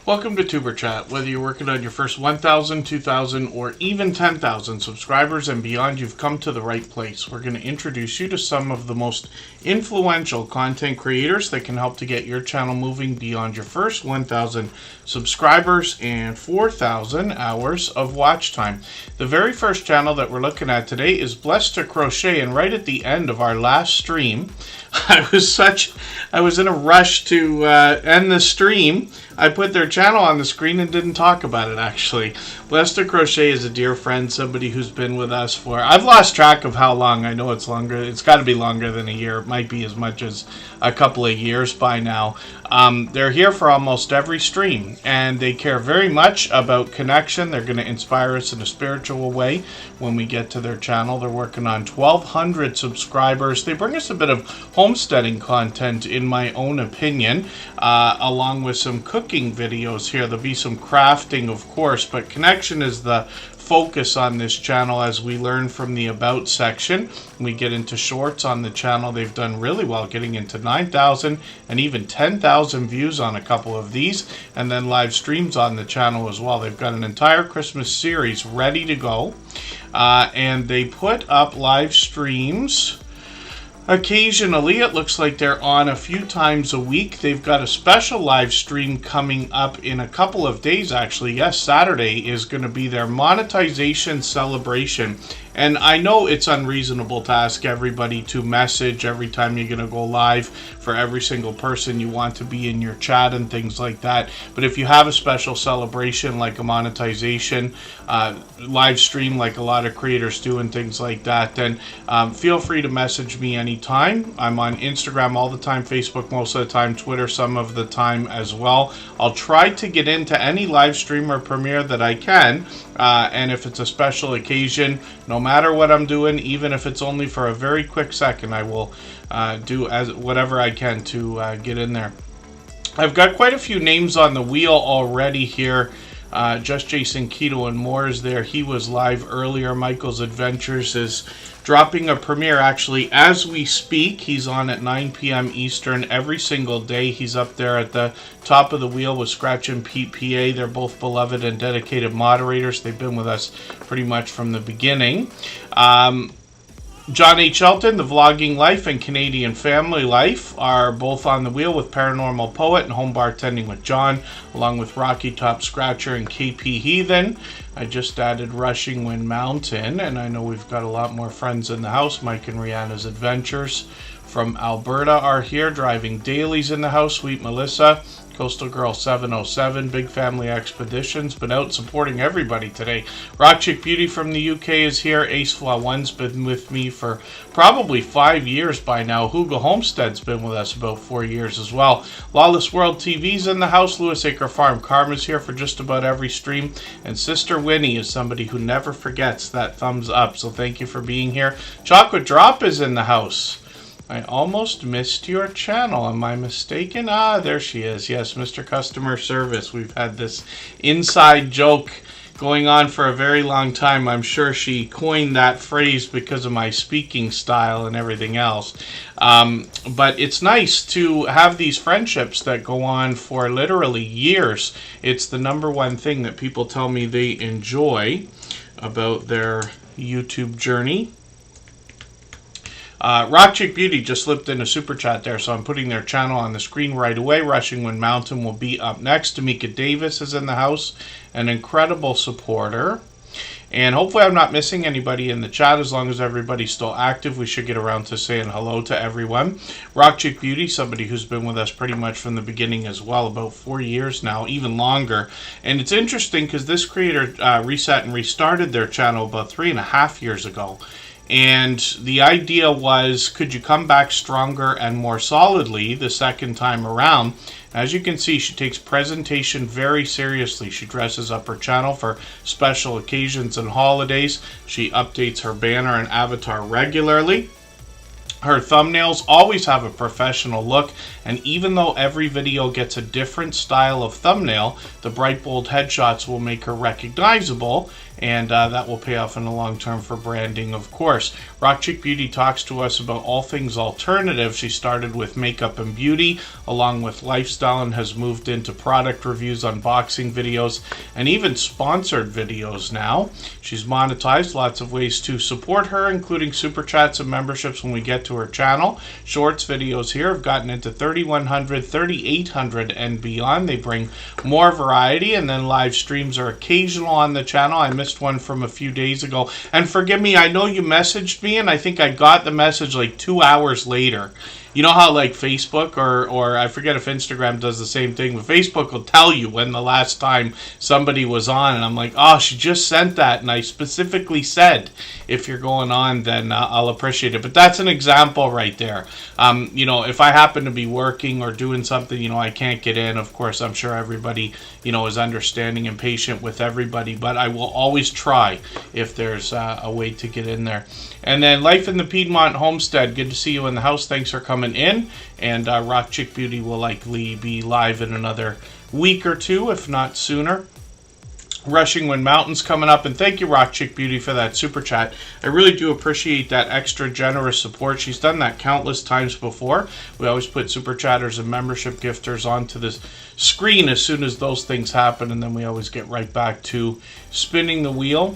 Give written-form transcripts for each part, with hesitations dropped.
Welcome to Superchat. Whether you're working on your first 1,000, 2,000, or even 10,000 subscribers and beyond, you've come to the right place. We're going to introduce you to some of the most influential content creators that can help to get your channel moving beyond your first 1,000 subscribers and 4,000 hours of watch time. The very first channel that we're looking at today is Blessed to Crochet, and right at the end of our last stream, I was in a rush to end the stream. I put their channel on the screen and didn't talk about it, actually. Blessed to Crochet is a dear friend, somebody who's been with us for... I've lost track of how long. I know it's longer. It's got to be longer than a year. It might be as much as a couple of years by now. They're here for almost every stream, and they care very much about connection. They're going to inspire us in a spiritual way when we get to their channel. They're working on 1,200 subscribers. They bring us a bit of homesteading content, in my own opinion, along with some cooking videos here. There'll be some crafting, of course, but connection is the focus on this channel as we learn from the About section. We get into shorts on the channel. They've done really well, getting into 9,000 and even 10,000 views on a couple of these, and then live streams on the channel as well. They've got an entire Christmas series ready to go, and they put up live streams occasionally. It looks like they're on a few times a week. They've got a special live stream coming up in a couple of days, actually. Yes, Saturday is going to be their monetization celebration. And I know it's unreasonable to ask everybody to message every time you're going to go live for every single person you want to be in your chat and things like that. But if you have a special celebration like a monetization live stream like a lot of creators do and things like that, then feel free to message me anytime. I'm on Instagram all the time, Facebook most of the time, Twitter some of the time as well. I'll try to get into any live stream or premiere that I can, and if it's a special occasion, no matter what I'm doing, even if it's only for a very quick second, I will do whatever I can to get in there. I've got quite a few names on the wheel already here. Just Jason Keto and more is there. He was live earlier. Michael's Adventures is dropping a premiere actually as we speak. He's on at 9 p.m. Eastern every single day. He's up there at the top of the wheel with Scratch and Pete PA. They're both beloved and dedicated moderators. They've been with us pretty much from the beginning. John H. Shelton, The Vlogging Life and Canadian Family Life are both on the wheel with Paranormal Poet and Home Bartending with John, along with Rocky Top Scratcher and KP Heathen. I just added Rushing Wind Mountain, and I know we've got a lot more friends in the house. Mike and Rihanna's Adventures from Alberta are here. Driving Dailies in the house. Sweet Melissa. Coastal Girl 707, Big Family Expeditions, been out supporting everybody today. Rock Chick Beauty from the UK is here. Ace Flaw 1's been with me for probably 5 years by now. Hugo Homestead's been with us about 4 years as well. Lawless World TV's in the house. Lewis Acre Farm Karma's here for just about every stream. And Sister Winnie is somebody who never forgets that thumbs up, so thank you for being here. Chocolate Drop is in the house. I almost missed your channel. Am I mistaken? Ah, there she is. Yes, Mr. Customer Service. We've had this inside joke going on for a very long time. I'm sure she coined that phrase because of my speaking style and everything else. But it's nice to have these friendships that go on for literally years. It's the number one thing that people tell me they enjoy about their YouTube journey. Rock Chick Beauty just slipped in a super chat there, so I'm putting their channel on the screen right away. Rushing Wind Mountain will be up next. Tamika Davis is in the house, an incredible supporter. And hopefully I'm not missing anybody in the chat. As long as everybody's still active, we should get around to saying hello to everyone. Rock Chick Beauty, somebody who's been with us pretty much from the beginning as well, about 4 years now, even longer. And it's interesting because this creator reset and restarted their channel about 3.5 years ago. And the idea was, could you come back stronger and more solidly the second time around? As you can see, she takes presentation very seriously. She dresses up her channel for special occasions and holidays. She updates her banner and avatar regularly. Her thumbnails always have a professional look, And even though every video gets a different style of thumbnail, the bright bold headshots will make her recognizable, and that will pay off in the long term for branding, of course. Rock Chick Beauty talks to us about all things alternative. She started with makeup and beauty, along with lifestyle, and has moved into product reviews, unboxing videos, and even sponsored videos now. She's monetized, lots of ways to support her, including super chats and memberships when we get to her channel. Shorts videos here have gotten into 3,100, 3,800 and beyond. They bring more variety, and then live streams are occasional on the channel. I missed one from a few days ago, and forgive me, I know you messaged me and I think I got the message like 2 hours later. You know how like Facebook or I forget if Instagram does the same thing, but Facebook will tell you when the last time somebody was on, and I'm like, oh, she just sent that, and I specifically said if you're going on, then I'll appreciate it. But that's an example right there. You know, if I happen to be working or doing something, you know, I can't get in, of course, I'm sure everybody, you know, is understanding and patient with everybody, but I will always try if there's a way to get in there. And then Life in the Piedmont Homestead, good to see you in the house. Thanks for coming in. And Rock Chick Beauty will likely be live in another week or two, if not sooner. Rushing Wind Mountains coming up, and thank you, Rock Chick Beauty, for that super chat. I really do appreciate that extra generous support. She's done that countless times before. We always put super chatters and membership gifters onto the screen as soon as those things happen, and then we always get right back to spinning the wheel.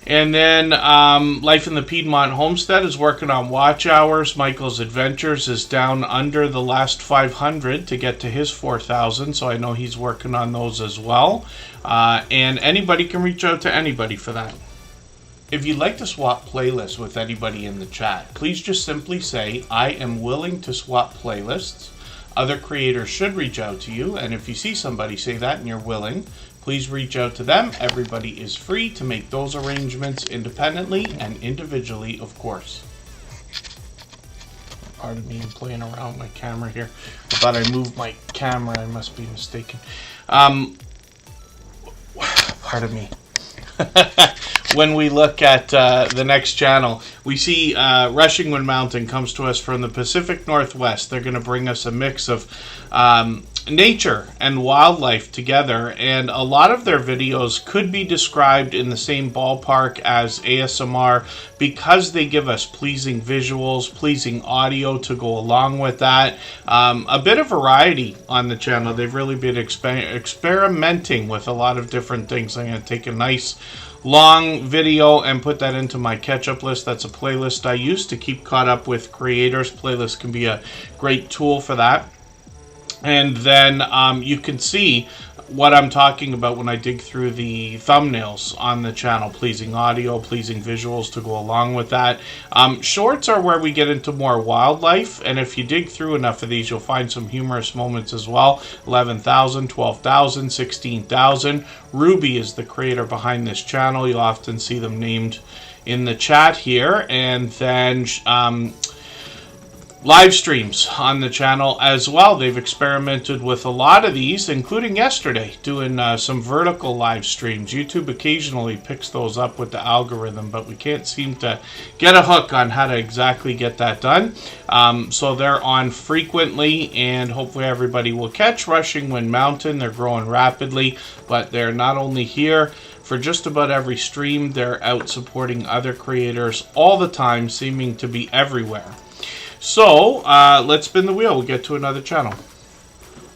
And then Life in the Piedmont Homestead is working on watch hours. Michael's Adventures is down under the last 500 to get to his 4,000, so I know he's working on those as well. And anybody can reach out to anybody for that. If you'd like to swap playlists with anybody in the chat, please just simply say, I am willing to swap playlists. Other creators should reach out to you, and if you see somebody say that and you're willing, please reach out to them. Everybody is free to make those arrangements independently and individually, of course. Pardon me, I'm playing around with my camera here. I thought I moved my camera. I must be mistaken. Pardon me. When we look at the next channel, we see Rushing Wind Mountain comes to us from the Pacific Northwest. They're going to bring us a mix of nature and wildlife together, and a lot of their videos could be described in the same ballpark as ASMR because they give us pleasing visuals, pleasing audio to go along with that. A bit of variety on the channel. They've really been experimenting with a lot of different things. I'm going to take a nice long video and put that into my catch-up list. That's a playlist I use to keep caught up with creators. Playlist can be a great tool for that. And then you can see what I'm talking about when I dig through the thumbnails on the channel. Pleasing audio, pleasing visuals to go along with that. Shorts are where we get into more wildlife, and if you dig through enough of these, you'll find some humorous moments as well. 11,000, 12,000, 16,000. Ruby is the creator behind this channel. You'll often see them named in the chat here. And then live streams on the channel as well. They've experimented with a lot of these, including yesterday, doing some vertical live streams. YouTube occasionally picks those up with the algorithm, but we can't seem to get a hook on how to exactly get that done. So they're on frequently, and hopefully everybody will catch Rushing Wind Mountain. They're growing rapidly, but they're not only here for just about every stream, they're out supporting other creators all the time, seeming to be everywhere. So, let's spin the wheel. We'll get to another channel.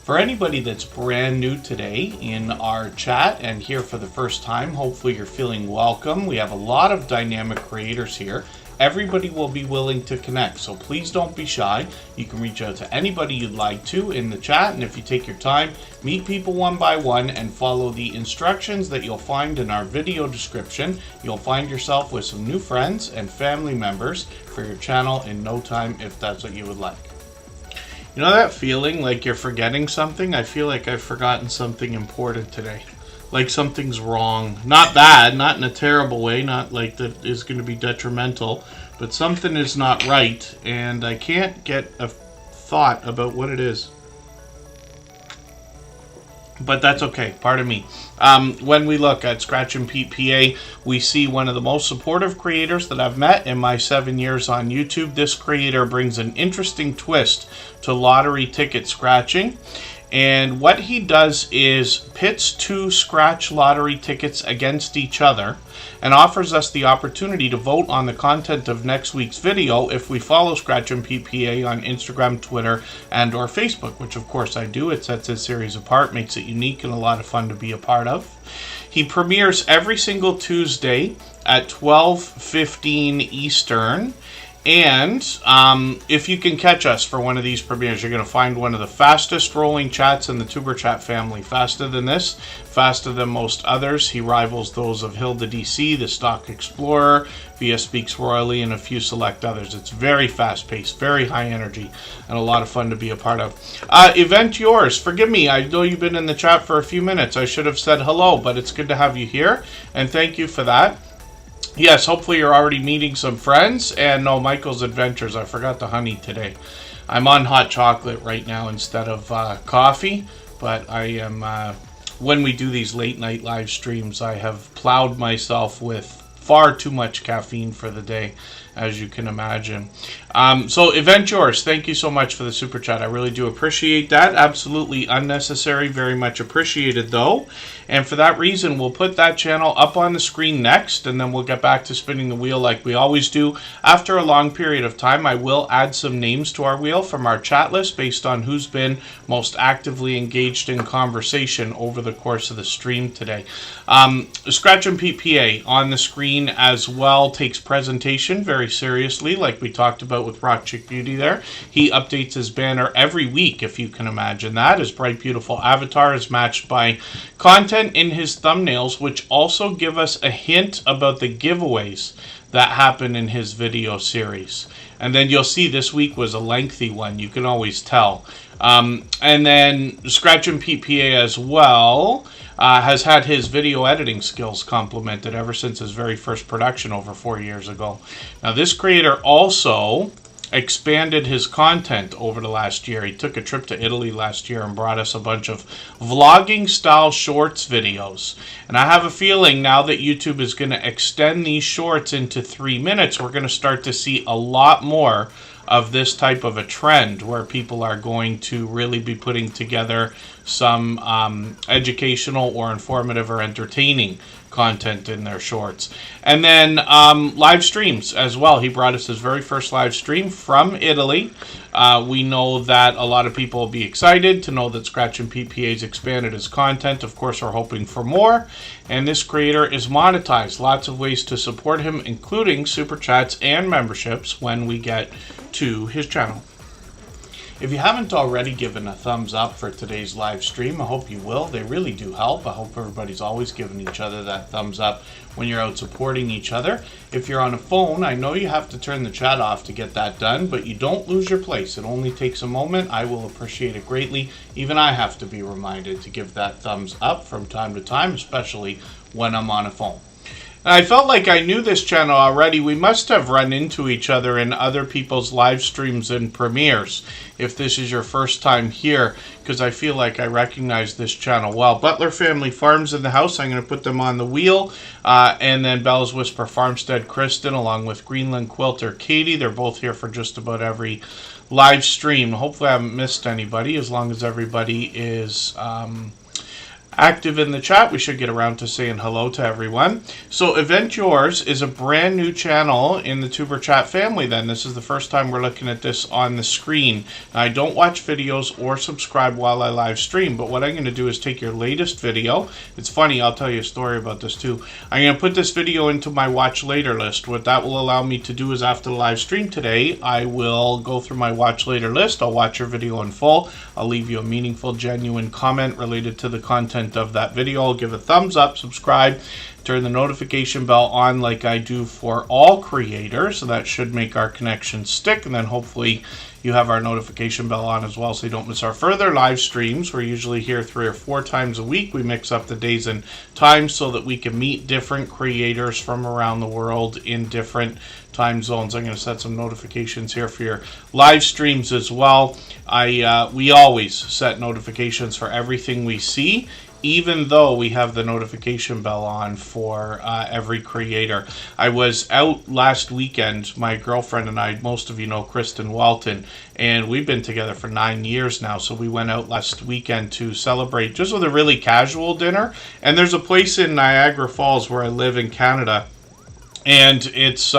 For anybody that's brand new today in our chat and here for the first time, hopefully you're feeling welcome. We have a lot of dynamic creators here. Everybody will be willing to connect, so please don't be shy. You can reach out to anybody you'd like to in the chat, and if you take your time, meet people one by one and follow the instructions that you'll find in our video description. You'll find yourself with some new friends and family members for your channel in no time, if that's what you would like. You know that feeling like you're forgetting something? I feel like I've forgotten something important today. Like something's wrong. Not bad, not in a terrible way, not like that is going to be detrimental, but something is not right, and I can't get a thought about what it is. But that's okay, pardon me. When we look at Scratch and Pete PA, we see one of the most supportive creators that I've met in my 7 years on YouTube. This creator brings an interesting twist to lottery ticket scratching. And what he does is pits 2 scratch lottery tickets against each other and offers us the opportunity to vote on the content of next week's video if we follow Scratch and PPA on Instagram, Twitter, and or Facebook, which of course I do. It sets his series apart, makes it unique and a lot of fun to be a part of. He premieres every single Tuesday at 12:15 Eastern. And if you can catch us for one of these premieres, you're going to find one of the fastest rolling chats in the Superchat family. Faster than this, faster than most others. He rivals those of Hilda DC, the Stock Explorer, Via Speaks Royally, and a few select others. It's very fast paced, very high energy, and a lot of fun to be a part of. Event Yours, forgive me, I know you've been in the chat for a few minutes. I should have said hello, but it's good to have you here, and thank you for that. Yes, hopefully you're already meeting some friends. And no, Michael's Adventures. I forgot the honey today. I'm on hot chocolate right now instead of coffee. But I am, when we do these late night live streams, I have plowed myself with far too much caffeine for the day, as you can imagine. So Event Yours, thank you so much for the super chat. I really do appreciate that. Absolutely unnecessary, very much appreciated though. And for that reason, we'll put that channel up on the screen next, and then we'll get back to spinning the wheel like we always do. After a long period of time, I will add some names to our wheel from our chat list based on who's been most actively engaged in conversation over the course of the stream today. Scratch and PPA on the screen as well takes presentation very seriously, like we talked about with Rock Chick Beauty there. He updates his banner every week, if you can imagine that. His bright, beautiful avatar is matched by content in his thumbnails, which also give us a hint about the giveaways that happen in his video series. And then you'll see this week was a lengthy one, you can always tell. And then Scratch and PPA as well has had his video editing skills complimented ever since his very first production over 4 years ago. Now this creator also expanded his content over the last year. He took a trip to Italy last year and brought us a bunch of vlogging style shorts videos. And I have a feeling now that YouTube is going to extend these shorts into 3 minutes, we're going to start to see a lot more of this type of a trend where people are going to really be putting together some educational or informative or entertaining content in their shorts. And then live streams as well. He brought us his very first live stream from Italy. We know that a lot of people will be excited to know that Scratch and PPA's expanded his content. Of course, we're hoping for more. And this creator is monetized. Lots of ways to support him, including super chats and memberships when we get to his channel. If you haven't already given a thumbs up for today's live stream, I hope you will. They really do help. I hope everybody's always giving each other that thumbs up when you're out supporting each other. If you're on a phone, I know you have to turn the chat off to get that done, but you don't lose your place. It only takes a moment. I will appreciate it greatly. Even I have to be reminded to give that thumbs up from time to time, especially when I'm on a phone. I felt like I knew this channel already. We must have run into each other in other people's live streams and premieres if this is your first time here, because I feel like I recognize this channel well. Butler Family Farms in the house. I'm going to put them on the wheel. And then Bella's Whisper Farmstead Kristen along with Greenland Quilter Katie. They're both here for just about every live stream. Hopefully I haven't missed anybody. As long as everybody is active in the chat, we should get around to saying hello to everyone. So Event Yours is a brand new channel in the Tuber Chat family then. This is the first time we're looking at this on the screen. Now, I don't watch videos or subscribe while I live stream, but what I'm going to do is take your latest video. It's funny, I'll tell you a story about this too. I'm going to put this video into my watch later list. What that will allow me to do is after the live stream today, I will go through my watch later list. I'll watch your video in full. I'll leave you a meaningful, genuine comment related to the content of that video. I'll give a thumbs up, subscribe, turn the notification bell on like I do for all creators. So that should make our connection stick. And then hopefully you have our notification bell on as well so you don't miss our further live streams. We're usually here 3 or 4 times a week. We mix up the days and times so that we can meet different creators from around the world in different time zones. I'm going to set some notifications here for your live streams as well. We always set notifications for everything we see, even though we have the notification bell on for every creator. I was out last weekend, my girlfriend and I, most of you know Kristen Walton, and we've been together for 9 years now, so we went out last weekend to celebrate just with a really casual dinner. And there's a place in Niagara Falls where I live in Canada, and it's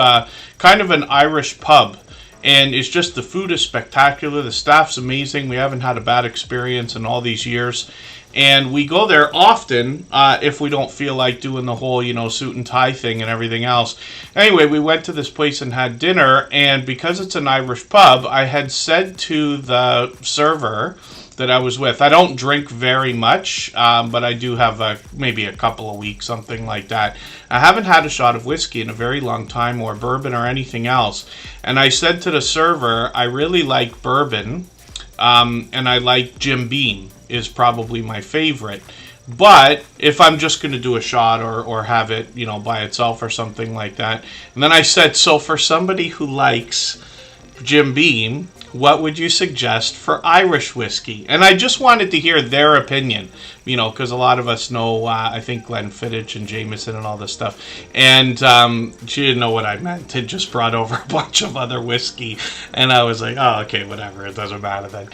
kind of an Irish pub. And it's just, the food is spectacular, the staff's amazing, we haven't had a bad experience in all these years. And we go there often if we don't feel like doing the whole, suit and tie thing and everything else. Anyway, we went to this place and had dinner, and because it's an Irish pub, I had said to the server that I was with, I don't drink very much, but I do have maybe a couple a week, something like that. I haven't had a shot of whiskey in a very long time, or bourbon or anything else. And I said to the server, I really like bourbon, and I like Jim Beam is probably my favorite. But if I'm just going to do a shot or have it, by itself or something like that. And then I said, so for somebody who likes Jim Beam, what would you suggest for Irish whiskey? And I just wanted to hear their opinion, because a lot of us know, I think Glenfiddich and Jameson and all this stuff. And she didn't know what I meant. It just brought over a bunch of other whiskey. And I was like, oh, okay, whatever. It doesn't matter then.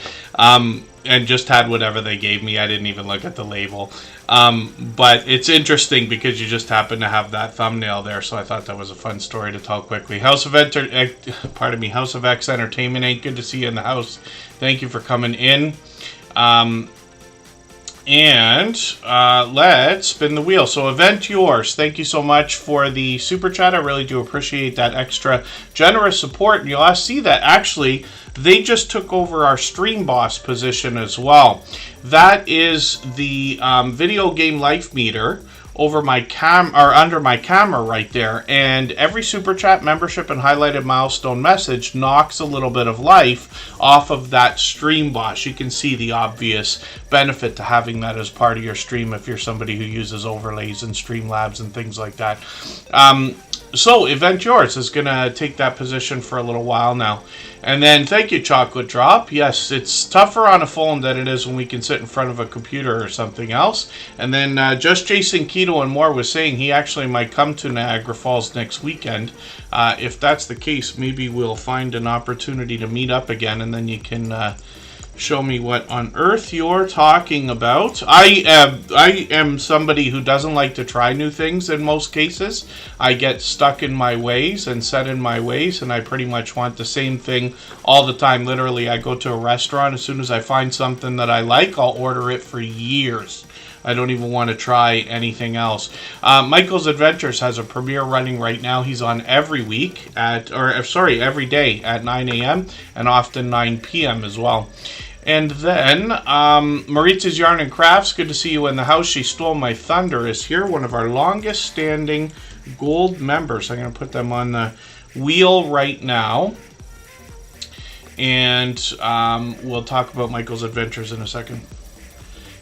And just had whatever they gave me. I didn't even look at the label. But it's interesting because you just happen to have that thumbnail there, so I thought that was a fun story to tell quickly. House of X Entertainment Inc. Good to see you in the house. Thank you for coming in. Let's spin the wheel. So Event Yours, thank you so much for the super chat. I really do appreciate that extra generous support. And you'll see that actually they just took over our Stream Boss position as well. That is the video game life meter over my under my camera right there, and every super chat, membership, and highlighted milestone message knocks a little bit of life off of that Stream Boss. You can see the obvious benefit to having that as part of your stream if you're somebody who uses overlays and Streamlabs and things like that. So Event Yours is going to take that position for a little while now. And then thank you, Chocolate Drop. Yes, it's tougher on a phone than it is when we can sit in front of a computer or something else. And then just Jason Keto and more was saying he actually might come to Niagara Falls next weekend. If that's the case, maybe we'll find an opportunity to meet up again, and then you can show me what on earth you're talking about. I am somebody who doesn't like to try new things in most cases. I get stuck in my ways and set in my ways, and I pretty much want the same thing all the time. Literally, I go to a restaurant, as soon as I find something that I like, I'll order it for years. I don't even want to try anything else. Michael's Adventures has a premiere running right now. He's on every day at 9 a.m. and often 9 p.m. as well. And then Maritza's Yarn and Crafts, good to see you in the house. She Stole My Thunder is here, one of our longest standing gold members. I'm going to put them on the wheel right now. And we'll talk about Michael's Adventures in a second.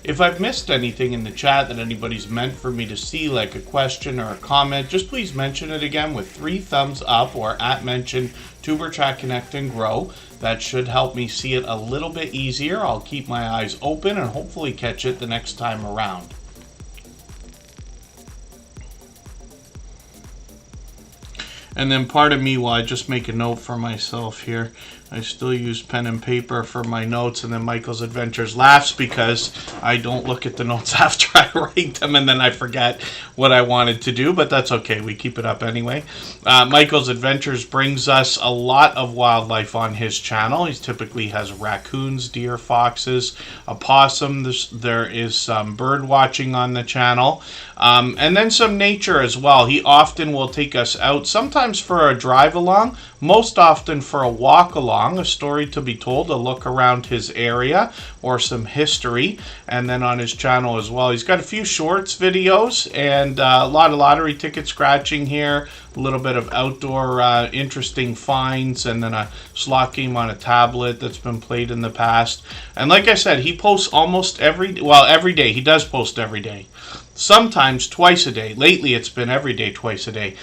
If I've missed anything in the chat that anybody's meant for me to see, like a question or a comment, just please mention it again with 3 thumbs up or @mention Tuberchat Connect and Grow. That should help me see it a little bit easier. I'll keep my eyes open and hopefully catch it the next time around. And then pardon me while I just make a note for myself here. I still use pen and paper for my notes, and then Michael's Adventures laughs because I don't look at the notes after I write them, and then I forget what I wanted to do, but that's okay. We keep it up anyway. Michael's Adventures brings us a lot of wildlife on his channel. He typically has raccoons, deer, foxes, a possum. There is some bird watching on the channel, and then some nature as well. He often will take us out, sometimes for a drive along, most often for a walk along, a story to be told, a look around his area. or some history. And then on his channel as well, he's got a few shorts videos and a lot of lottery ticket scratching here, a little bit of outdoor interesting finds, and then a slot game on a tablet that's been played in the past. And like I said, he posts almost every day. He does post every day. Sometimes twice a day. Lately, it's been every day, twice a day.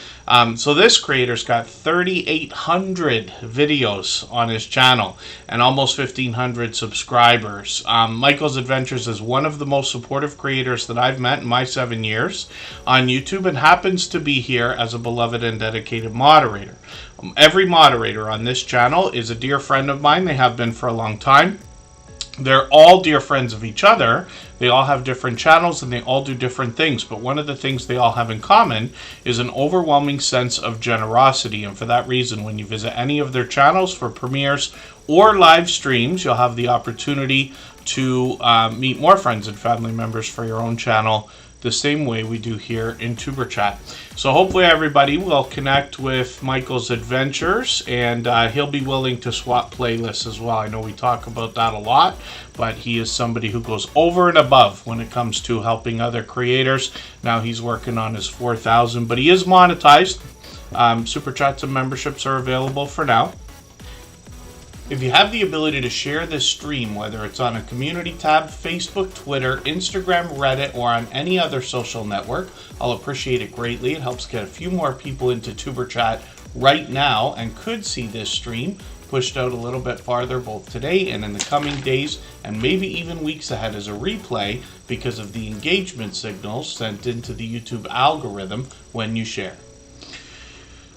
So this creator's got 3,800 videos on his channel and almost 1,500 subscribers. Michael's Adventures is one of the most supportive creators that I've met in my 7 years on YouTube, and happens to be here as a beloved and dedicated moderator. Every moderator on this channel is a dear friend of mine. They have been for a long time. They're all dear friends of each other. They all have different channels and they all do different things. But one of the things they all have in common is an overwhelming sense of generosity. And for that reason, when you visit any of their channels for premieres or live streams, you'll have the opportunity to meet more friends and family members for your own channel, the same way we do here in Superchat. So hopefully everybody will connect with Michael's Adventures, and he'll be willing to swap playlists as well. I know we talk about that a lot, but he is somebody who goes over and above when it comes to helping other creators. Now he's working on his 4,000, but he is monetized. Super Chats and memberships are available for now. If you have the ability to share this stream, whether it's on a community tab, Facebook, Twitter, Instagram, Reddit, or on any other social network, I'll appreciate it greatly. It helps get a few more people into Superchat right now and could see this stream pushed out a little bit farther both today and in the coming days and maybe even weeks ahead as a replay because of the engagement signals sent into the YouTube algorithm when you share.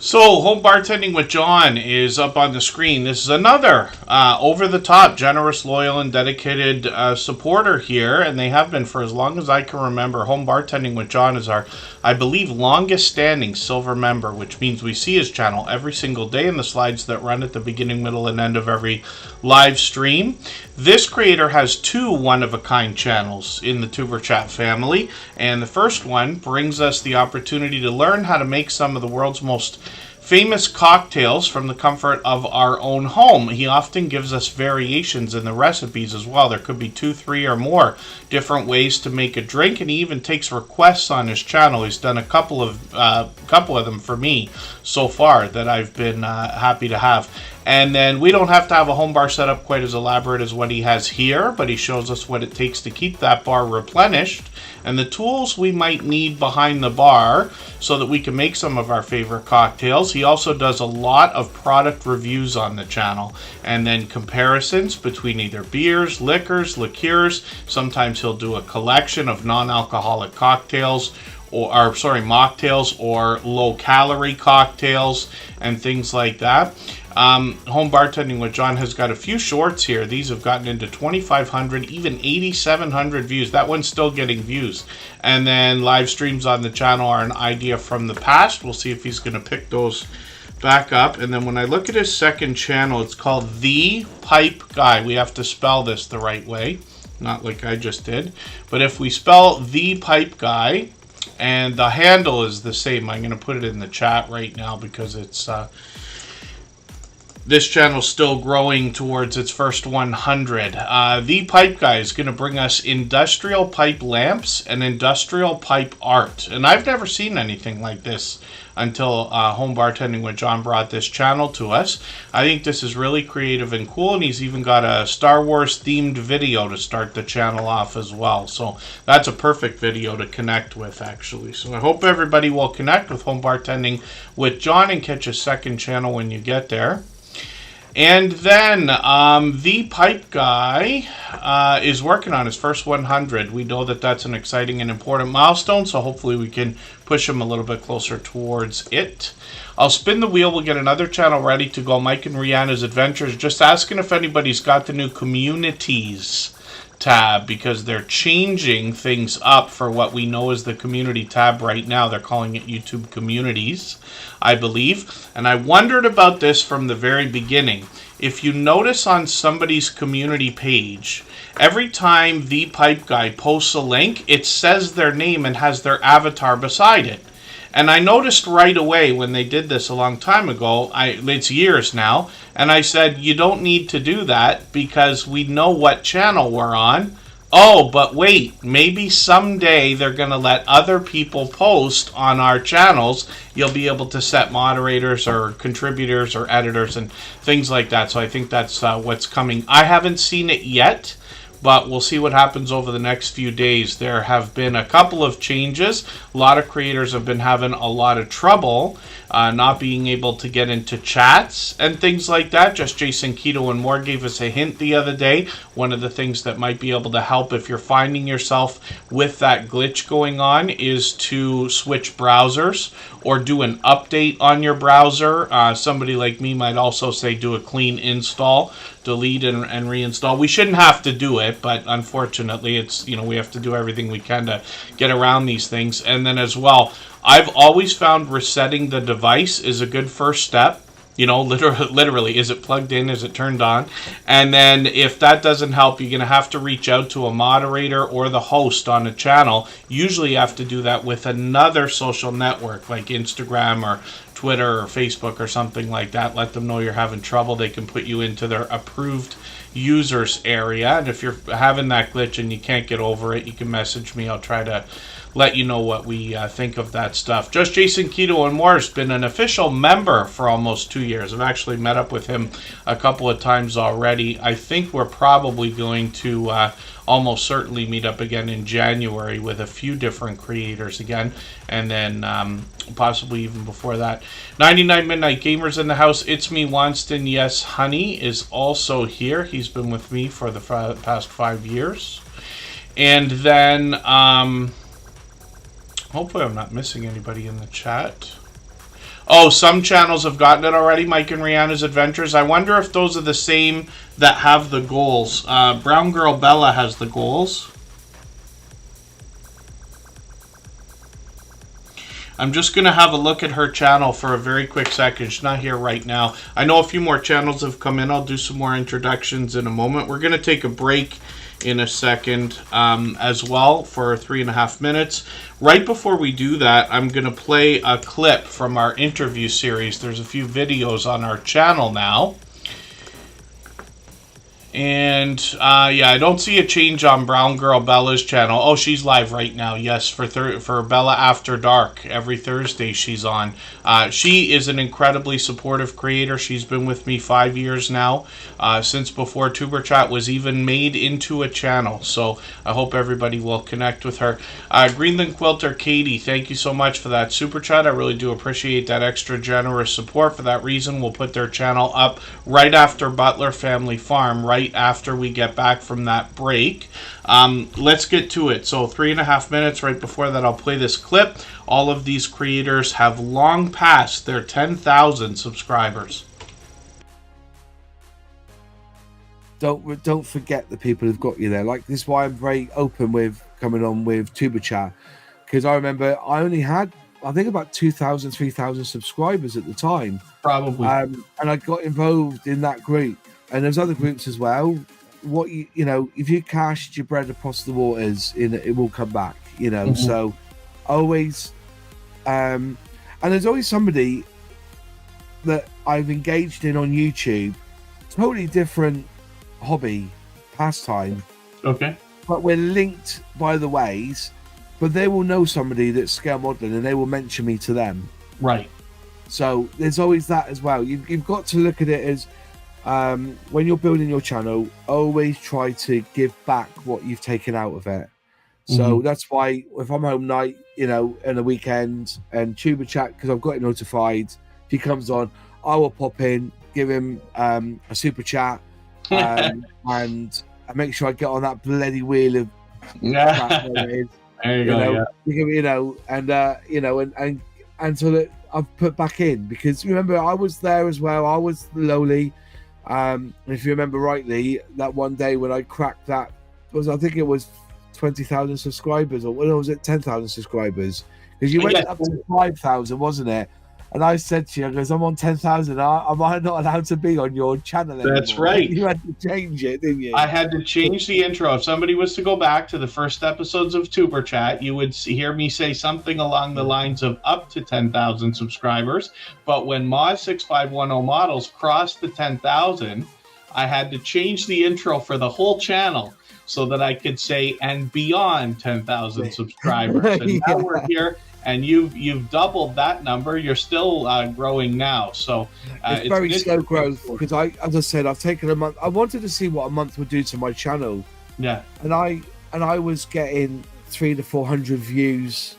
So, Home Bartending with John is up on the screen. This is another over-the-top, generous, loyal, and dedicated supporter here, and they have been for as long as I can remember. Home Bartending with John is our, I believe, longest-standing silver member, which means we see his channel every single day in the slides that run at the beginning, middle, and end of every live stream. This creator has two one-of-a-kind channels in the Superchat family, and the first one brings us the opportunity to learn how to make some of the world's most famous cocktails from the comfort of our own home. He often gives us variations in the recipes as well. There could be 2, 3, or more different ways to make a drink, and he even takes requests on his channel. He's done a couple of them for me so far that I've been happy to have. And then we don't have to have a home bar setup quite as elaborate as what he has here, but he shows us what it takes to keep that bar replenished and the tools we might need behind the bar so that we can make some of our favorite cocktails. He also does a lot of product reviews on the channel and then comparisons between either beers, liquors, liqueurs. Sometimes he'll do a collection of non-alcoholic cocktails or mocktails or low-calorie cocktails and things like that. Home Bartending with John has got a few shorts here. These have gotten into 2,500, even 8,700 views. That one's still getting views. And then live streams on the channel are an idea from the past. We'll see if he's going to pick those back up. And then when I look at his second channel, it's called The Pipe Guy. We have to spell this the right way, not like I just did. But if we spell The Pipe Guy, and the handle is the same. I'm going to put it in the chat right now because it's this channel's still growing towards its first 100. The Pipe Guy is going to bring us industrial pipe lamps and industrial pipe art. And I've never seen anything like this until Home Bartending with John brought this channel to us. I think this is really creative and cool, and he's even got a Star Wars themed video to start the channel off as well. So that's a perfect video to connect with, actually. So I hope everybody will connect with Home Bartending with John and catch his second channel when you get there. And then The Pipe Guy is working on his first 100. We know that that's an exciting and important milestone, so hopefully we can push him a little bit closer towards it. I'll spin the wheel. We'll get another channel ready to go. Mike and Rihanna's Adventures. Just asking if anybody's got the new communities tab, because they're changing things up for what we know is the community tab right now. They're calling it YouTube Communities, I believe. And I wondered about this from the very beginning. If you notice on somebody's community page, every time The Pipe Guy posts a link, it says their name and has their avatar beside it. And I noticed right away when they did this a long time ago, it's years now, and I said, you don't need to do that because we know what channel we're on. Oh, but wait, maybe someday they're going to let other people post on our channels. You'll be able to set moderators or contributors or editors and things like that. So I think that's what's coming. I haven't seen it yet, but we'll see what happens over the next few days. There have been a couple of changes. A lot of creators have been having a lot of trouble not being able to get into chats and things like that. Just Jason Keto and more gave us a hint the other day. One of the things that might be able to help if you're finding yourself with that glitch going on is to switch browsers or do an update on your browser. Somebody like me might also say do a clean install, delete and reinstall. We shouldn't have to do it, but unfortunately it's, we have to do everything we can to get around these things. And then as well, I've always found resetting the device is a good first step. Literally, is it plugged in? Is it turned on? And then if that doesn't help, you're going to have to reach out to a moderator or the host on a channel. Usually you have to do that with another social network like Instagram or Twitter or Facebook or something like that. Let them know you're having trouble. They can put you into their approved users area. And if you're having that glitch and you can't get over it, you can message me. I'll try to let you know what we think of that stuff. Just Jason Keto and more has been an official member for almost 2 years. I've actually met up with him a couple of times already. I think we're probably going to almost certainly meet up again in January with a few different creators again, and then possibly even before that. 99 Midnight Gamers in the house. It's me, Wanston. Yes, Honey is also here. He's been with me for the past 5 years. And then hopefully I'm not missing anybody in the chat. Oh, some channels have gotten it already. Mike and Rihanna's Adventures. I wonder if those are the same that have the goals. Brown Girl Bella has the goals. I'm just going to have a look at her channel for a very quick second. She's not here right now. I know a few more channels have come in. I'll do some more introductions in a moment. We're going to take a break in a second as well for 3.5 minutes. Right before we do that, I'm going to play a clip from our interview series. There's a few videos on our channel now. And yeah, I don't see a change on Brown Girl Bella's channel. Oh, she's live right now. Yes, for Bella After Dark. Every Thursday she's on. She is an incredibly supportive creator. She's been with me 5 years now, since before Tuber Chat was even made into a channel. So I hope everybody will connect with her. Greenland Quilter Katie, thank you so much for that Super Chat. I really do appreciate that extra generous support. For that reason, we'll put their channel up right after Butler Family Farm, right after we get back from that break. Let's get to it. So 3.5 minutes. Right before that, I'll play this clip. All of these creators have long passed their 10,000 subscribers. Don't forget the people who've got you there. Like, this is why I'm very open with coming on with Tuber Chat, because I remember I only had, I think, about 2,000, 3,000 subscribers at the time. Probably. And I got involved in that group. And there's other groups as well. What you know, if you cast your bread across the waters, it will come back. Mm-hmm. So always, and there's always somebody that I've engaged in on YouTube, totally different hobby, pastime. Okay. But we're linked by the ways. But they will know somebody that's scale modeling, and they will mention me to them. Right. So there's always that as well. You've got to look at it as, when you're building your channel, always try to give back what you've taken out of it. So that's why if I'm home night, in a weekend, and Tuber Chat, because I've got it notified, if he comes on, I will pop in, give him a Super Chat, and I make sure I get on that bloody wheel of there you go. And so that I've put back in, because remember, I was there as well. I was lowly. If you remember rightly, that one day when I cracked that, I think it was 20,000 subscribers, or was it 10,000 subscribers? Because you went up to 5,000, wasn't it? And I said to you, I goes, I'm on 10,000. Am I not allowed to be on your channel That's anymore? right. You had to change it, didn't you? I had to change the intro. If somebody was to go back to the first episodes of Tuber Chat, you would hear me say something along the lines of up to 10,000 subscribers. But when Moz6510 Models crossed the 10,000, I had to change the intro for the whole channel so that I could say, and beyond 10,000 subscribers. And now we're here, and you've doubled that number. You're still growing now. So it's very slow growth because as I said, I've taken a month. I wanted to see what a month would do to my channel. Yeah. And I was getting 300 to 400 views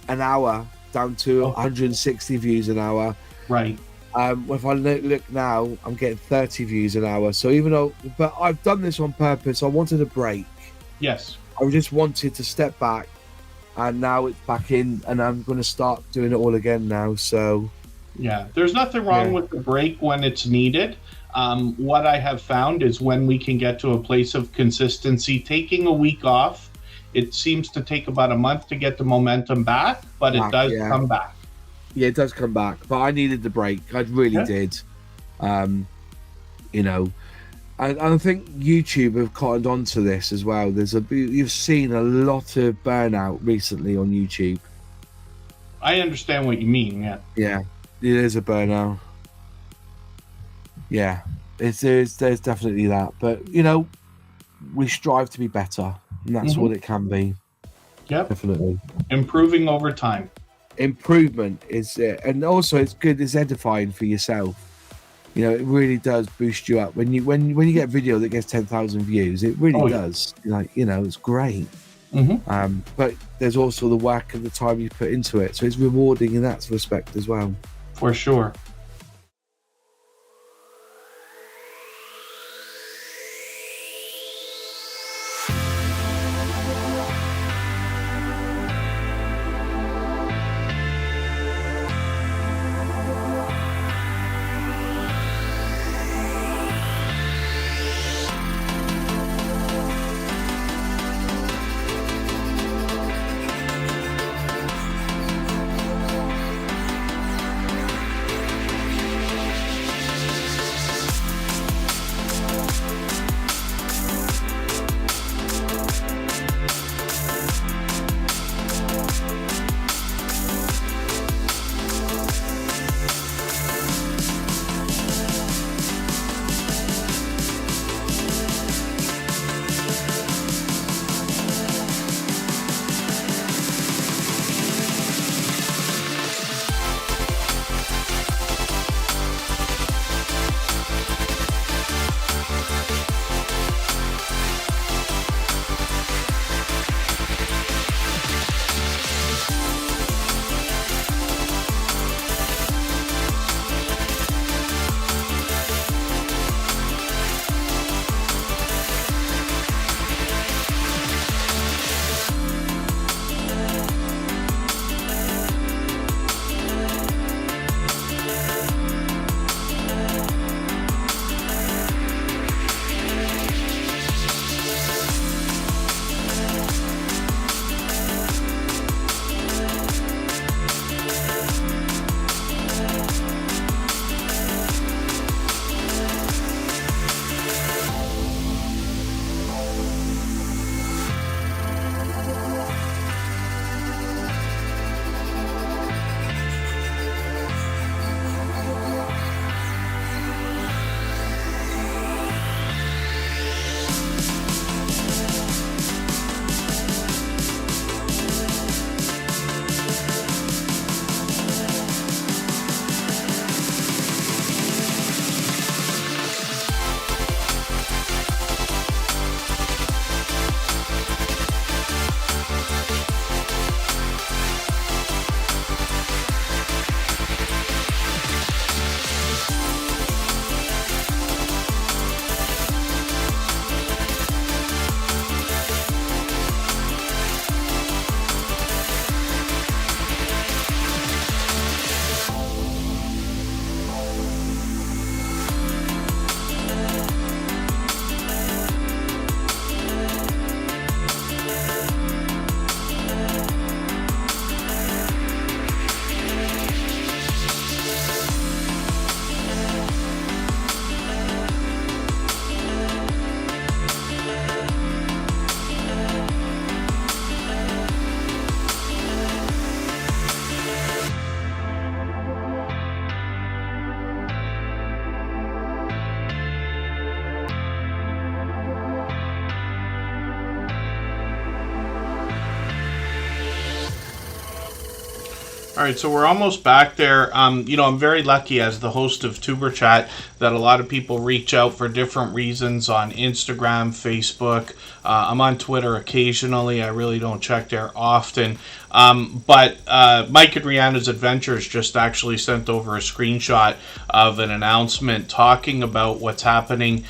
an hour down to 160 views an hour. Right. If I look now, I'm getting 30 views an hour. So even though, but I've done this on purpose. I wanted a break. Yes. I just wanted to step back, and now it's back in, and I'm going to start doing it all again now. So, yeah, there's nothing wrong with the break when it's needed. What I have found is when we can get to a place of consistency, taking a week off, it seems to take about a month to get the momentum back, but it does come back. Yeah, it does come back, but I needed the break. I really did. You know, and I think YouTube have cottoned on to this as well. You've seen a lot of burnout recently on YouTube. I understand what you mean. Yeah. Yeah, it is a burnout. Yeah, there's definitely that. But you know, we strive to be better, and that's what it can be. Yeah, definitely improving over time. Improvement is it, and also it's good. It's edifying for yourself. You know, it really does boost you up when you get a video that gets 10,000 views. It really does. Like, you know, it's great. But there's also the work and the time you put into it, so it's rewarding in that respect as well. For sure. All right, so we're almost back there. You know, I'm very lucky as the host of Tuber Chat that a lot of people reach out for different reasons on Instagram, Facebook. I'm on Twitter occasionally. I really don't check there often. But Mike and Rihanna's Adventures just actually sent over a screenshot of an announcement talking about what's happening.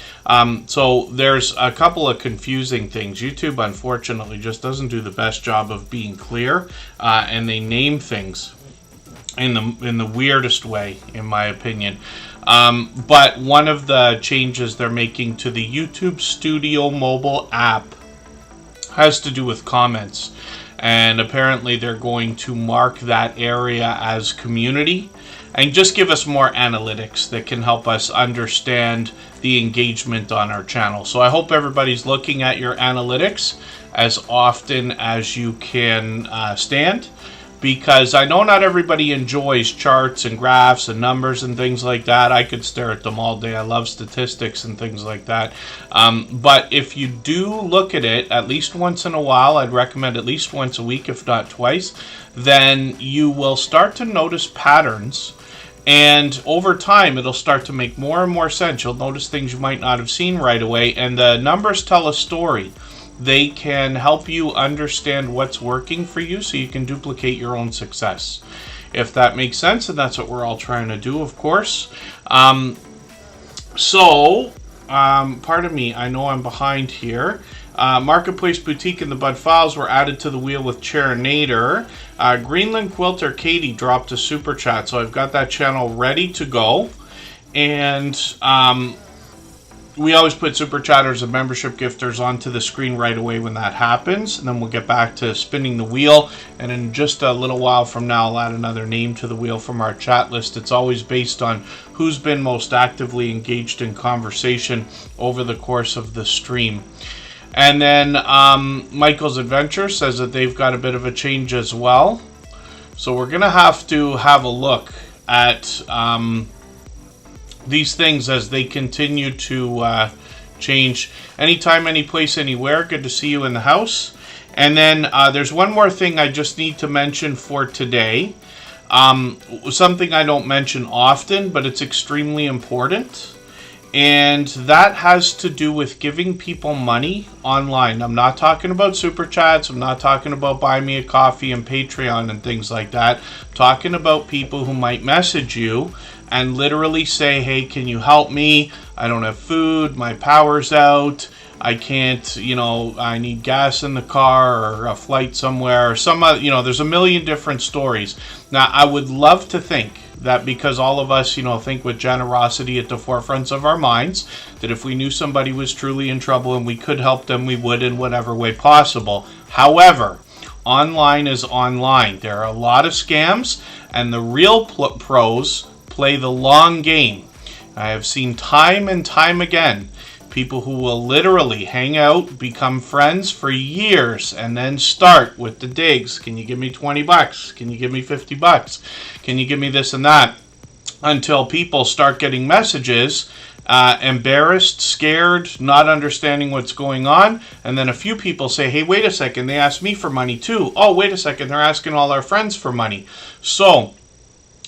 So there's a couple of confusing things. YouTube, unfortunately, just doesn't do the best job of being clear, and they name things in the weirdest way, in my opinion. But one of the changes they're making to the YouTube Studio mobile app has to do with comments. And apparently they're going to mark that area as community and just give us more analytics that can help us understand the engagement on our channel. So I hope everybody's looking at your analytics as often as you can stand, because I know not everybody enjoys charts and graphs and numbers and things like that. I could stare at them all day. I love statistics and things like that. But if you do look at it at least once in a while, I'd recommend at least once a week, if not twice, then you will start to notice patterns. And over time, it'll start to make more and more sense. You'll notice things you might not have seen right away. And the numbers tell a story. They can help you understand what's working for you so you can duplicate your own success. If that makes sense, and that's what we're all trying to do, of course. Pardon me, I know I'm behind here. Marketplace Boutique and the Bud Files were added to the wheel with Charinator. Greenland Quilter Katie dropped a super chat, so I've got that channel ready to go. And we always put Super Chatters and membership gifters onto the screen right away when that happens, and then we'll get back to spinning the wheel, and in just a little while from now I'll add another name to the wheel from our chat list. It's always based on who's been most actively engaged in conversation over the course of the stream. And then Michael's Adventure says that they've got a bit of a change as well, so we're gonna have to have a look at these things as they continue to change. Anytime, any place, anywhere. Good to see you in the house. And then there's one more thing I just need to mention for today. Something I don't mention often, but it's extremely important. And that has to do with giving people money online. I'm not talking about Super Chats. I'm not talking about Buy Me a Coffee and Patreon and things like that. I'm talking about people who might message you and literally say, hey, can you help me? I don't have food, my power's out, I can't, you know, I need gas in the car or a flight somewhere, or some other, you know, there's a million different stories. Now, I would love to think that because all of us, you know, think with generosity at the forefronts of our minds, that if we knew somebody was truly in trouble and we could help them, we would in whatever way possible. However, online is online. There are a lot of scams, and the real pros play the long game. I have seen time and time again people who will literally hang out, become friends for years, and then start with the digs. Can you give me 20 bucks? Can you give me 50 bucks? Can you give me this and that? Until people start getting messages, embarrassed, scared, not understanding what's going on, and then a few people say, hey, wait a second, they asked me for money too. Oh, wait a second, they're asking all our friends for money. So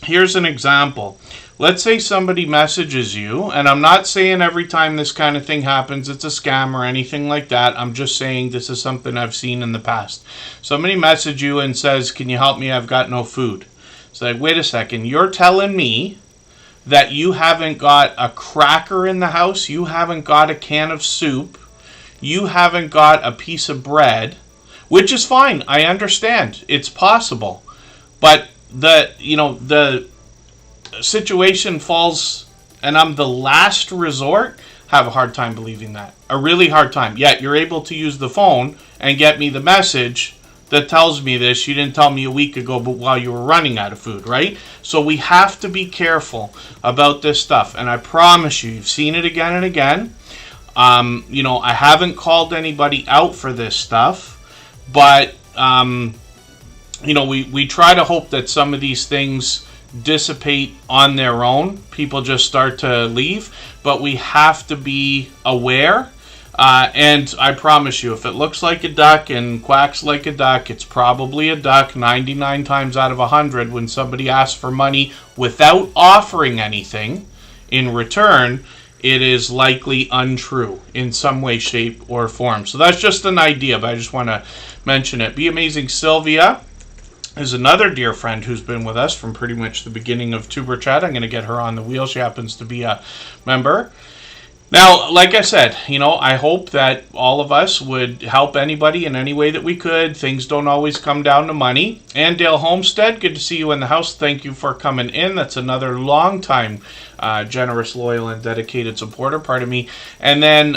here's an example. Let's say somebody messages you, and I'm not saying every time this kind of thing happens it's a scam or anything like that. I'm just saying this is something I've seen in the past. Somebody messages you and says, can you help me? I've got no food. It's like, wait a second, you're telling me that you haven't got a cracker in the house, you haven't got a can of soup, you haven't got a piece of bread, which is fine. I understand. It's possible. But the situation falls, and I'm the last resort, have a hard time believing that. A really hard time. Yet you're able to use the phone and get me the message that tells me this. You didn't tell me a week ago, but while you were running out of food, right? So we have to be careful about this stuff. And I promise you, you've seen it again and again. I haven't called anybody out for this stuff, but we try to hope that some of these things dissipate on their own. People just start to leave, but we have to be aware And I promise you, if it looks like a duck and quacks like a duck, it's probably a duck 99 times out of 100 when somebody asks for money without offering anything in return. It is likely untrue in some way, shape, or form. So that's just an idea, but I just want to mention it. Be Amazing Sylvia is another dear friend who's been with us from pretty much the beginning of Superchat. I'm going to get her on the wheel. She happens to be a member. Now, like I said, I hope that all of us would help anybody in any way that we could. Things don't always come down to money. And Dale Homestead, good to see you in the house. Thank you for coming in. That's another long-time generous, loyal, and dedicated supporter. Pardon me. And then,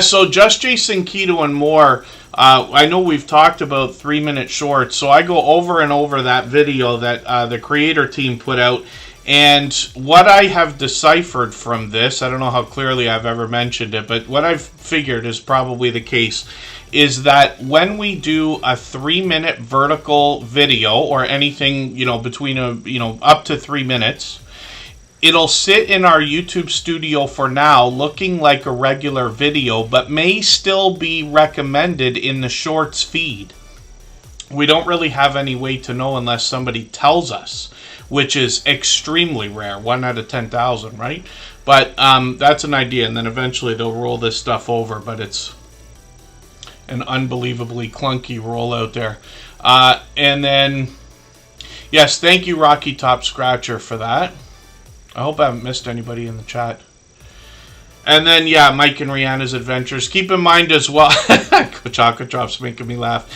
so Just Jason Keto and more. I know we've talked about 3-minute shorts, so I go over and over that video that the creator team put out. And what I have deciphered from this, I don't know how clearly I've ever mentioned it, but what I've figured is probably the case, is that when we do a 3-minute vertical video or anything, between up to 3 minutes, it'll sit in our YouTube studio for now looking like a regular video, but may still be recommended in the shorts feed. We don't really have any way to know unless somebody tells us, which is extremely rare, 1 out of 10,000, right? But that's an idea, and then eventually they'll roll this stuff over, but it's an unbelievably clunky roll out there. And then, yes, thank you, Rocky Top Scratcher, for that. I hope I haven't missed anybody in the chat. And then, Mike and Rihanna's Adventures. Keep in mind as well, Chocolate Drops making me laugh.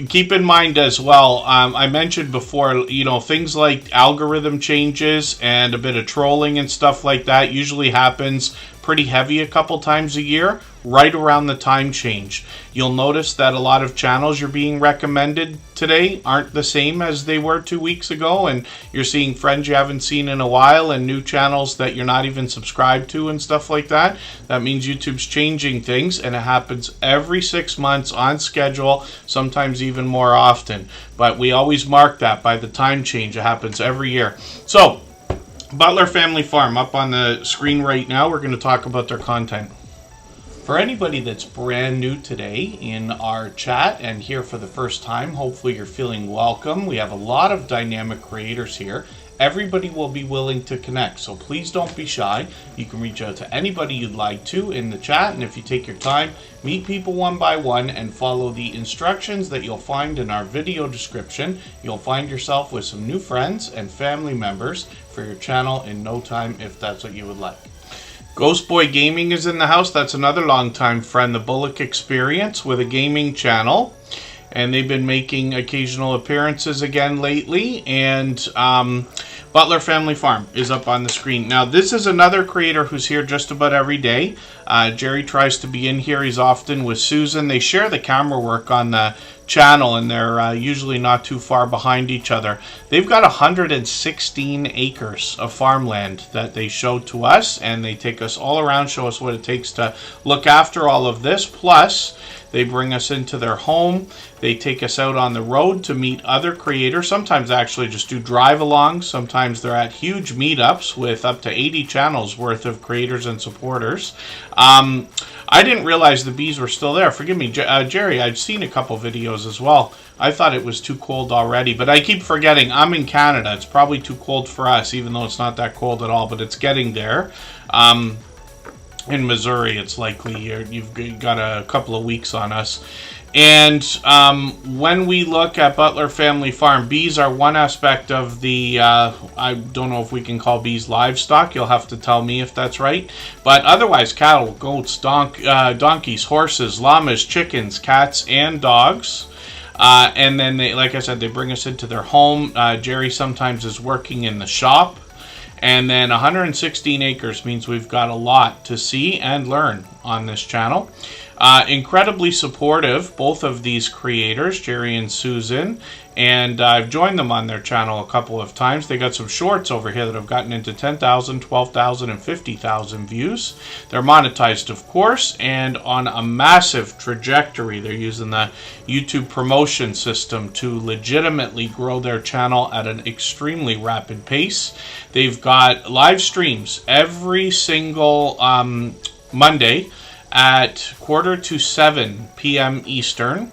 Keep in mind as well, I mentioned before, things like algorithm changes and a bit of trolling and stuff like that usually happens pretty heavy a couple times a year, right around the time change. You'll notice that a lot of channels you're being recommended today aren't the same as they were 2 weeks ago, and you're seeing friends you haven't seen in a while and new channels that you're not even subscribed to and stuff like that. That means YouTube's changing things, and it happens every 6 months on schedule, sometimes even more often. But we always mark that by the time change. It happens every year. So, Butler Family Farm up on the screen right now. We're going to talk about their content. For anybody that's brand new today in our chat and here for the first time, hopefully you're feeling welcome. We have a lot of dynamic creators here. Everybody will be willing to connect, so please don't be shy. You can reach out to anybody you'd like to in the chat, and if you take your time, meet people one by one and follow the instructions that you'll find in our video description. You'll find yourself with some new friends and family members for your channel in no time if that's what you would like. Ghost Boy Gaming is in the house. That's another longtime friend, the Bullock Experience, with a gaming channel. And they've been making occasional appearances again lately. And Butler Family Farm is up on the screen. Now, this is another creator who's here just about every day. Jerry tries to be in here. He's often with Susan. They share the camera work on the channel, and they're usually not too far behind each other. They've got 116 acres of farmland that they show to us, and they take us all around, show us what it takes to look after all of this. Plus, they bring us into their home. They take us out on the road to meet other creators. Sometimes actually just do drive-alongs. Sometimes they're at huge meetups with up to 80 channels worth of creators and supporters. I didn't realize the bees were still there. Forgive me, Jerry, I've seen a couple videos as well. I thought it was too cold already, but I keep forgetting. I'm in Canada. It's probably too cold for us, even though it's not that cold at all, but it's getting there. In Missouri, it's likely you've got a couple of weeks on us. And when we look at Butler Family Farm, bees are one aspect of the, I don't know if we can call bees livestock. You'll have to tell me if that's right. But otherwise, cattle, goats, donkeys, horses, llamas, chickens, cats, and dogs. And then, like I said, they bring us into their home. Jerry sometimes is working in the shop. And then 116 acres means we've got a lot to see and learn on this channel. Incredibly supportive, both of these creators, Jerry and Susan, and I've joined them on their channel a couple of times. They got some shorts over here that have gotten into 10,000, 12,000, and 50,000 views. They're monetized, of course, and on a massive trajectory. They're using the YouTube promotion system to legitimately grow their channel at an extremely rapid pace. They've got live streams every single Monday at 6:45 p.m. Eastern.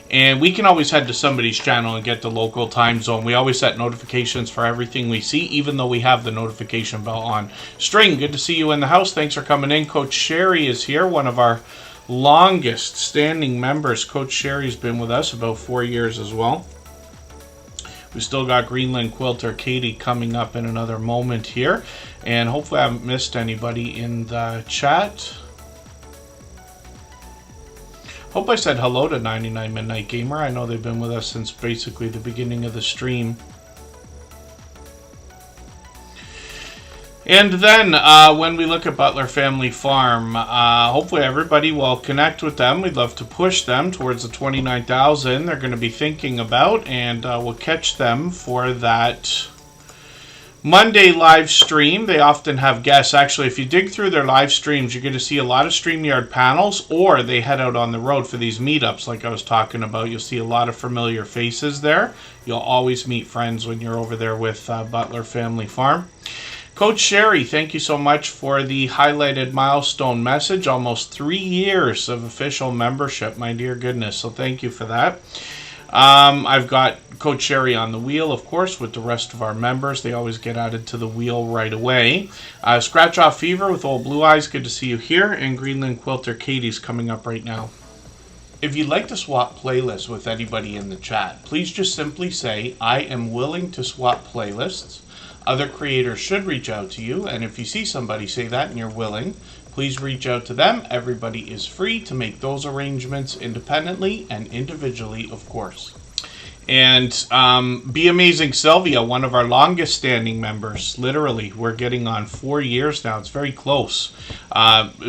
And we can always head to somebody's channel and get the local time zone. We always set notifications for everything we see, even though we have the notification bell on. String, good to see you in the house. Thanks for coming in. Coach Sherry is here, one of our longest standing members. Coach Sherry's been with us about 4 years as well. We still got Greenland Quilter Katie coming up in another moment here. And hopefully I haven't missed anybody in the chat. Hope I said hello to 99 Midnight Gamer. I know they've been with us since basically the beginning of the stream. And then when we look at Butler Family Farm, hopefully everybody will connect with them. We'd love to push them towards the 29,000 they're going to be thinking about, and we'll catch them for that Monday live stream. They often have guests. Actually, if you dig through their live streams, you're going to see a lot of StreamYard panels, or they head out on the road for these meetups like I was talking about. You'll see a lot of familiar faces there. You'll always meet friends when you're over there with Butler Family Farm. Coach Sherry, thank you so much for the highlighted milestone message. Almost 3 years of official membership, my dear goodness. So thank you for that. I've got Coach Sherry on the wheel, of course, with the rest of our members. They always get added to the wheel right away. Scratch Off Fever with Old Blue Eyes, good to see you here. And Greenland Quilter Katie's coming up right now. If you'd like to swap playlists with anybody in the chat, please just simply say, I am willing to swap playlists. Other creators should reach out to you, and if you see somebody say that and you're willing, please reach out to them. Everybody is free to make those arrangements independently and individually, of course. And Be Amazing Sylvia, one of our longest standing members, literally, we're getting on 4 years now. It's very close.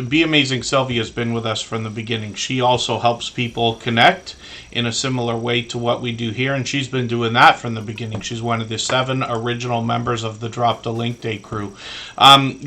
Be Amazing Sylvia has been with us from the beginning. She also helps people connect in a similar way to what we do here, and she's been doing that from the beginning. She's one of the 7 original members of the Drop the Link Day crew.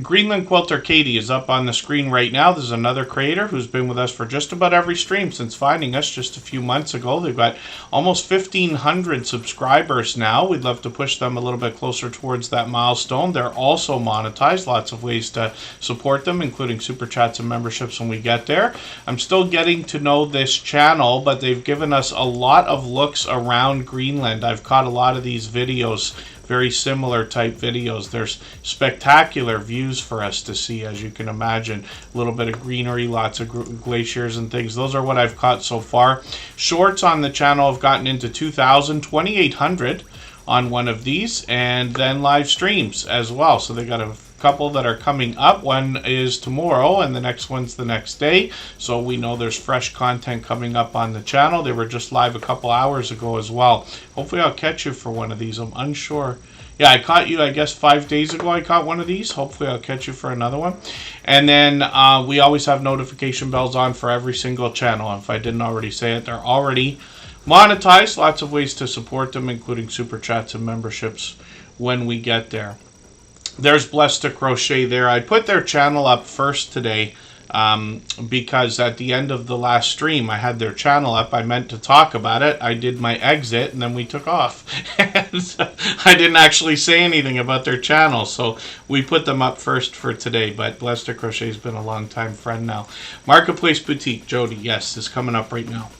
Greenland Quilter Katie is up on the screen right now. There's another creator who's been with us for just about every stream since finding us just a few months ago. They've got almost 1,500 subscribers now. We'd love to push them a little bit closer towards that milestone. They're also monetized. Lots of ways to support them, including super chats and memberships when we get there. I'm still getting to know this channel, but they've given us a lot of looks around Greenland. I've caught a lot of these videos, very similar type videos. There's spectacular views for us to see, as you can imagine. A little bit of greenery, lots of glaciers and things. Those are what I've caught so far. Shorts on the channel have gotten into 2,000, 2,800 on one of these, and then live streams as well. So they got a couple that are coming up. One is tomorrow and the next one's the next day, so we know there's fresh content coming up on the channel. They were just live a couple hours ago as well. Hopefully I'll catch you for one of these. I'm unsure. Yeah, I caught you, I guess 5 days ago. I caught one of these. Hopefully I'll catch you for another one. And then we always have notification bells on for every single channel. If I didn't already say it, they're already monetized. Lots of ways to support them, including super chats and memberships when we get there. There's Blessed to Crochet there. I put their channel up first today because at the end of the last stream I had their channel up. I meant to talk about it. I did my exit and then we took off. I didn't actually say anything about their channel, so we put them up first for today. But Blessed to Crochet has been a long time friend now. Marketplace Boutique, Jody, yes, is coming up right now.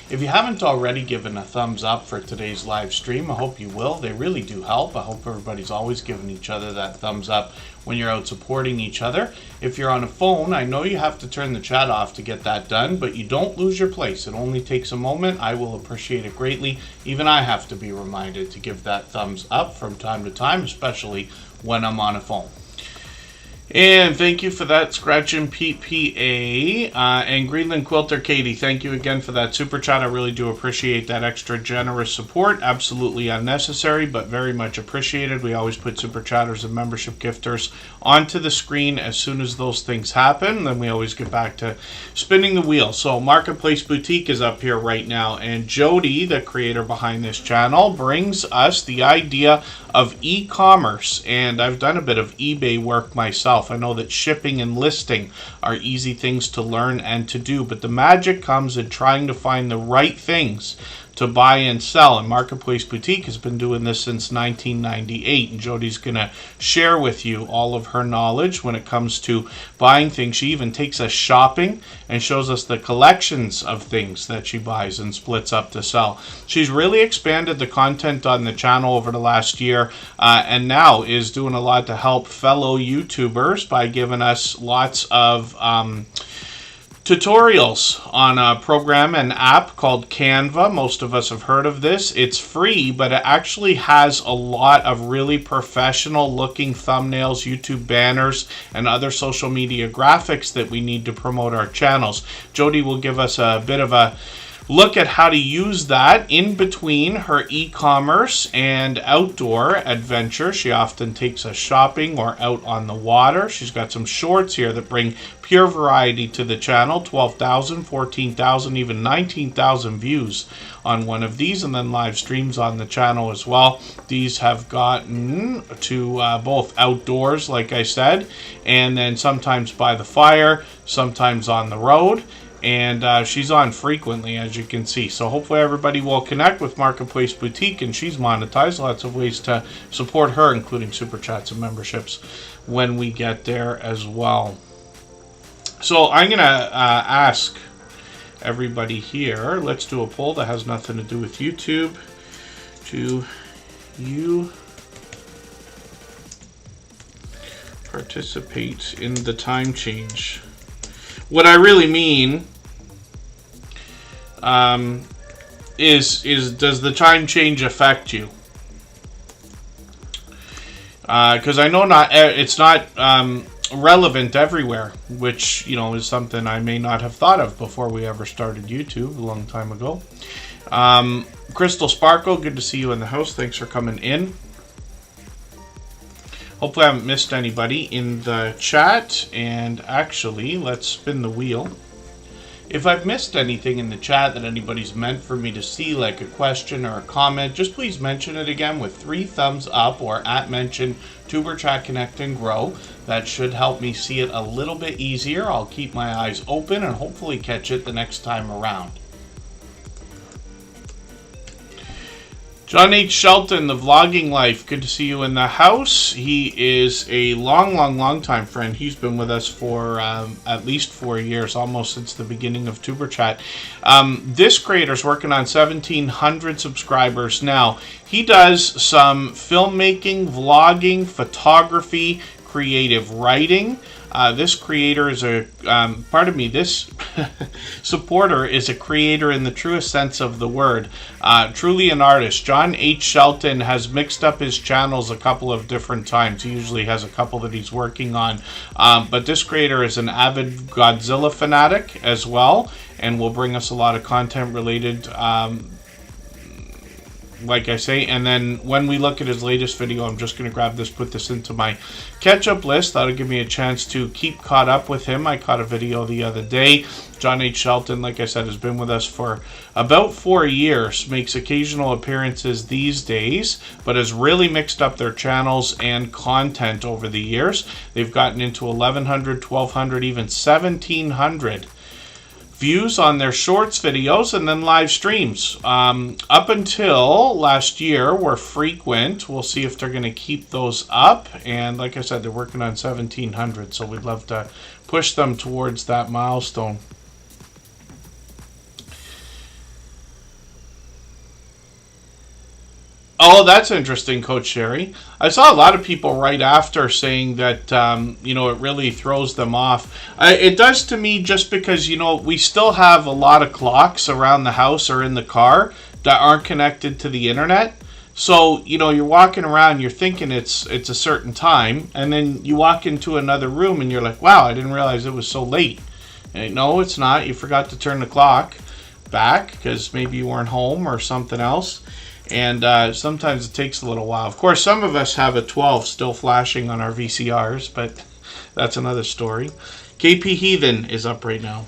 If you haven't already given a thumbs up for today's live stream, I hope you will. They really do help. I hope everybody's always giving each other that thumbs up when you're out supporting each other. If you're on a phone, I know you have to turn the chat off to get that done, but you don't lose your place. It only takes a moment. I will appreciate it greatly. Even I have to be reminded to give that thumbs up from time to time, especially when I'm on a phone. And thank you for that, Scratchin' PPA. And Greenland Quilter Katie, thank you again for that super chat. I really do appreciate that extra generous support. Absolutely unnecessary, but very much appreciated. We always put super chatters and membership gifters onto the screen as soon as those things happen. Then we always get back to spinning the wheel. So Marketplace Boutique is up here right now. And Jody, the creator behind this channel, brings us the idea of e-commerce. And I've done a bit of eBay work myself. I know that shipping and listing are easy things to learn and to do, but the magic comes in trying to find the right things to buy and sell. And Marketplace Boutique has been doing this since 1998, and Jody's going to share with you all of her knowledge when it comes to buying things. She even takes us shopping and shows us the collections of things that she buys and splits up to sell. She's really expanded the content on the channel over the last year, and now is doing a lot to help fellow YouTubers by giving us lots of tutorials on a program and app called Canva. Most of us have heard of this. It's free, but it actually has a lot of really professional looking thumbnails, YouTube banners, and other social media graphics that we need to promote our channels. Jody will give us a bit of a look at how to use that in between her e-commerce and outdoor adventure. She often takes us shopping or out on the water. She's got some shorts here that bring pure variety to the channel. 12,000, 14,000, even 19,000 views on one of these, and then live streams on the channel as well. These have gotten to both outdoors, like I said, and then sometimes by the fire, sometimes on the road. And she's on frequently, as you can see. So hopefully everybody will connect with Marketplace Boutique, and she's monetized. Lots of ways to support her, including super chats and memberships when we get there as well. So I'm going to ask everybody here, let's do a poll that has nothing to do with YouTube. Do you participate in the time change? What I really mean is does the time change affect you? Because I know it's not relevant everywhere, which, you know, is something I may not have thought of before we ever started YouTube a long time ago. Crystal Sparkle, good to see you in the house. Thanks for coming in. Hopefully I haven't missed anybody in the chat. And actually, let's spin the wheel. If I've missed anything in the chat that anybody's meant for me to see, like a question or a comment, just please mention it again with 3 thumbs up or @mention Superchat Connect and Grow. That should help me see it a little bit easier. I'll keep my eyes open and hopefully catch it the next time around. John H. Shelton, The Vlogging Life. Good to see you in the house. He is a long time friend. He's been with us for at least 4 years, almost since the beginning of Tuber Chat. This creator's working on 1,700 subscribers now. He does some filmmaking, vlogging, photography, creative writing. This creator is this supporter is a creator in the truest sense of the word. Truly an artist. John H. Shelton has mixed up his channels a couple of different times. He usually has a couple that he's working on. But this creator is an avid Godzilla fanatic as well, and will bring us a lot of content related, like I say. And then when we look at his latest video, I'm just going to grab this, put this into my catch-up list. That'll give me a chance to keep caught up with him. I caught a video the other day. John H. Shelton, like I said, has been with us for about 4 years, makes occasional appearances these days, but has really mixed up their channels and content over the years. They've gotten into 1,100, 1,200, even 1,700 views on their shorts videos, and then live streams. Up until last year were frequent. We'll see if they're going to keep those up. And like I said, they're working on 1,700, so we'd love to push them towards that milestone. Oh, that's interesting, Coach Sherry. I saw a lot of people right after saying that, you know, it really throws them off. It does to me, just because, you know, we still have a lot of clocks around the house or in the car that aren't connected to the internet. So, you're walking around, you're thinking it's a certain time, and then you walk into another room and you're like, wow, I didn't realize it was so late. And no, it's not. You forgot to turn the clock back because maybe you weren't home or something else. And sometimes it takes a little while. Of course, some of us have a 12 still flashing on our VCRs, but that's another story. KP Heathen is up right now.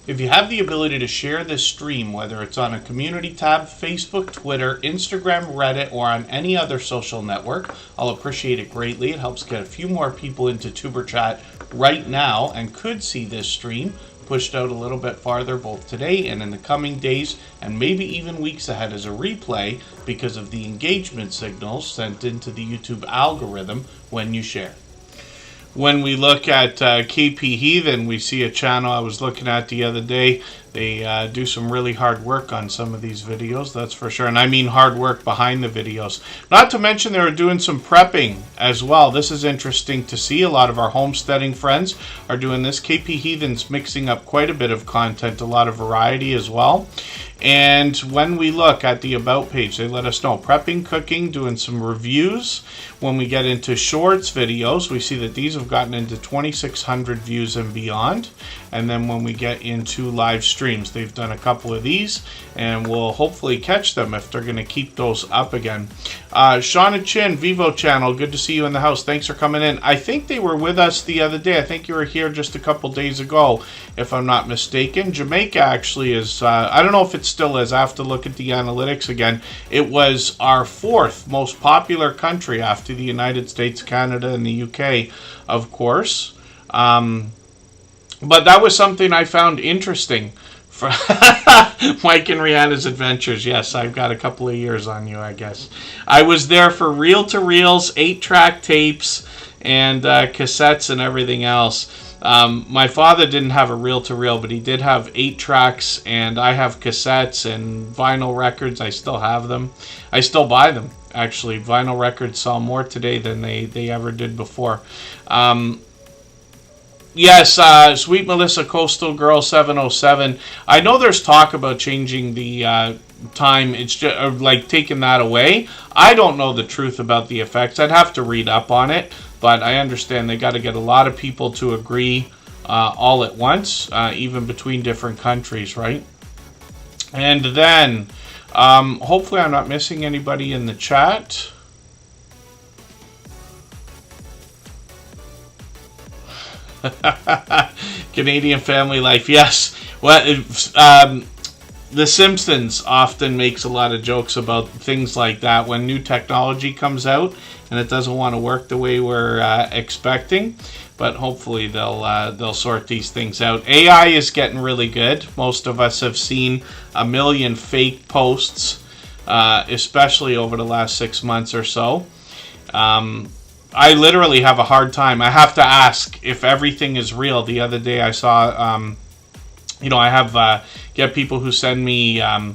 If you have the ability to share this stream, whether it's on a community tab, Facebook, Twitter, Instagram, Reddit, or on any other social network, I'll appreciate it greatly. It helps get a few more people into Tuber Chat right now and could see this stream pushed out a little bit farther both today and in the coming days and maybe even weeks ahead as a replay because of the engagement signals sent into the YouTube algorithm when you share. When we look at KP Heathen, we see a channel I was looking at the other day. They do some really hard work on some of these videos, that's for sure. And I mean hard work behind the videos. Not to mention they were doing some prepping as well. This is interesting to see. A lot of our homesteading friends are doing this. KP Heathen's mixing up quite a bit of content, a lot of variety as well. And when we look at the About page, they let us know prepping, cooking, doing some reviews. When we get into shorts videos, we see that these have gotten into 2,600 views and beyond. And then when we get into live streams, they've done a couple of these, and we'll hopefully catch them if they're going to keep those up again. Shauna Chin, Vivo channel, good to see you in the house. Thanks for coming in. I think they were with us the other day. I think you were here just a couple days ago, if I'm not mistaken. Jamaica actually is, I don't know if it still is. I have to look at the analytics again. It was our 4th most popular country after the United States, Canada, and the UK, of course. But that was something I found interesting. For Mike and Rihanna's Adventures. Yes, I've got a couple of years on you, I guess. I was there for reel-to-reels, 8-track tapes, and cassettes and everything else. My father didn't have a reel-to-reel, but he did have 8 tracks, and I have cassettes and vinyl records. I still have them. I still buy them, actually. Vinyl records sell more today than they ever did before. Yes, Sweet Melissa Coastal Girl 707. I know there's talk about changing the time. It's just like taking that away. I don't know the truth about the effects. I'd have to read up on it, but I understand they got to get a lot of people to agree all at once, even between different countries, right? And then, hopefully I'm not missing anybody in the chat. Canadian family life, yes. Well, The Simpsons often makes a lot of jokes about things like that when new technology comes out and it doesn't want to work the way we're expecting. But hopefully they'll sort these things out. AI is getting really good. Most of us have seen a million fake posts, especially over the last 6 months or so. I literally have a hard time. I have to ask if everything is real. The other day I saw, I have get people who send me a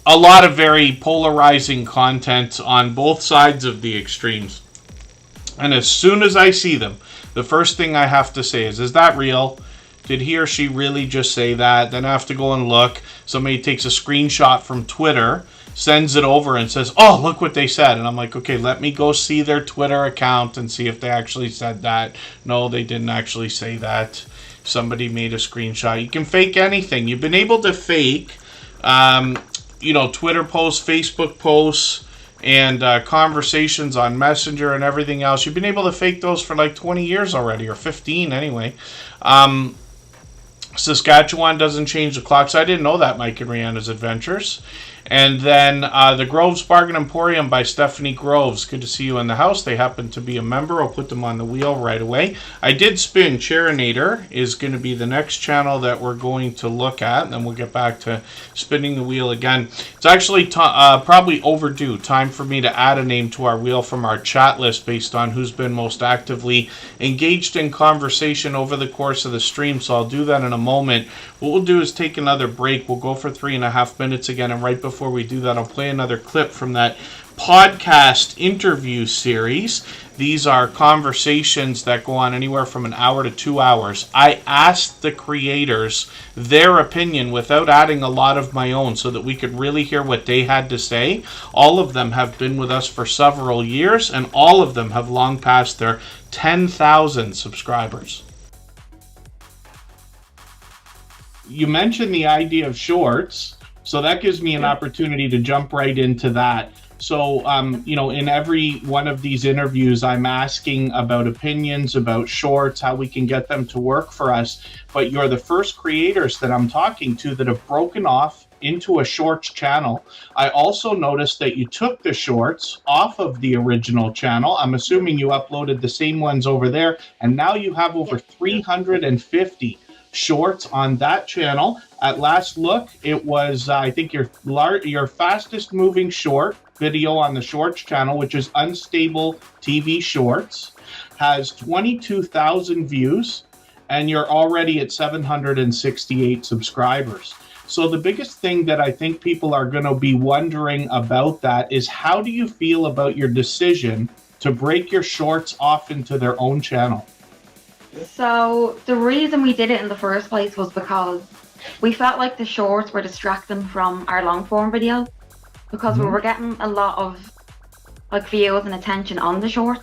lot of very polarizing content on both sides of the extremes. And as soon as I see them, the first thing I have to say is that real? Did he or she really just say that? Then I have to go and look. Somebody takes a screenshot from Twitter, sends it over and says, oh, look what they said. And I'm like, okay, let me go see their Twitter account and see if they actually said that. No, they didn't actually say that. Somebody made a screenshot. You can fake anything. You've been able to fake, Twitter posts, Facebook posts, and conversations on Messenger and everything else. You've been able to fake those for like 20 years already, or 15 anyway. Saskatchewan doesn't change the clocks. I didn't know that, Mike and Rihanna's Adventures. And then the Groves Bargain Emporium by Stephanie Groves. Good to see you in the house. They happen to be a member. I'll put them on the wheel right away. I did spin. Charinator is going to be the next channel that we're going to look at. And then we'll get back to spinning the wheel again. It's actually probably overdue. Time for me to add a name to our wheel from our chat list based on who's been most actively engaged in conversation over the course of the stream. So I'll do that in a moment. What we'll do is take another break. We'll go for 3.5 minutes again. And right before we do that, I'll play another clip from that podcast interview series. These are conversations that go on anywhere from an hour to 2 hours. I asked the creators their opinion without adding a lot of my own so that we could really hear what they had to say. All of them have been with us for several years, and all of them have long passed their 10,000 subscribers. You mentioned the idea of shorts, so that gives me an opportunity to jump right into that. So, in every one of these interviews, I'm asking about opinions, about shorts, how we can get them to work for us. But you're the first creators that I'm talking to that have broken off into a shorts channel. I also noticed that you took the shorts off of the original channel. I'm assuming you uploaded the same ones over there, and now you have over 350 shorts on that channel. At last look, it was I think your fastest moving short video on the shorts channel, which is Unstable TV Shorts, has 22,000 views, and you're already at 768 subscribers. So the biggest thing that I think people are going to be wondering about that is, how do you feel about your decision to break your shorts off into their own channel? So the reason we did it in the first place was because we felt like the shorts were distracting from our long form videos, because we were getting a lot of views and attention on the shorts.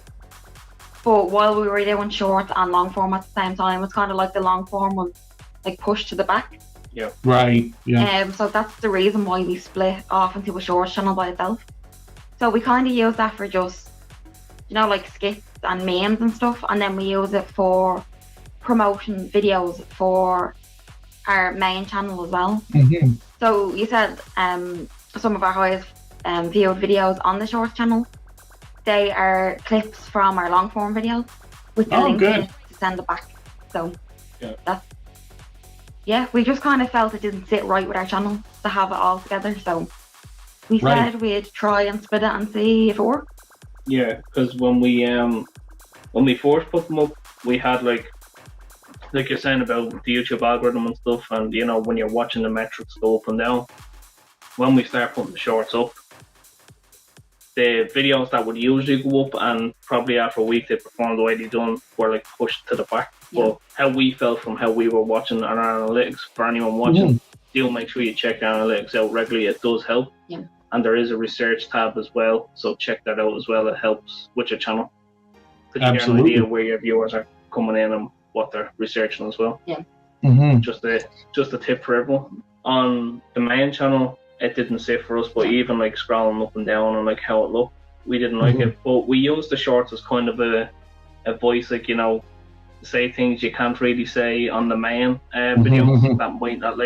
But while we were doing shorts and long form at the same time, it's kind of like the long form was pushed to the back. Yeah. Right. Yeah. So that's the reason why we split off into a shorts channel by itself. So we kind of use that for just, skits and memes and stuff, and then we use it for promotion videos for our main channel as well. Mm-hmm. So you said some of our highest viewed videos on the shorts channel, they are clips from our long form videos with the link in it to send it back. So we just kind of felt it didn't sit right with our channel to have it all together, so we said we'd try and split it and see if it worked. Yeah, because when we first put them up, we had like you're saying about the YouTube algorithm and stuff, and when you're watching the metrics go up and down. When we start putting the shorts up, the videos that would usually go up and probably after a week they performed the way they done were pushed to the back. Yeah. But how we felt from how we were watching our analytics, for anyone watching, do make sure you check the analytics out regularly. It does help. Yeah. And there is a research tab as well, so check that out as well. It helps with your channel, because you get an idea where your viewers are coming in and what they're researching as well. Yeah. Mm-hmm. Just a tip for everyone. On the main channel, it didn't sit for us, but even scrolling up and down and how it looked, we didn't like it. But we used the shorts as kind of a voice, say things you can't really say on the main videos that might not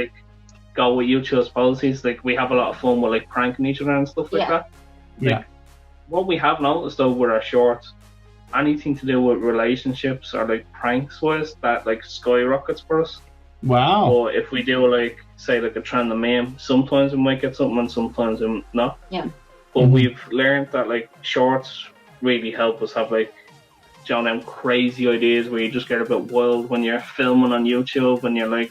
go with YouTube's policies. We have a lot of fun with pranking each other and stuff like that. What we have noticed though with our shorts, anything to do with relationships or pranks wise, that skyrockets for us. Wow. Or if we do say a trend of meme, sometimes we might get something and sometimes not. Yeah. But we've learned that shorts really help us have them crazy ideas where you just get a bit wild when you're filming on YouTube and you're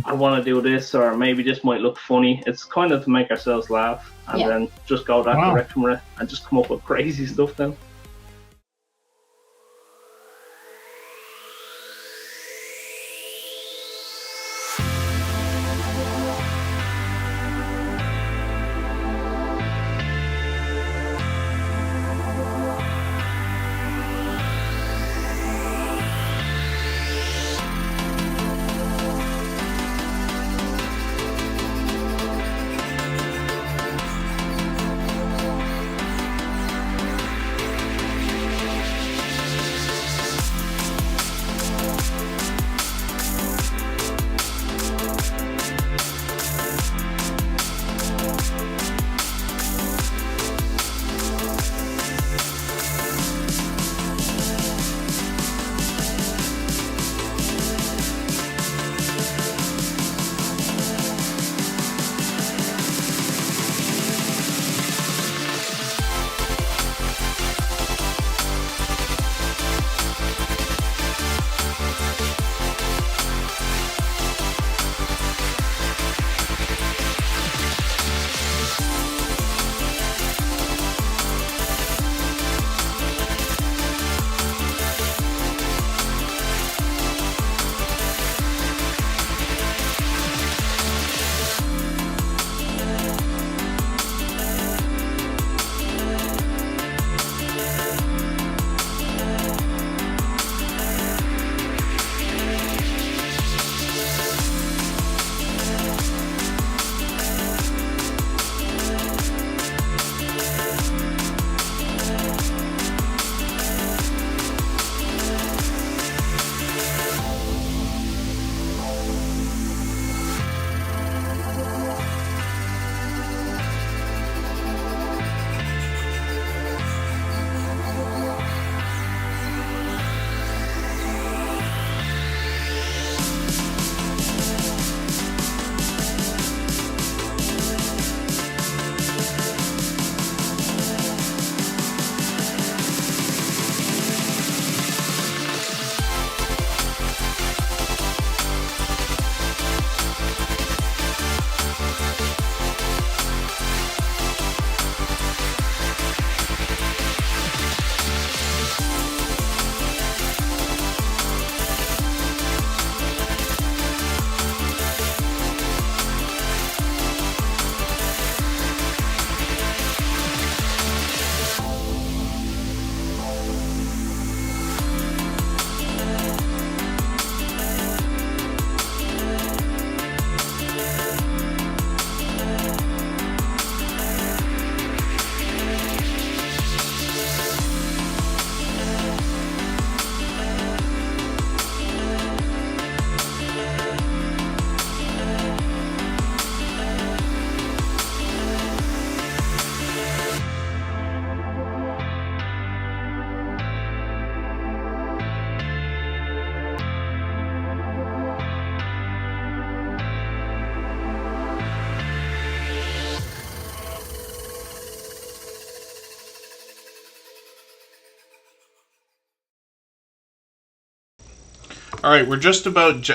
I want to do this, or maybe this might look funny. It's kind of to make ourselves laugh and then just go that direction with it and just come up with crazy stuff then. All right, we're just about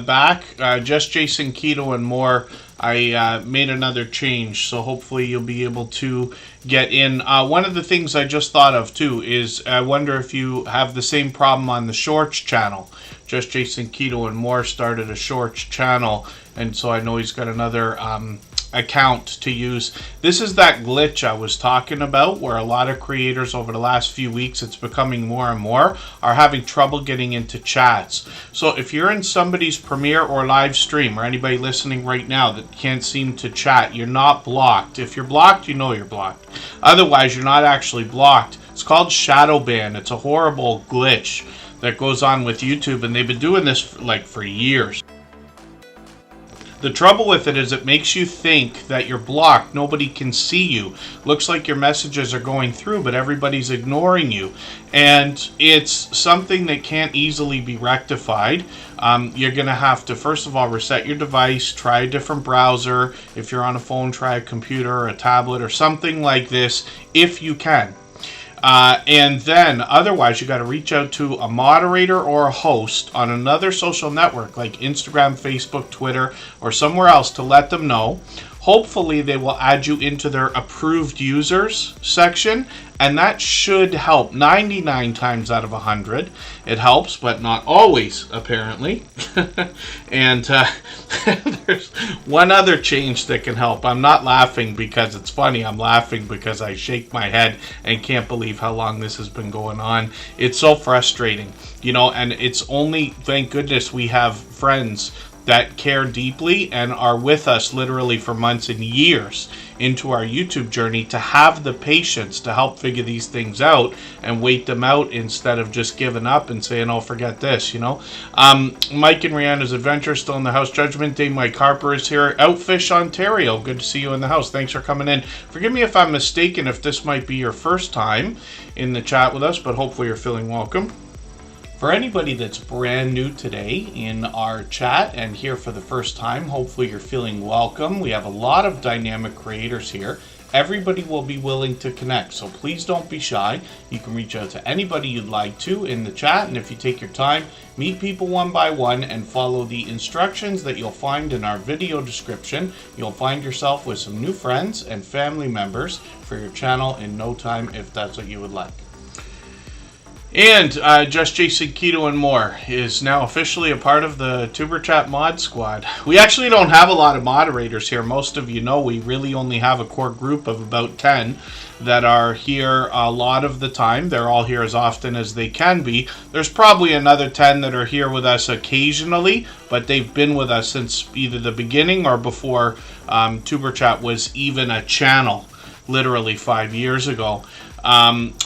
back. Just Jason Keto and more. I made another change, so hopefully you'll be able to get in. One of the things I just thought of too is I wonder if you have the same problem on the Shorts channel. Just Jason Keto and more started a Shorts channel, and so I know he's got another account to use. This is that glitch I was talking about, where a lot of creators over the last few weeks, it's becoming more and more, are having trouble getting into chats. So if you're in somebody's premiere or live stream, or anybody listening right now that can't seem to chat, you're not blocked. If you're blocked, you know you're blocked. Otherwise, you're not actually blocked. It's called shadow ban. It's a horrible glitch that goes on with YouTube, and they've been doing this for years. The trouble with it is it makes you think that you're blocked. Nobody can see you. Looks like your messages are going through, but everybody's ignoring you. And it's something that can't easily be rectified. You're going to have to, first of all, reset your device, try a different browser. If you're on a phone, try a computer or a tablet or something like this, if you can. And then otherwise you got to reach out to a moderator or a host on another social network like Instagram, Facebook, Twitter, or somewhere else to let them know. Hopefully they will add you into their approved users section, and that should help 99 times out of 100. It helps, but not always, apparently. And there's one other change that can help. I'm not laughing because it's funny. I'm laughing because I shake my head and can't believe how long this has been going on. It's so frustrating, you know, and it's only, thank goodness, we have friends that care deeply and are with us literally for months and years into our YouTube journey to have the patience to help figure these things out and wait them out instead of just giving up and saying, oh, forget this, you know. Mike and Rihanna's Adventure still in the house. Judgment Day, Mike Harper is here. Outfish, Ontario, good to see you in the house. Thanks for coming in. Forgive me if I'm mistaken if this might be your first time in the chat with us, but hopefully you're feeling welcome. For anybody that's brand new today in our chat and here for the first time, hopefully you're feeling welcome. We have a lot of dynamic creators here. Everybody will be willing to connect, so please don't be shy. You can reach out to anybody you'd like to in the chat, and if you take your time, meet people one by one and follow the instructions that you'll find in our video description. You'll find yourself with some new friends and family members for your channel in no time if that's what you would like. And Just Jason Keto and more is now officially a part of the Tuber Chat mod squad. We actually don't have a lot of moderators here. Most of you know we really only have a core group of about 10 that are here a lot of the time. They're all here as often as they can be. There's probably another 10 that are here with us occasionally, but they've been with us since either the beginning or before Tuber Chat was even a channel, literally 5 years ago.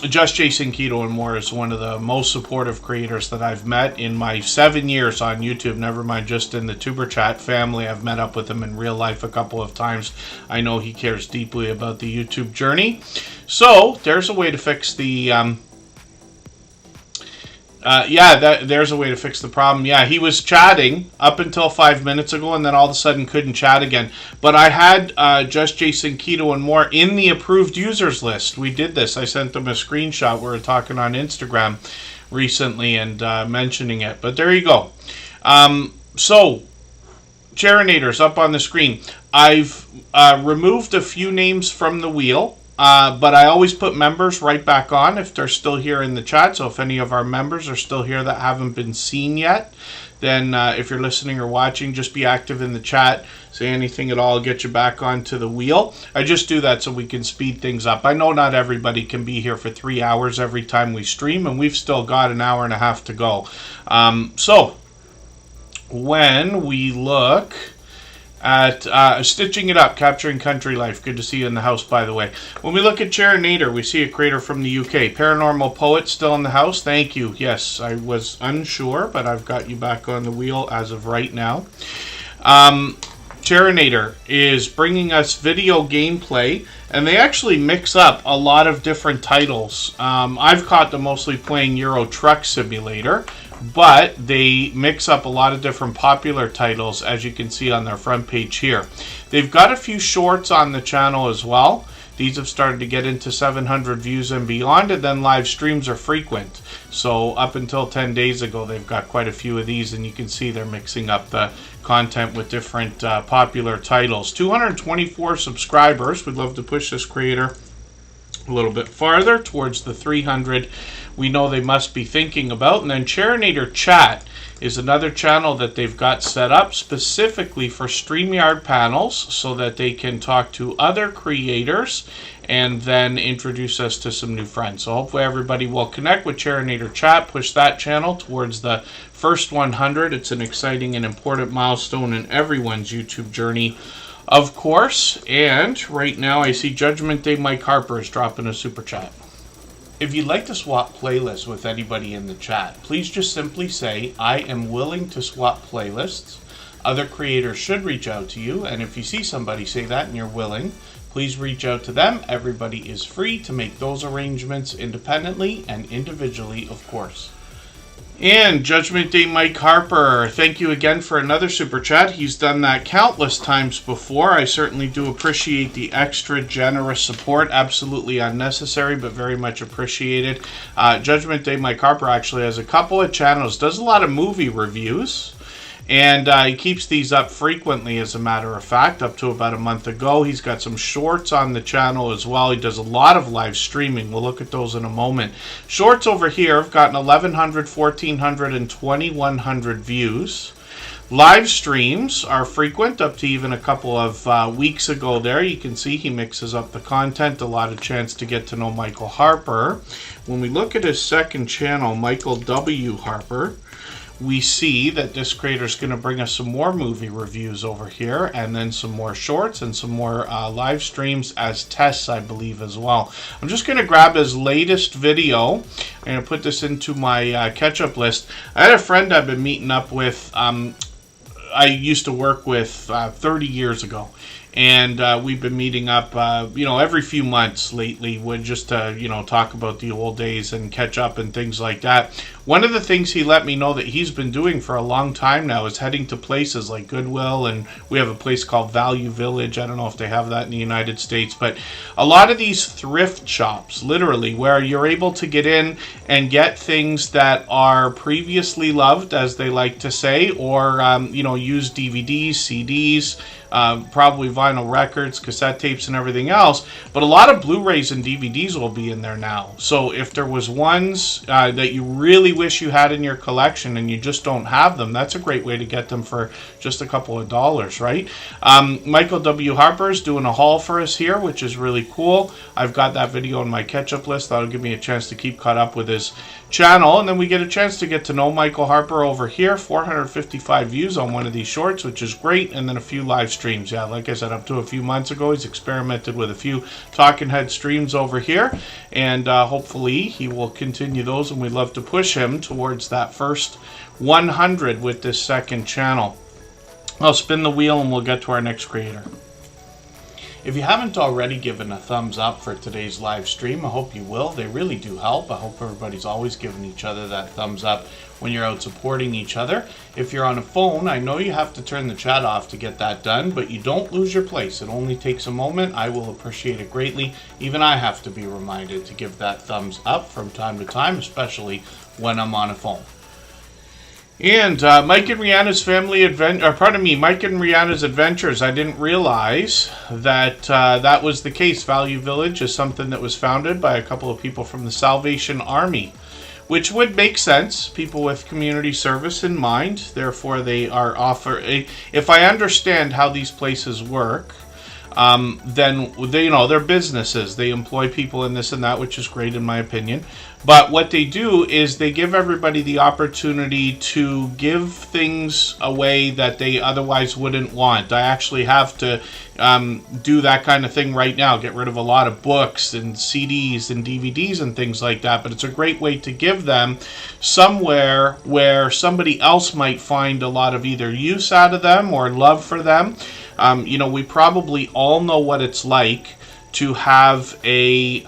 Just Jason Keto and more is one of the most supportive creators that I've met in my 7 years on YouTube, never mind just in the Tuber Chat family. I've met up with him in real life a couple of times. I know he cares deeply about the YouTube journey. So there's a way to fix the there's a way to fix the problem. Yeah, he was chatting up until 5 minutes ago and then all of a sudden couldn't chat again. But I had Just Jason Keto and more in the approved users list. We did this. I sent them a screenshot. We were talking on Instagram recently and mentioning it. But there you go. So, Charinators up on the screen. I've removed a few names from the wheel. But I always put members right back on if they're still here in the chat. So if any of our members are still here that haven't been seen yet, then if you're listening or watching, just be active in the chat. Say anything at all, get you back onto the wheel. I just do that so we can speed things up. I know not everybody can be here for 3 hours every time we stream, and we've still got an hour and a half to go. So when we look at Stitching It Up, Capturing Country Life. Good to see you in the house, by the way. When we look at Charinator, we see a creator from the UK. Paranormal Poet still in the house. Thank you. Yes, I was unsure, but I've got you back on the wheel as of right now. Charinator is bringing us video gameplay, and they actually mix up a lot of different titles. I've caught them mostly playing Euro Truck Simulator, but they mix up a lot of different popular titles, as you can see on their front page here. They've got a few shorts on the channel as well. These have started to get into 700 views and beyond, and then live streams are frequent. So up until 10 days ago, they've got quite a few of these, and you can see they're mixing up the content with different popular titles. 224 subscribers. We'd love to push this creator a little bit farther towards the 300 we know they must be thinking about. And then Charinator Chat is another channel that they've got set up specifically for StreamYard panels so that they can talk to other creators and then introduce us to some new friends. So hopefully everybody will connect with Charinator Chat, push that channel towards the first 100. It's an exciting and important milestone in everyone's YouTube journey, of course. And right now I see Judgment Day Mike Harper is dropping a super chat. If you'd like to swap playlists with anybody in the chat, please just simply say, I am willing to swap playlists. Other creators should reach out to you, and if you see somebody say that and you're willing, please reach out to them. Everybody is free to make those arrangements independently and individually, of course. And Judgment Day Mike Harper, thank you again for another super chat. He's done that countless times before. I certainly do appreciate the extra generous support. Absolutely unnecessary, but very much appreciated. Judgment Day Mike Harper actually has a couple of channels, does a lot of movie reviews. And he keeps these up frequently, as a matter of fact. Up to about a month ago, he's got some shorts on the channel as well. He does a lot of live streaming. We'll look at those in a moment. Shorts over here have gotten 1,100, 1,400, and 2,100 views. Live streams are frequent, up to even a couple of weeks ago there. You can see he mixes up the content, a lot of chance to get to know Michael Harper. When we look at his second channel, Michael W. Harper, we see that this creator is going to bring us some more movie reviews over here, and then some more shorts and some more live streams as tests, I believe, as well. I'm just going to grab his latest video. I'm going to put this into my catch-up list. I had a friend I've been meeting up with, I used to work with 30 years ago. And we've been meeting up, every few months lately, just to, talk about the old days and catch up and things like that. One of the things he let me know that he's been doing for a long time now is heading to places like Goodwill, and we have a place called Value Village. I don't know if they have that in the United States, but a lot of these thrift shops, literally, where you're able to get in and get things that are previously loved, as they like to say, or, used DVDs, CDs, probably vinyl records, cassette tapes, and everything else. But a lot of Blu-rays and DVDs will be in there now. So if there was ones that you really wish you had in your collection and you just don't have them, that's a great way to get them for just a couple of dollars, right? Michael W. Harper is doing a haul for us here, which is really cool. I've got that video on my catch-up list. That'll give me a chance to keep caught up with his channel, and then we get a chance to get to know Michael Harper over here. 455 views on one of these shorts, which is great, and then a few live streams. Yeah, like I said, up to a few months ago, he's experimented with a few talking head streams over here, and hopefully he will continue those, and we'd love to push him towards that first 100 with this second channel. I'll spin the wheel and we'll get to our next creator. If you haven't already given a thumbs up for today's live stream, I hope you will. They really do help. I hope everybody's always giving each other that thumbs up when you're out supporting each other. If you're on a phone, I know you have to turn the chat off to get that done, but you don't lose your place. It only takes a moment. I will appreciate it greatly. Even I have to be reminded to give that thumbs up from time to time, especially when I'm on a phone. And Mike and Rihanna's Mike and Rihanna's Adventures. I didn't realize that that was the case. Value Village is something that was founded by a couple of people from the Salvation Army, which would make sense. People with community service in mind. Therefore, they are if I understand how these places work, then they're businesses. They employ people in this and that, which is great in my opinion. But what they do is they give everybody the opportunity to give things away that they otherwise wouldn't want. I actually have to do that kind of thing right now, get rid of a lot of books and CDs and DVDs and things like that. But it's a great way to give them somewhere where somebody else might find a lot of either use out of them or love for them. We probably all know what it's like to have a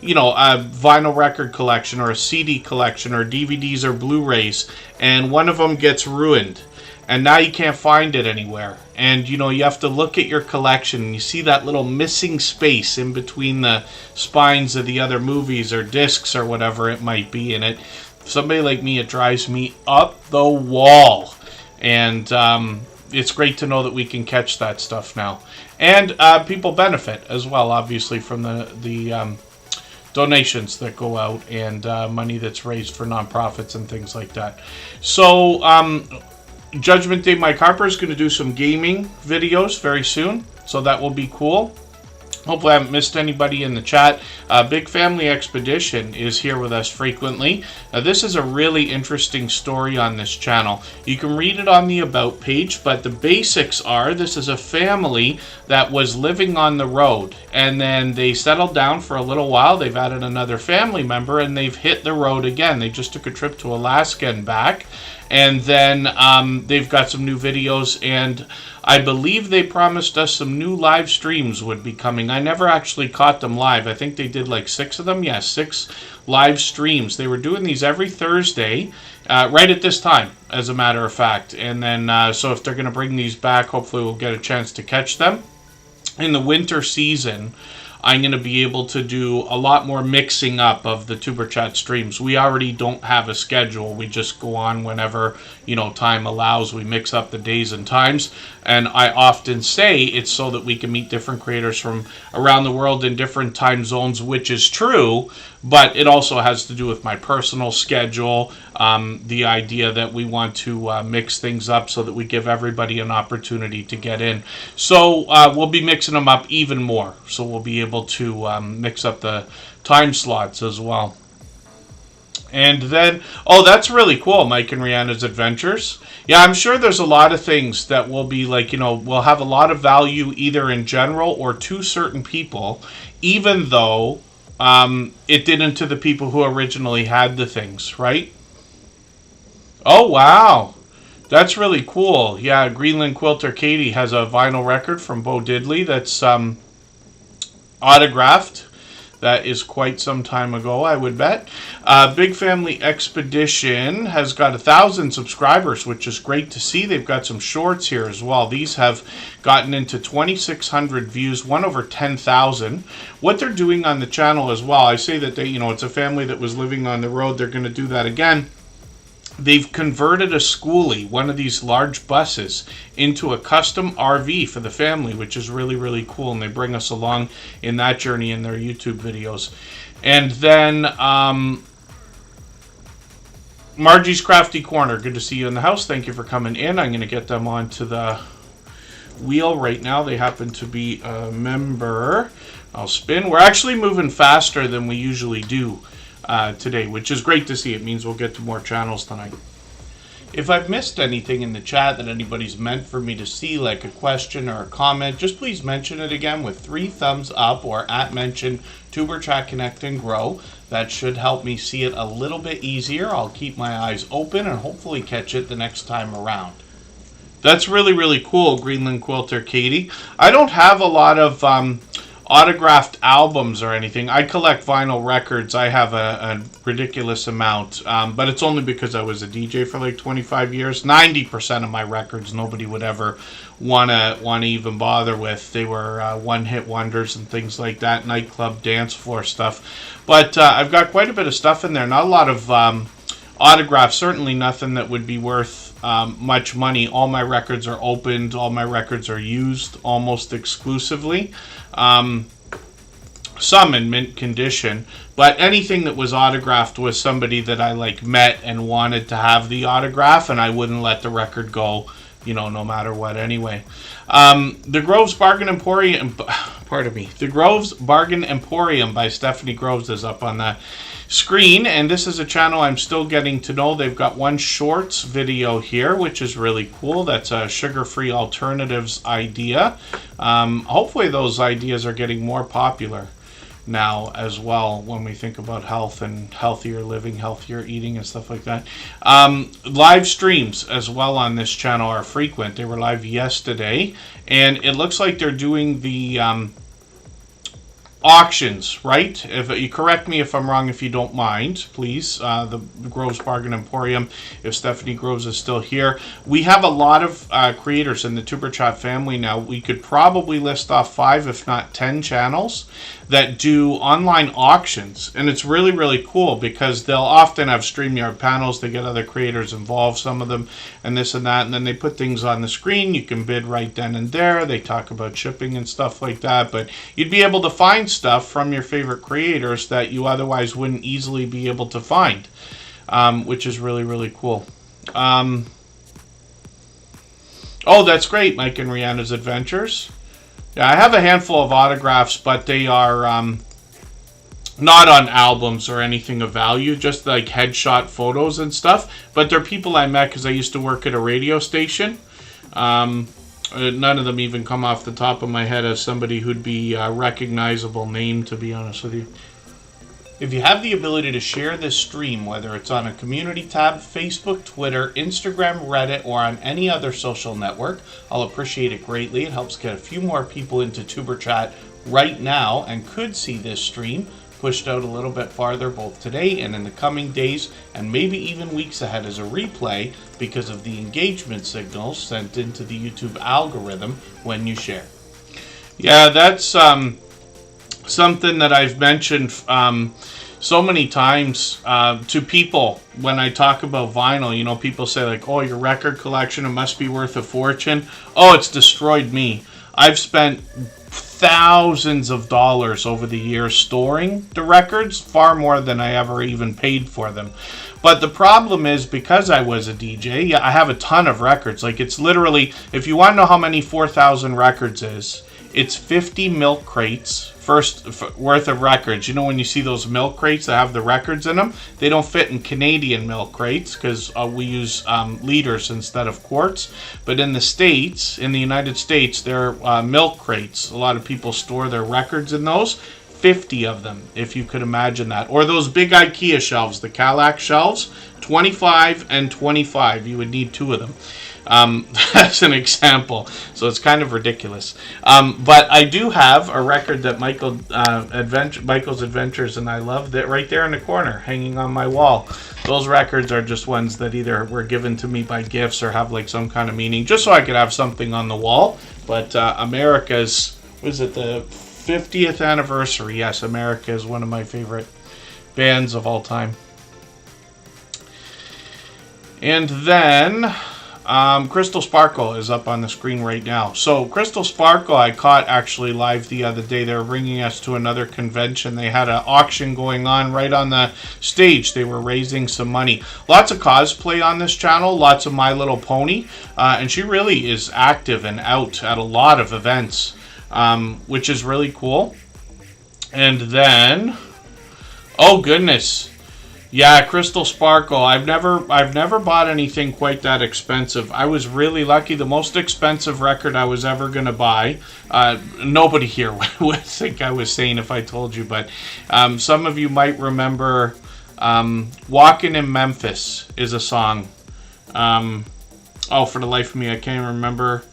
vinyl record collection or a CD collection or DVDs or Blu-rays, and one of them gets ruined, and now you can't find it anywhere. And, you know, you have to look at your collection and you see that little missing space in between the spines of the other movies or discs or whatever it might be. And somebody like me, it drives me up the wall. And it's great to know that we can catch that stuff now. And people benefit as well, obviously, from the donations that go out and money that's raised for nonprofits and things like that. So, Judgment Day Mike Harper is going to do some gaming videos very soon, so that will be cool. Hopefully I haven't missed anybody in the chat. Big Family Expedition is here with us frequently. Now, this is a really interesting story on this channel. You can read it on the About page, but the basics are this is a family that was living on the road, and then they settled down for a little while. They've added another family member, and they've hit the road again. They just took a trip to Alaska and back, and then they've got some new videos, and I believe they promised us some new live streams would be coming. I never actually caught them live. I think they did like 6 of them. Yes, 6 live streams. They were doing these every Thursday, right at this time, as a matter of fact. And then, so if they're going to bring these back, hopefully we'll get a chance to catch them. In the winter season, I'm going to be able to do a lot more mixing up of the Tuber Chat streams. We already don't have a schedule. We just go on whenever, you know, time allows. We mix up the days and times. And I often say it's so that we can meet different creators from around the world in different time zones, which is true. But it also has to do with my personal schedule, the idea that we want to mix things up so that we give everybody an opportunity to get in. So we'll be mixing them up even more. So we'll be able to mix up the time slots as well. And then, oh, that's really cool, Mike and Rihanna's Adventures. Yeah, I'm sure there's a lot of things that will be like, you know, will have a lot of value either in general or to certain people, even though it didn't to the people who originally had the things, right? Oh, wow. That's really cool. Yeah, Greenland Quilter Katie has a vinyl record from Bo Diddley that's autographed. That is quite some time ago, I would bet. Big Family Expedition has got 1,000 subscribers, which is great to see. They've got some shorts here as well. These have gotten into 2,600 views, one over 10,000. What they're doing on the channel as well, I say that they, you know, it's a family that was living on the road. They're going to do that again. They've converted a schoolie, one of these large buses, into a custom RV for the family, which is really, really cool. And they bring us along in that journey in their YouTube videos. And then Margie's Crafty Corner. Good to see you in the house. Thank you for coming in. I'm going to get them onto the wheel right now. They happen to be a member. I'll spin. We're actually moving faster than we usually do today, which is great to see. It means we'll get to more channels tonight. If I've missed anything in the chat that anybody's meant for me to see, like a question or a comment, just please mention it again with 3 thumbs up or @mention Tuber Chat Connect and Grow. That should help me see it a little bit easier. I'll keep my eyes open and hopefully catch it the next time around. That's really, really cool, Greenland Quilter Katie. I don't have a lot of autographed albums or anything. I collect vinyl records. I have a ridiculous amount, but it's only because I was a DJ for like 25 years. 90% of my records nobody would ever want to even bother with. They were one-hit wonders and things like that, nightclub, dance floor stuff. But I've got quite a bit of stuff in there. Not a lot of autographs, certainly nothing that would be worth much money. All my records are opened. All my records are used almost exclusively. Some in mint condition, but anything that was autographed was somebody that I like met and wanted to have the autograph, and I wouldn't let the record go, you know, no matter what anyway. The Groves Bargain Emporium, pardon me, The Groves Bargain Emporium by Stephanie Groves is up on the screen, and this is a channel I'm still getting to know. They've got one shorts video here, which is really cool. That's a sugar-free alternatives idea. Hopefully those ideas are getting more popular now as well when we think about health and healthier living, healthier eating and stuff like that. Live streams as well on this channel are frequent. They were live yesterday, and it looks like they're doing the auctions, right? If you correct me if I'm wrong, if you don't mind, please. The Groves Bargain Emporium, if Stephanie Groves is still here. We have a lot of creators in the Tuber Chat family now. We could probably list off 5, if not 10 channels that do online auctions. And it's really, really cool because they'll often have StreamYard panels. They get other creators involved, some of them, and this and that. And then they put things on the screen. You can bid right then and there. They talk about shipping and stuff like that. But you'd be able to find stuff from your favorite creators that you otherwise wouldn't easily be able to find, which is really, really cool. Oh, that's great, Mike and Rihanna's Adventures. Yeah, I have a handful of autographs, but they are not on albums or anything of value, just like headshot photos and stuff. But they're people I met because I used to work at a radio station. None of them even come off the top of my head as somebody who'd be a recognizable name, to be honest with you. If you have the ability to share this stream, whether it's on a community tab, Facebook, Twitter, Instagram, Reddit, or on any other social network, I'll appreciate it greatly. It helps get a few more people into Tuber Chat right now and could see this stream pushed out a little bit farther both today and in the coming days and maybe even weeks ahead as a replay because of the engagement signals sent into the YouTube algorithm when you share. Yeah, that's something that I've mentioned so many times to people when I talk about vinyl. You know, people say like, oh, your record collection, it must be worth a fortune. Oh, it's destroyed me. I've spent thousands of dollars over the years storing the records, far more than I ever even paid for them. But the problem is, because I was a DJ, yeah, I have a ton of records. Like, it's literally, if you want to know how many 4,000 records is, it's 50 milk crates worth of records. You know, when you see those milk crates that have the records in them, they don't fit in Canadian milk crates because we use liters instead of quarts. But in the States, in the United States, they're milk crates. A lot of people store their records in those. 50 of them, if you could imagine that. Or those big IKEA shelves, the Kallax shelves, 25 and 25. You would need 2 of them. That's an example, so it's kind of ridiculous. But I do have a record that Michael's Adventures and I love, that right there in the corner, hanging on my wall. Those records are just ones that either were given to me by gifts or have like some kind of meaning, just so I could have something on the wall. But America's, was it the 50th anniversary? Yes, America is one of my favorite bands of all time. And then Crystal Sparkle is up on the screen right now. So Crystal Sparkle I caught actually live the other day. They were bringing us to another convention. They had an auction going on right on the stage. They were raising some money. Lots of cosplay on this channel. Lots of My Little Pony. And she really is active and out at a lot of events, which is really cool. And then, oh goodness. Yeah, Crystal Sparkle. I've never bought anything quite that expensive. I was really lucky. The most expensive record I was ever going to buy, nobody here would think I was sane if I told you, but some of you might remember Walkin' in Memphis is a song. Oh, for the life of me, I can't remember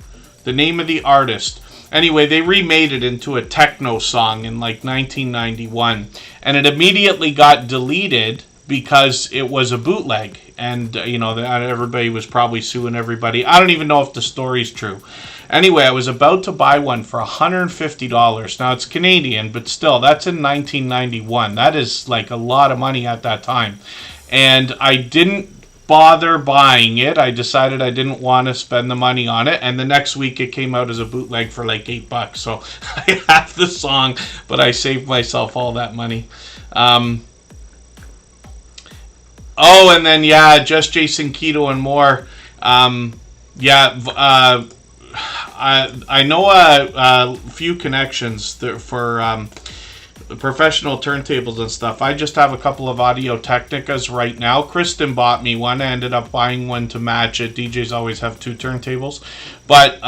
the name of the artist. Anyway, they remade it into a techno song in like 1991, and it immediately got deleted because it was a bootleg, and you know, everybody was probably suing everybody. I don't even know if the story's true. Anyway, I was about to buy one for $150. Now, it's Canadian, but still, that's in 1991. That is like a lot of money at that time. And I didn't bother buying it. I decided I didn't want to spend the money on it, and the next week it came out as a bootleg for like $8. So I have the song, but I saved myself all that money. Oh, and then, yeah, Just Jason Keto and more. I know a few connections for professional turntables and stuff. I just have a couple of Audio Technicas right now. Kristen bought me one. I ended up buying one to match it. DJs always have 2 turntables. But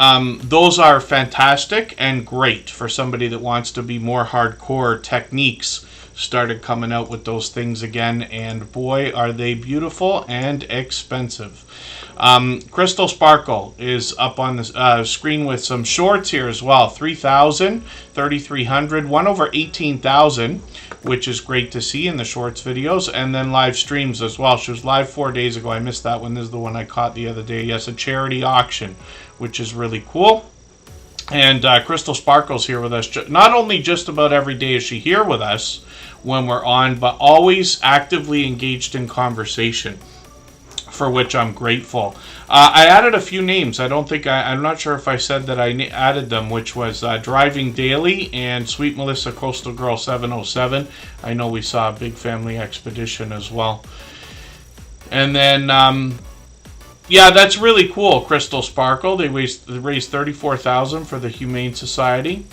those are fantastic and great for somebody that wants to be more hardcore. Techniques started coming out with those things again, and boy, are they beautiful and expensive. Crystal Sparkle is up on the screen with some shorts here as well. 3,000, 3,300, one over 18,000, which is great to see in the shorts videos, and then live streams as well. She was live 4 days ago. I missed that one. This is the one I caught the other day. Yes, a charity auction, which is really cool. And Crystal Sparkle's here with us. Not only just about every day is she here with us when we're on, but always actively engaged in conversation, for which I'm grateful. I added a few names. I'm not sure if I said that I added them, which was Driving Daily and Sweet Melissa Coastal Girl 707. I know we saw a Big Family Expedition as well. And then, yeah, that's really cool, Crystal Sparkle. They raised $34,000 for the Humane Society.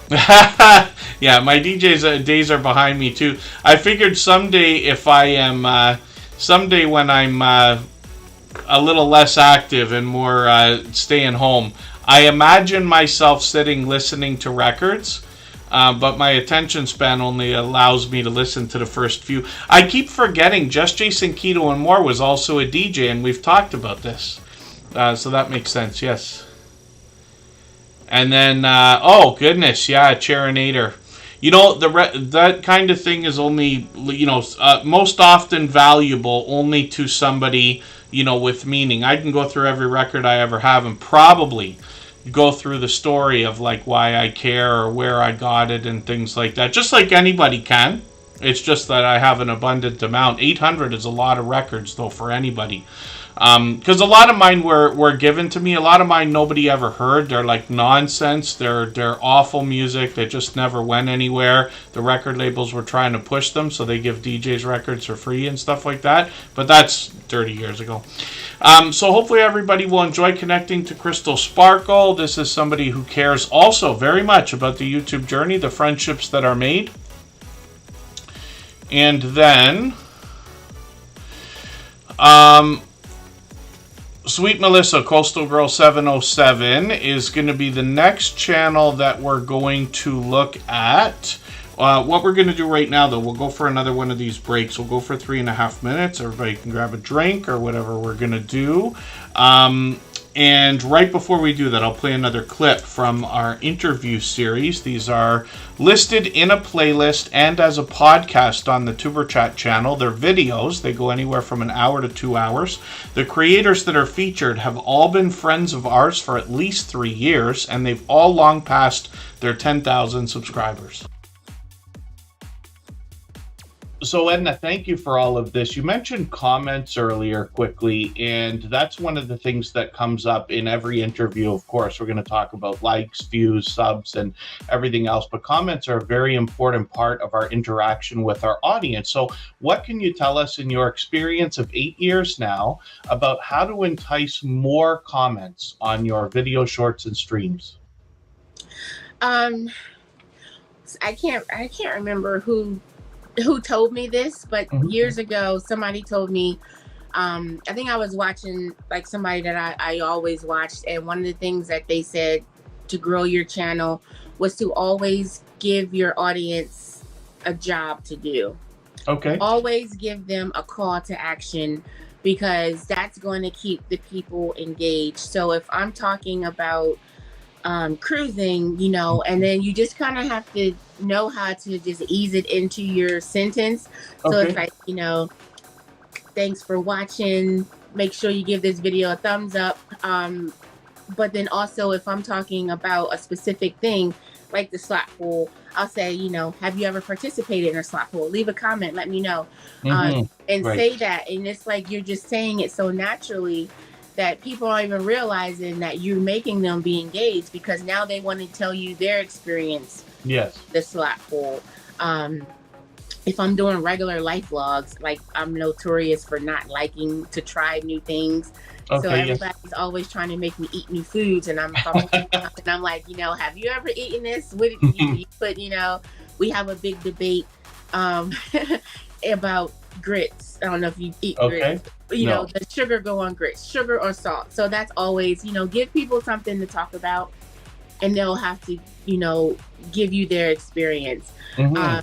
Yeah, my DJ's days are behind me too. I figured someday if I am... someday when I'm a little less active and more staying home, I imagine myself sitting listening to records, but my attention span only allows me to listen to the first few. I keep forgetting Just Jason Keto and More was also a DJ, and we've talked about this. So that makes sense, yes. And then, oh goodness, yeah, Charinator. You know, that kind of thing is only, you know, most often valuable only to somebody, you know, with meaning. I can go through every record I ever have and probably go through the story of, like, why I care or where I got it and things like that. Just like anybody can. It's just that I have an abundant amount. 800 is a lot of records, though, for anybody. Because a lot of mine were given to me. A lot of mine nobody ever heard. They're like nonsense. They're awful music. They just never went anywhere. The record labels were trying to push them, so they give DJs records for free and stuff like that. But that's 30 years ago. So hopefully everybody will enjoy connecting to Crystal Sparkle. This is somebody who cares also very much about the YouTube journey, the friendships that are made. And then... Sweet Melissa, Coastal Girl 707, is going to be the next channel that we're going to look at. What we're going to do right now, though, we'll go for another one of these breaks. We'll go for 3.5 minutes. Everybody can grab a drink or whatever we're going to do. And right before we do that, I'll play another clip from our interview series. These are listed in a playlist and as a podcast on the Superchat channel. They're videos. They go anywhere from an hour to 2 hours. The creators that are featured have all been friends of ours for at least 3 years, and they've all long passed their 10,000 subscribers. So, Edna, thank you for all of this. You mentioned comments earlier quickly, and that's one of the things that comes up in every interview. Of course, we're going to talk about likes, views, subs, and everything else, but comments are a very important part of our interaction with our audience. So what can you tell us in your experience of 8 years now about how to entice more comments on your video shorts and streams? I can't remember who told me this, but years ago somebody told me, I think I was watching like somebody that I always watched, and one of the things that they said to grow your channel was to always give your audience a job to do. Okay. Always give them a call to action, because that's going to keep the people engaged. So if I'm talking about cruising, you know, and then you just kind of have to know how to just ease it into your sentence. So it's like, you know, thanks for watching. Make sure you give this video a thumbs up. But then also, if I'm talking about a specific thing, like the slot pool, I'll say, you know, have you ever participated in a slot pool? Leave a comment, let me know. And say that. And it's like you're just saying it so naturally that people aren't even realizing that you're making them be engaged, because now they want to tell you their experience. Yes. The slot pool. If I'm doing regular life vlogs, like I'm notorious for not liking to try new things. So everybody's always trying to make me eat new foods, and I'm like, you know, have you ever eaten this? What did you put? You know, we have a big debate about grits. I don't know if you eat grits. You know, the sugar go on grits, sugar or salt. So that's always, you know, give people something to talk about, and they'll have to, you know, give you their experience. Mm-hmm.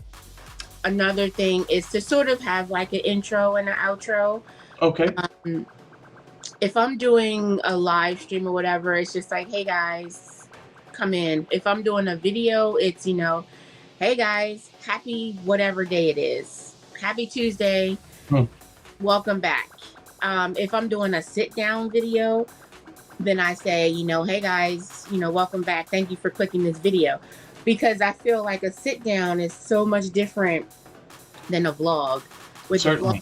Another thing is to sort of have like an intro and an outro. Okay. If I'm doing a live stream or whatever, it's just like, hey guys, come in. If I'm doing a video, it's, you know, hey guys, happy whatever day it is. Happy Tuesday. Welcome back. If I'm doing a sit down video, then I say, you know, hey guys, you know, welcome back. Thank you for clicking this video. Because I feel like a sit down is so much different than a vlog. With Certainly.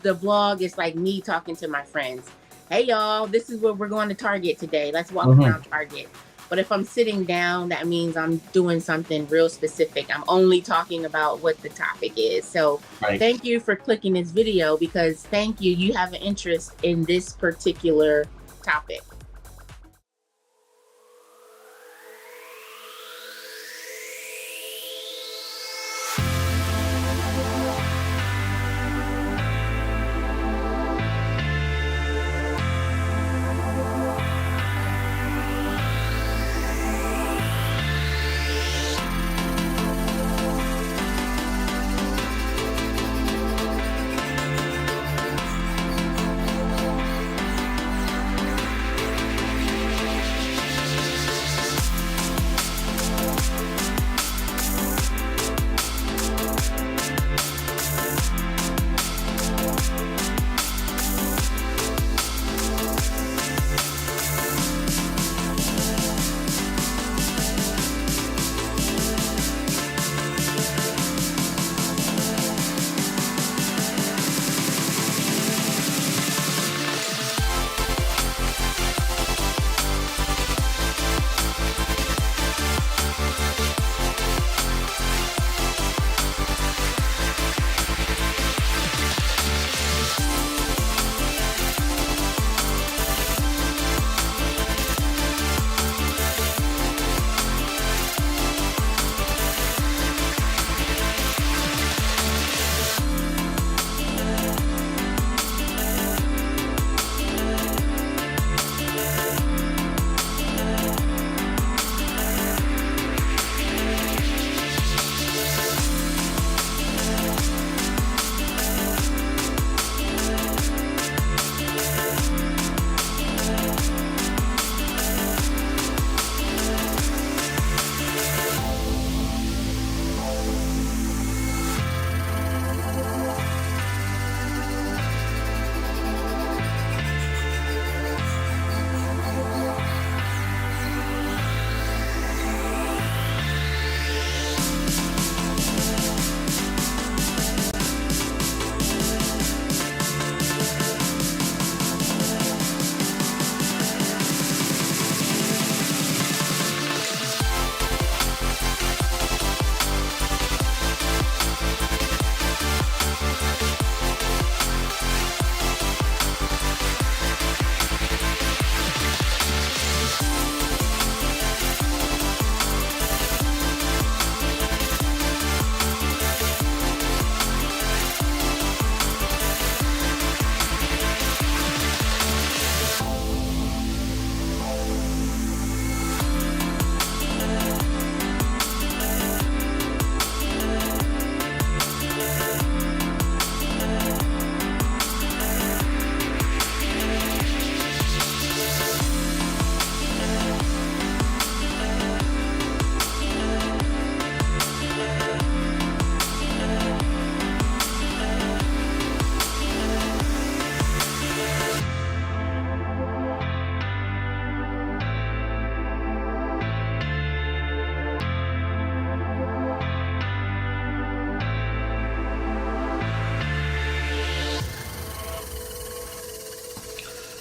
the vlog is like me talking to my friends. Hey y'all, this is what we're going to Target today. Let's walk around Target. But if I'm sitting down, that means I'm doing something real specific. I'm only talking about what the topic is. So thank you for clicking this video, because thank you. You have an interest in this particular topic.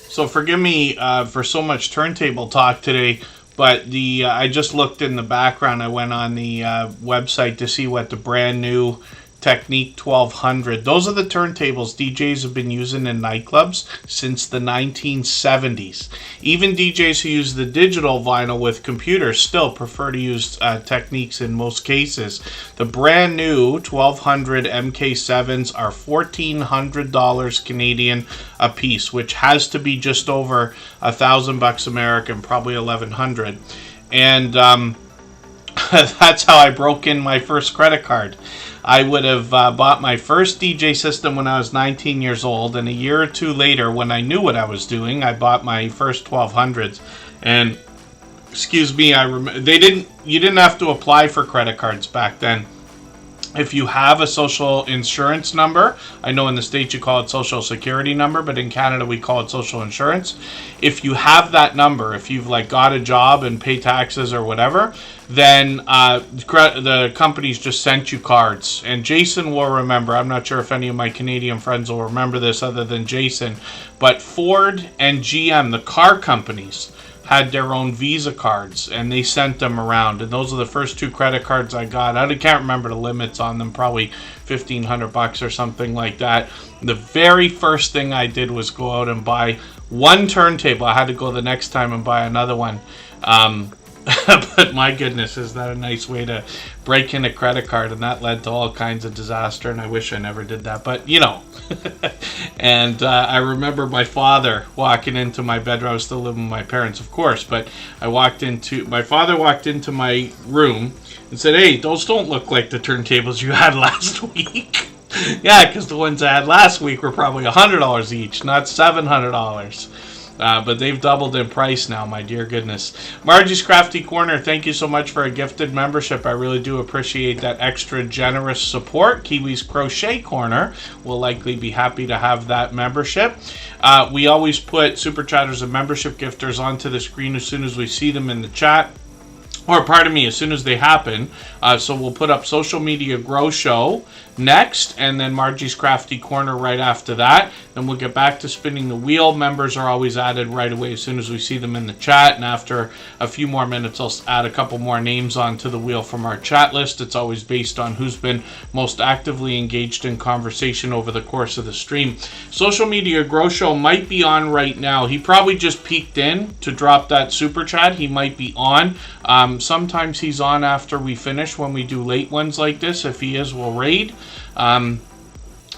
So forgive me for so much turntable talk today, but I just looked in the background. I went on the website to see what the brand new Technique 1200. Those are the turntables DJs have been using in nightclubs since the 1970s. Even DJs who use the digital vinyl with computers still prefer to use Techniques in most cases. The brand new 1200 MK7s are $1,400 Canadian a piece, which has to be just over $1,000 American, probably 1,100. And That's how I broke in my first credit card. I would have bought my first DJ system when I was 19 years old, and a year or two later, when I knew what I was doing, I bought my first 1200s. And excuse me, you didn't have to apply for credit cards back then. If you have a social insurance number, I know in the States you call it social security number, but in Canada we call it social insurance. If you have that number, if you've like got a job and pay taxes or whatever, then the companies just sent you cards. And Jason will remember, I'm not sure if any of my Canadian friends will remember this other than Jason, but Ford and GM, the car companies, had their own Visa cards, and they sent them around. And those are the first 2 credit cards I got. I can't remember the limits on them, probably $1,500 or something like that. The very first thing I did was go out and buy one turntable. I had to go the next time and buy another one. But my goodness, is that a nice way to break in a credit card? And that led to all kinds of disaster, and I wish I never did that, but you know. And I remember my father walking into my bedroom. I was still living with my parents, of course, but my father walked into my room and said, "Hey, those don't look like the turntables you had last week." Yeah, because the ones I had last week were probably $100 each, not $700. But they've doubled in price now, my dear goodness. Margie's Crafty Corner, thank you so much for a gifted membership. I really do appreciate that extra generous support. Kiwi's Crochet Corner will likely be happy to have that membership. We always put Super Chatters and membership gifters onto the screen as soon as we see them in the chat. Or pardon me, as soon as they happen. So we'll put up Social Media Grow Show next, and then Margie's Crafty Corner right after that. Then we'll get back to spinning the wheel. Members are always added right away as soon as we see them in the chat, and after a few more minutes I'll add a couple more names onto the wheel from our chat list. It's always based on who's been most actively engaged in conversation over the course of the stream. Social Media Grow Show might be on right now. He probably just peeked in to drop that super chat. He might be on. Sometimes he's on after we finish when we do late ones like this. If he is, we'll raid.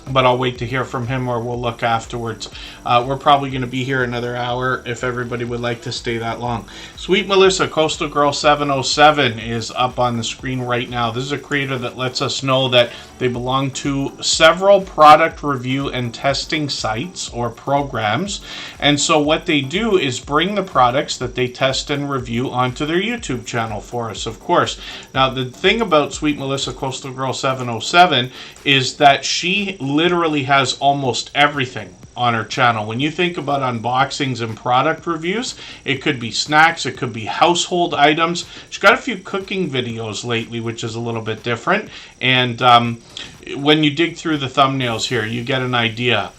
But I'll wait to hear from him, or we'll look afterwards. We're probably going to be here another hour if everybody would like to stay that long. Sweet Melissa, Coastal Girl 707 is up on the screen right now. This is a creator that lets us know that they belong to several product review and testing sites or programs. And so what they do is bring the products that they test and review onto their YouTube channel for us, of course. Now, the thing about Sweet Melissa, Coastal Girl 707 is that she literally has almost everything on her channel. When you think about unboxings and product reviews, it could be snacks, it could be household items. She's got a few cooking videos lately, which is a little bit different. And when you dig through the thumbnails here, you get an idea.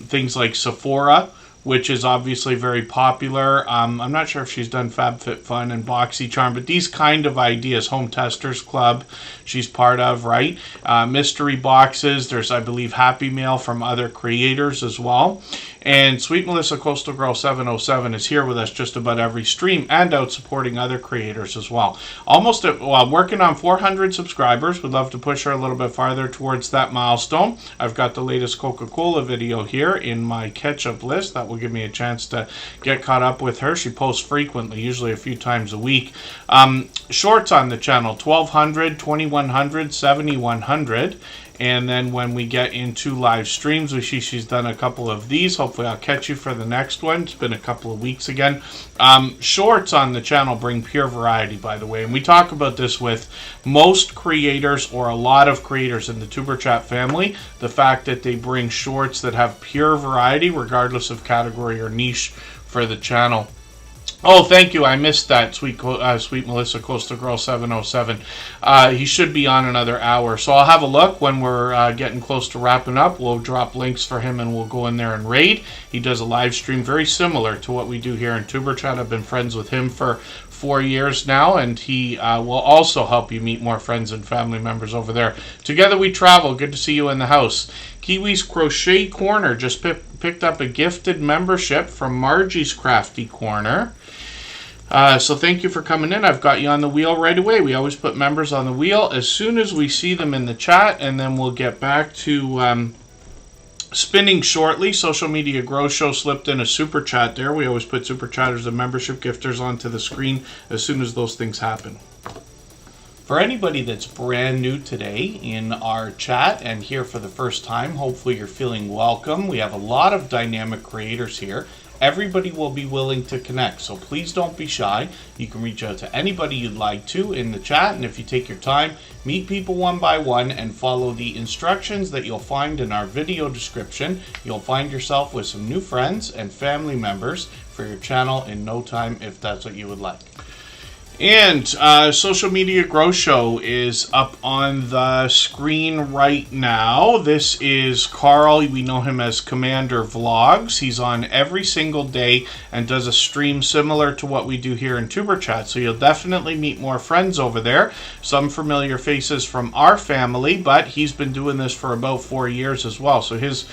Things like Sephora, which is obviously very popular. I'm not sure if she's done FabFitFun and BoxyCharm, but these kind of ideas, Home Testers Club, she's part of, right? Mystery boxes, there's, I believe, Happy Mail from other creators as well. And Sweet Melissa Coastal Girl 707 is here with us just about every stream and out supporting other creators as well. Working on 400 subscribers. Would love to push her a little bit farther towards that milestone. I've got the latest Coca-Cola video here in my catch-up list. That will give me a chance to get caught up with her. She posts frequently, usually a few times a week. Shorts on the channel, 1200, 2100, 7100. And then when we get into live streams, we see she's done a couple of these. Hopefully I'll catch you for the next one. It's been a couple of weeks again. Shorts on the channel bring pure variety, by the way. And we talk about this with most creators, or a lot of creators in the Tuber Chat family. The fact that they bring shorts that have pure variety, regardless of category or niche for the channel. Oh, thank you. I missed that, Sweet Melissa Coastal Girl 707. He should be on another hour. So I'll have a look when we're getting close to wrapping up. We'll drop links for him and we'll go in there and raid. He does a live stream very similar to what we do here in Tuber Chat. I've been friends with him for 4 years now, and he will also help you meet more friends and family members over there. Together we travel. Good to see you in the house. Kiwi's Crochet Corner just picked up a gifted membership from Margie's Crafty Corner. So thank you for coming in. I've got you on the wheel right away. We always put members on the wheel as soon as we see them in the chat, and then we'll get back to spinning shortly. Social Media Grow Show slipped in a super chat there. We always put super chatters and membership gifters onto the screen as soon as those things happen. For anybody that's brand new today in our chat and here for the first time, hopefully you're feeling welcome. We have a lot of dynamic creators here. Everybody will be willing to connect, so please don't be shy. You can reach out to anybody you'd like to in the chat, and if you take your time, meet people one by one and follow the instructions that you'll find in our video description. You'll find yourself with some new friends and family members for your channel in no time if that's what you would like. And Social Media Grow Show is up on the screen right now. This is Carl. We know him as Commander Vlogs. He's on every single day and does a stream similar to what we do here in Superchat. So you'll definitely meet more friends over there. Some familiar faces from our family, but he's been doing this for about 4 years as well. So his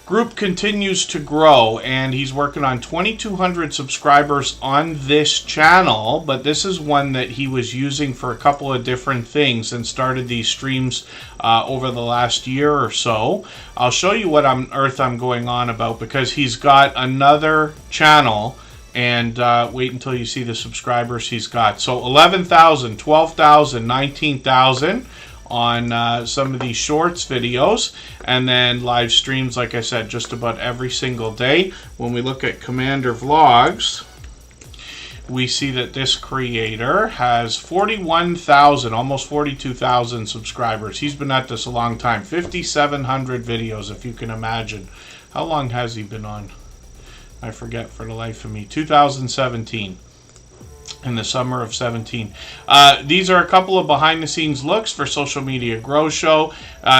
group continues to grow, and he's working on 2,200 subscribers on this channel, but this is one that he was using for a couple of different things and started these streams over the last year or so. I'll show you what on earth I'm going on about, because he's got another channel, and wait until you see the subscribers he's got. So 11,000, 12,000, 19,000 on some of these shorts videos, and then live streams, like I said, just about every single day. When we look at Commander Vlogs, we see that this creator has 41,000, almost 42,000 subscribers. He's been at this a long time. 5,700 videos, if you can imagine. How long has he been on? I forget for the life of me. 2017. In the summer of 17. These are a couple of behind the scenes looks for Social Media Grow Show.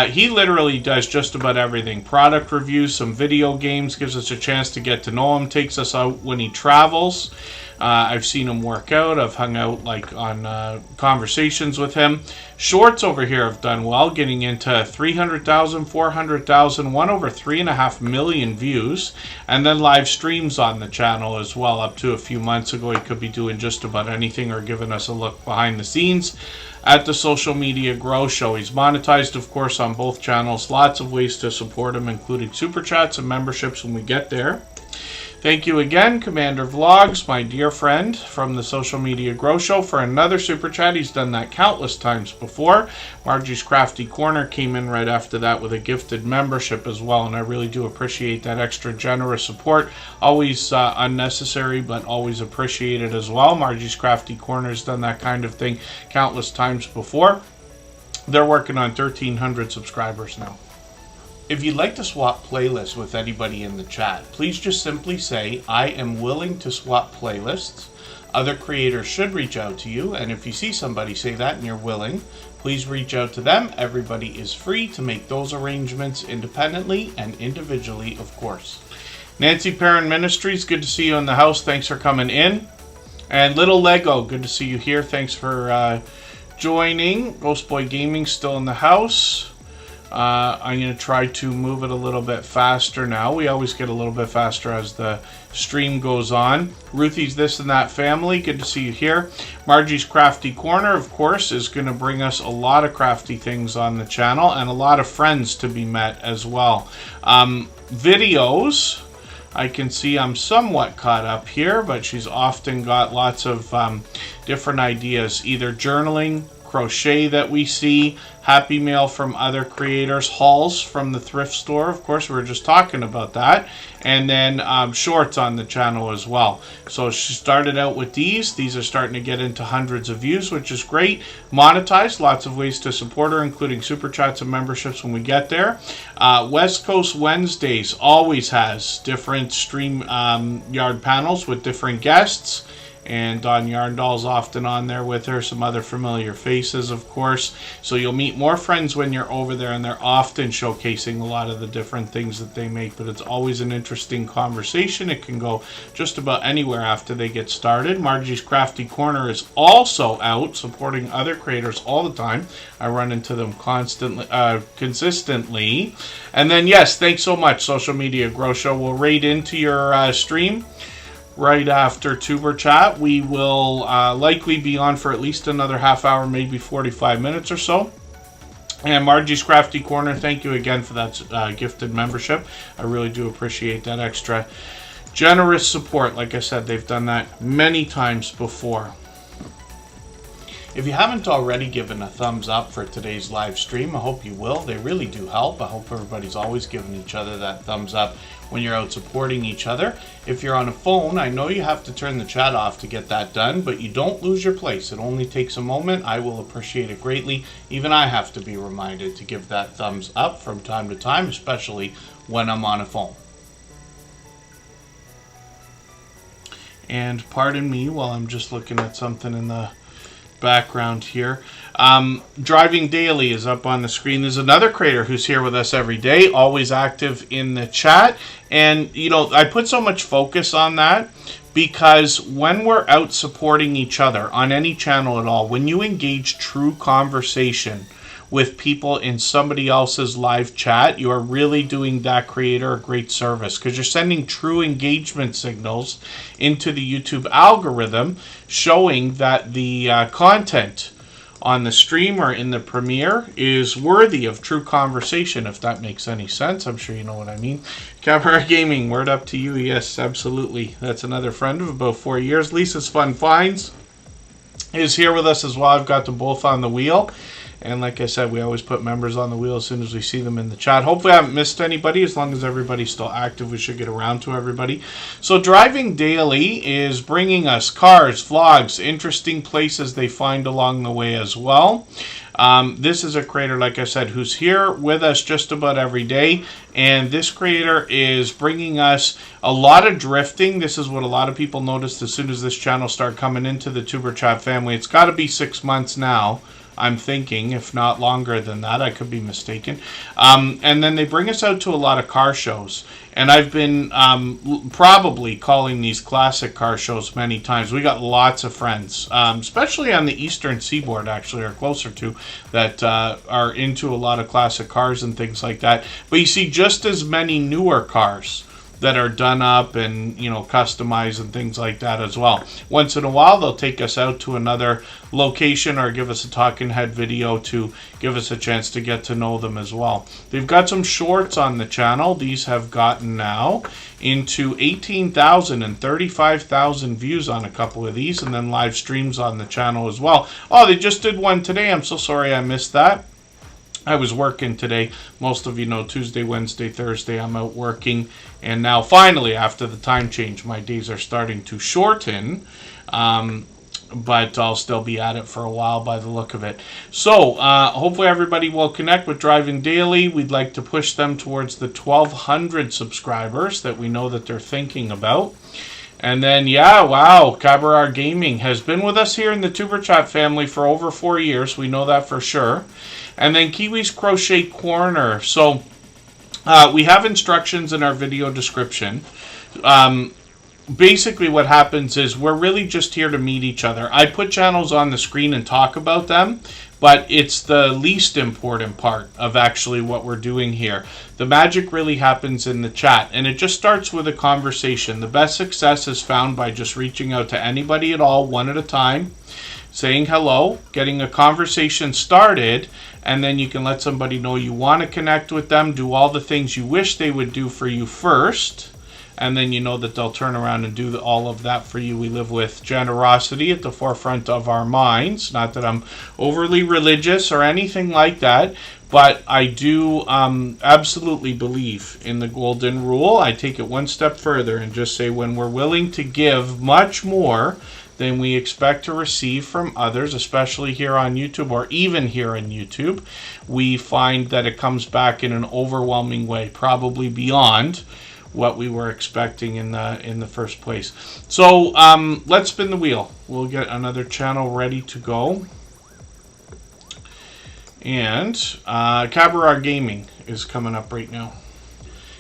He literally does just about everything. Product reviews, some video games, gives us a chance to get to know him, takes us out when he travels. I've seen him work out. I've hung out like on conversations with him. Shorts over here have done well, getting into 300,000, 400,000, one over 3.5 million views. And then live streams on the channel as well. Up to a few months ago, he could be doing just about anything or giving us a look behind the scenes at the Social Media Grow Show. He's monetized, of course, on both channels. Lots of ways to support him, including super chats and memberships when we get there. Thank you again, Commander Vlogs, my dear friend from the Social Media Grow Show, for another super chat. He's done that countless times before. Margie's Crafty Corner came in right after that with a gifted membership as well, and I really do appreciate that extra generous support. Always unnecessary, but always appreciated as well. Margie's Crafty Corner has done that kind of thing countless times before. They're working on 1,300 subscribers now. If you'd like to swap playlists with anybody in the chat, please just simply say, I am willing to swap playlists. Other creators should reach out to you, and if you see somebody say that and you're willing, please reach out to them. Everybody is free to make those arrangements independently and individually, of course. Nancy Perrin Ministries, good to see you in the house. Thanks for coming in. And Little Lego, good to see you here. Thanks for joining. Ghost Boy Gaming still in the house. I'm going to try to move it a little bit faster now. We always get a little bit faster as the stream goes on. Ruthie's This and That Family, good to see you here. Margie's Crafty Corner, of course, is going to bring us a lot of crafty things on the channel and a lot of friends to be met as well. Videos, I can see I'm somewhat caught up here, but she's often got lots of different ideas, either journaling, crochet that we see, Happy Mail from other creators, hauls from the thrift store, of course, we were just talking about that, and then shorts on the channel as well. So she started out with these are starting to get into hundreds of views, which is great. Monetized, lots of ways to support her, including super chats and memberships when we get there. West Coast Wednesdays always has different stream yard panels with different guests. And Don Yarndall's often on there with her, some other familiar faces, of course. So you'll meet more friends when you're over there, and they're often showcasing a lot of the different things that they make. But it's always an interesting conversation. It can go just about anywhere after they get started. Margie's Crafty Corner is also out supporting other creators all the time. I run into them constantly, consistently. And then, yes, thanks so much, Social Media Grow Show. We'll raid into your stream right after Tuber Chat. We will likely be on for at least another half hour, maybe 45 minutes or so. And Margie's Crafty Corner, thank you again for that gifted membership. I really do appreciate that extra generous support. Like I said, they've done that many times before. If you haven't already given a thumbs up for today's live stream, I hope you will. They really do help. I hope everybody's always giving each other that thumbs up when you're out supporting each other. If you're on a phone, I know you have to turn the chat off to get that done, but you don't lose your place. It only takes a moment. I will appreciate it greatly. Even I have to be reminded to give that thumbs up from time to time, especially when I'm on a phone. And pardon me while I'm just looking at something in the background here. Driving Daily is up on the screen. There's another creator who's here with us every day, always active in the chat. And, you know, I put so much focus on that because when we're out supporting each other on any channel at all, when you engage true conversation with people in somebody else's live chat, you are really doing that creator a great service because you're sending true engagement signals into the YouTube algorithm showing that the content on the stream or in the premiere is worthy of true conversation, if that makes any sense. I'm sure you know what I mean. Camera Gaming, word up to you. Yes, absolutely. That's another friend of about 4 years. Lisa's Fun Finds is here with us as well. I've got them both on the wheel. And like I said, we always put members on the wheel as soon as we see them in the chat. Hopefully I haven't missed anybody. As long as everybody's still active, we should get around to everybody. So Driving Daily is bringing us cars, vlogs, interesting places they find along the way as well. This is a creator, like I said, who's here with us just about every day. And this creator is bringing us a lot of drifting. This is what a lot of people noticed as soon as this channel started coming into the Tuber Chat family. It's got to be 6 months now, I'm thinking, if not longer than that. I could be mistaken. And then they bring us out to a lot of car shows. And I've been probably calling these classic car shows many times. We got lots of friends, especially on the eastern seaboard, actually, or closer to, that are into a lot of classic cars and things like that. But you see just as many newer cars that are done up and, you know, customized and things like that as well. Once in a while, they'll take us out to another location or give us a talking head video to give us a chance to get to know them as well. They've got some shorts on the channel. These have gotten now into 18,000 and 35,000 views on a couple of these, and then live streams on the channel as well. Oh, they just did one today. I'm so sorry I missed that. I was working today. Most of you know Tuesday, Wednesday, Thursday I'm out working. And now finally, after the time change, my days are starting to shorten. But I'll still be at it for a while by the look of it. So hopefully everybody will connect with Driving Daily. We'd like to push them towards the 1,200 subscribers that we know that they're thinking about. And then, yeah, wow, Cabaret Gaming has been with us here in the Tuber Chat family for over 4 years. We know that for sure. And then Kiwi's Crochet Corner. So we have instructions in our video description. Basically what happens is we're really just here to meet each other. I put channels on the screen and talk about them, but it's the least important part of actually what we're doing here. The magic really happens in the chat, and it just starts with a conversation. The best success is found by just reaching out to anybody at all, one at a time, saying hello, getting a conversation started, and then you can let somebody know you want to connect with them, do all the things you wish they would do for you first, and then you know that they'll turn around and do all of that for you. We live with generosity at the forefront of our minds. Not that I'm overly religious or anything like that, but I do absolutely believe in the golden rule. I take it one step further and just say when we're willing to give much more than we expect to receive from others, especially here on YouTube or even here on YouTube, we find that it comes back in an overwhelming way, probably beyond what we were expecting in the first place. So let's spin the wheel. We'll get another channel ready to go. And Cabaret Gaming is coming up right now.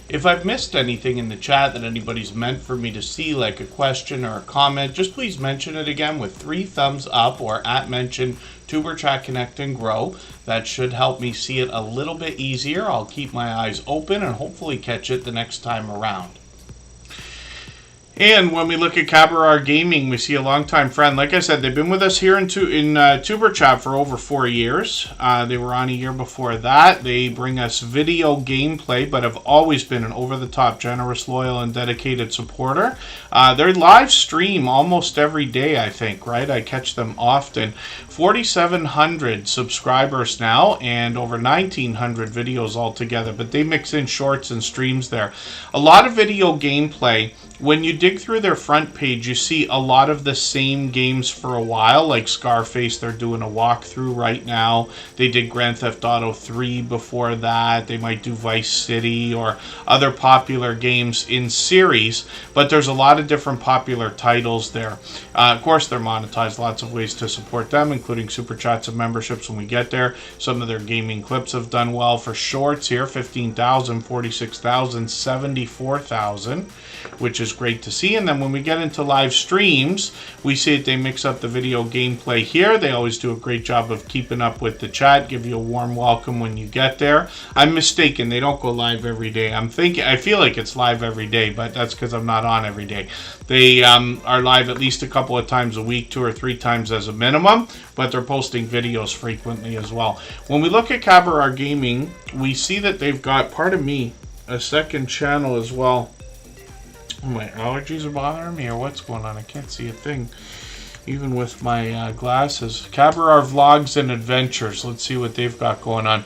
If I've missed anything in the chat that anybody's meant for me to see, like a question or a comment, just please mention it again with 3 thumbs up or @mention Tuber Chat Connect and Grow. That should help me see it a little bit easier. I'll keep my eyes open and hopefully catch it the next time around. And when we look at Cabarar Gaming, we see a longtime friend. Like I said, they've been with us here in Superchat for over 4 years. They were on a year before that. They bring us video gameplay, but have always been an over-the-top, generous, loyal, and dedicated supporter. They live stream almost every day, I think, right? I catch them often. 4,700 subscribers now, and over 1,900 videos altogether. But they mix in shorts and streams there. A lot of video gameplay. When you dig through their front page, you see a lot of the same games for a while, like Scarface. They're doing a walkthrough right now. They did Grand Theft Auto 3 before that. They might do Vice City or other popular games in series, but there's a lot of different popular titles there. Of course, they're monetized. Lots of ways to support them, including super chats and memberships when we get there. Some of their gaming clips have done well. For shorts here, 15,000, 46,000, 74,000, which is great to see. And then when we get into live streams, we see that they mix up the video gameplay here. They always do a great job of keeping up with the chat, give you a warm welcome when you get there. I'm mistaken, they don't go live every day. I feel like it's live every day, but that's because I'm not on every day. They are live at least a couple of times a week, 2 or 3 times as a minimum, but they're posting videos frequently as well. When we look at Cabarar Gaming, we see that they've got, pardon me, a second channel as well. My allergies are bothering me, or what's going on? I can't see a thing, even with my glasses. Cabarar Vlogs and Adventures. Let's see what they've got going on.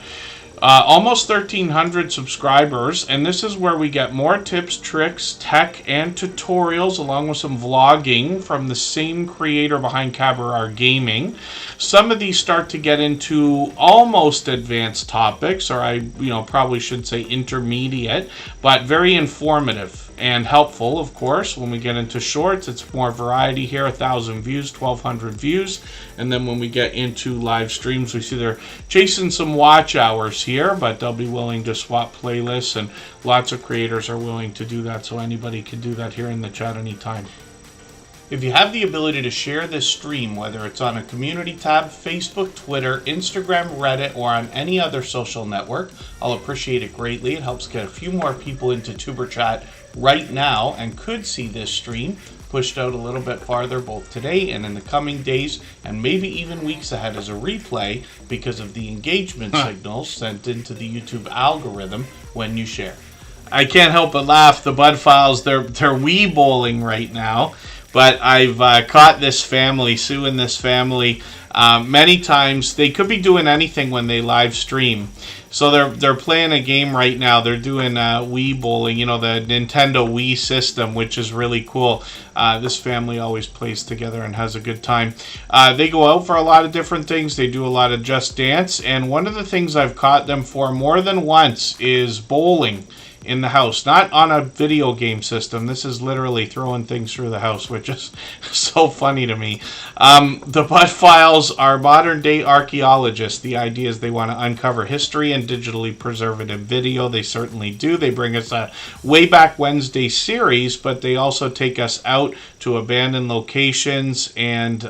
Almost 1,300 subscribers, and this is where we get more tips, tricks, tech, and tutorials, along with some vlogging from the same creator behind Cabarar Gaming. Some of these start to get into almost advanced topics, or I probably should say intermediate, but very informative and helpful, of course. When we get into shorts, it's more variety here, 1,000 views, 1,200 views. And then when we get into live streams, we see they're chasing some watch hours here, but they'll be willing to swap playlists, and lots of creators are willing to do that, so anybody can do that here in the chat anytime. If you have the ability to share this stream, whether it's on a community tab, Facebook, Twitter, Instagram, Reddit, or on any other social network, I'll appreciate it greatly. It helps get a few more people into Superchat right now and could see this stream pushed out a little bit farther both today and in the coming days, and maybe even weeks ahead as a replay because of the engagement signals sent into the YouTube algorithm when you share. I can't help but laugh. The Bud Files, they're Wii bowling right now. But I've caught this family, Sue and this family, many times. They could be doing anything when they live stream. So they're playing a game right now. They're doing Wii bowling, the Nintendo Wii system, which is really cool. This family always plays together and has a good time. They go out for a lot of different things. They do a lot of Just Dance. And one of the things I've caught them for more than once is bowling in the house, not on a video game system. This is literally throwing things through the house, which is so funny to me. The Bud Files are modern day archaeologists. The idea is they want to uncover history and digitally preserve it in video. They certainly do. They bring us a Way Back Wednesday series, but they also take us out to abandoned locations and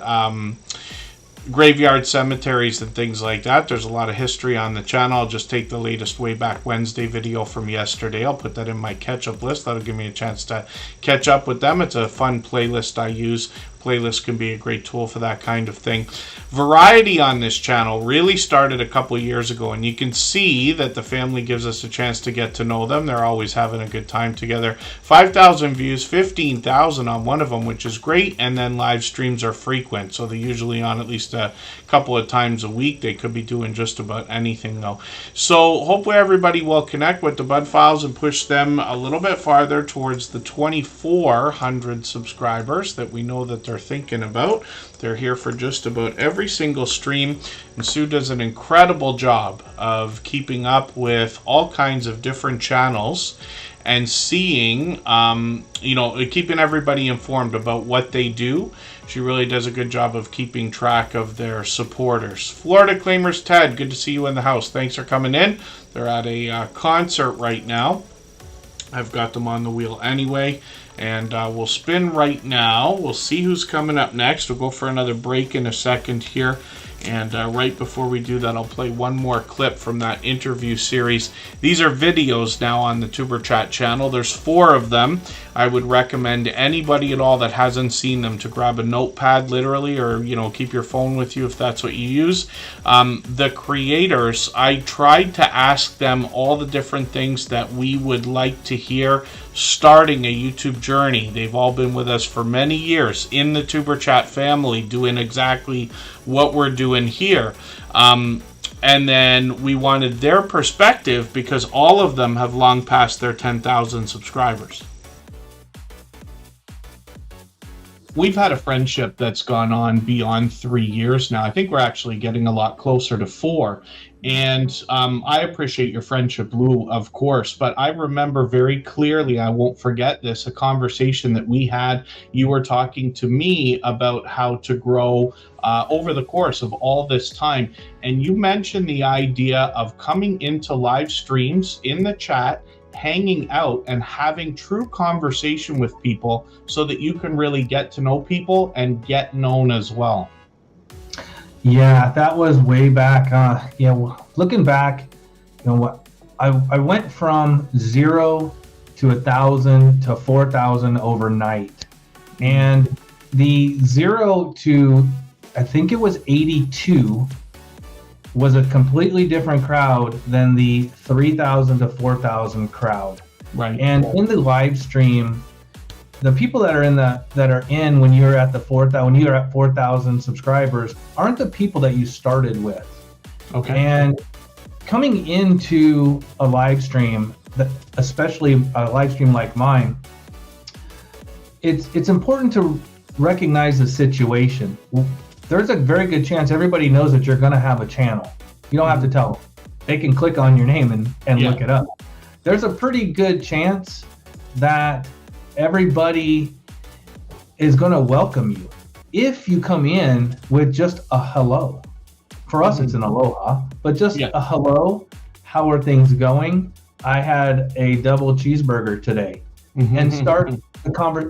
graveyard cemeteries and things like that. There's a lot of history on the channel. I'll just take the latest Way Back Wednesday video from yesterday. I'll put that in my catch-up list. That'll give me a chance to catch up with them. It's a fun playlist I use. Playlists can be a great tool for that kind of thing. Variety on this channel really started a couple years ago, and you can see that the family gives us a chance to get to know them. They're always having a good time together. 5,000 views, 15,000 on one of them, which is great, and then live streams are frequent, so they're usually on at least a couple of times a week. They could be doing just about anything, though. So hopefully everybody will connect with the Bud Files and push them a little bit farther towards the 2,400 subscribers that we know that they're thinking about. They're here for just about every single stream, and Sue does an incredible job of keeping up with all kinds of different channels and seeing, keeping everybody informed about what they do. She really does a good job of keeping track of their supporters. Florida Claimers Ted, good to see you in the house. Thanks for coming in. They're at a concert right now. I've got them on the wheel anyway. And we'll spin right now. We'll see who's coming up next. We'll go for another break in a second here And right before we do that, I'll play one more clip from that interview series. These are videos now on the Tuber Chat channel. There's 4 of them. I would recommend anybody at all that hasn't seen them to grab a notepad, literally, or keep your phone with you if that's what you use. The creators, I tried to ask them all the different things that we would like to hear starting a YouTube journey. They've all been with us for many years in the Tuber Chat family, doing exactly what we're doing here. And then we wanted their perspective because all of them have long passed their 10,000 subscribers. We've had a friendship that's gone on beyond 3 years now. I think we're actually getting a lot closer to 4. And I appreciate your friendship, Lou, of course. But I remember very clearly, I won't forget this, a conversation that we had. You were talking to me about how to grow over the course of all this time. And you mentioned the idea of coming into live streams in the chat, hanging out and having true conversation with people so that you can really get to know people and get known as well. Yeah, that was way back. Looking back, I went from 0 to 1,000 to 4,000 overnight, and the 0 to I think it was 82 was a completely different crowd than the 3,000 to 4,000 crowd. Right. And in the live stream, the people that are in when you're at 4,000 subscribers aren't the people that you started with. Okay. And coming into a live stream, especially a live stream like mine, it's important to recognize the situation. There's a very good chance everybody knows that you're going to have a channel. You don't have to tell them. They can click on your name and look it up. There's a pretty good chance that everybody is going to welcome you if you come in with just a hello. For us, it's an aloha, but just a hello. How are things going? I had a double cheeseburger today, and start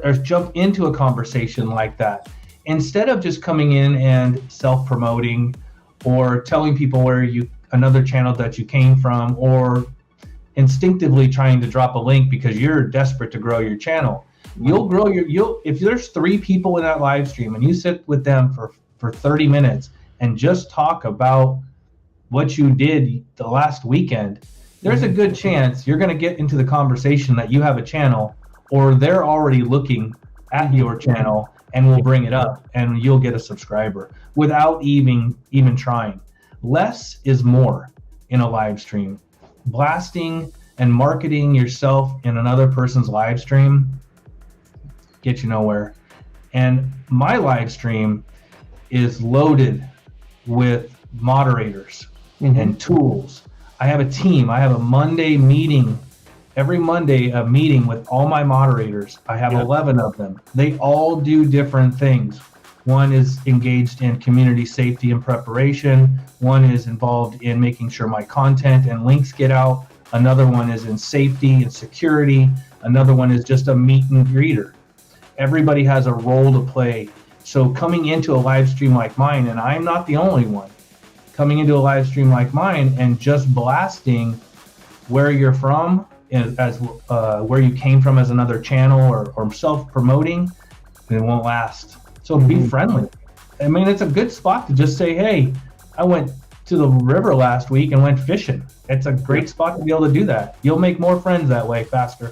or jump into a conversation like that. Instead of just coming in and self-promoting or telling people another channel that you came from, or instinctively trying to drop a link because you're desperate to grow your channel. You'll grow if there's 3 people in that live stream and you sit with them for 30 minutes and just talk about what you did the last weekend, there's a good chance you're going to get into the conversation that you have a channel, or they're already looking at your channel and will bring it up, and you'll get a subscriber without even trying. Less is more in a live stream. Blasting and marketing yourself in another person's live stream get you nowhere. And my live stream is loaded with moderators and tools. I have a team. I have a Monday meeting. Every Monday, a meeting with all my moderators. I have 11 of them. They all do different things. One is engaged in community safety and preparation. One is involved in making sure my content and links get out. Another one is in safety and security. Another one is just a meet and greeter. Everybody has a role to play. So coming into a live stream like mine, and I'm not the only one, coming into a live stream like mine and just blasting where you're from, as where you came from as another channel, or self-promoting, it won't last. So be friendly. I mean, it's a good spot to just say, hey, I went to the river last week and went fishing. It's a great spot to be able to do that. You'll make more friends that way faster.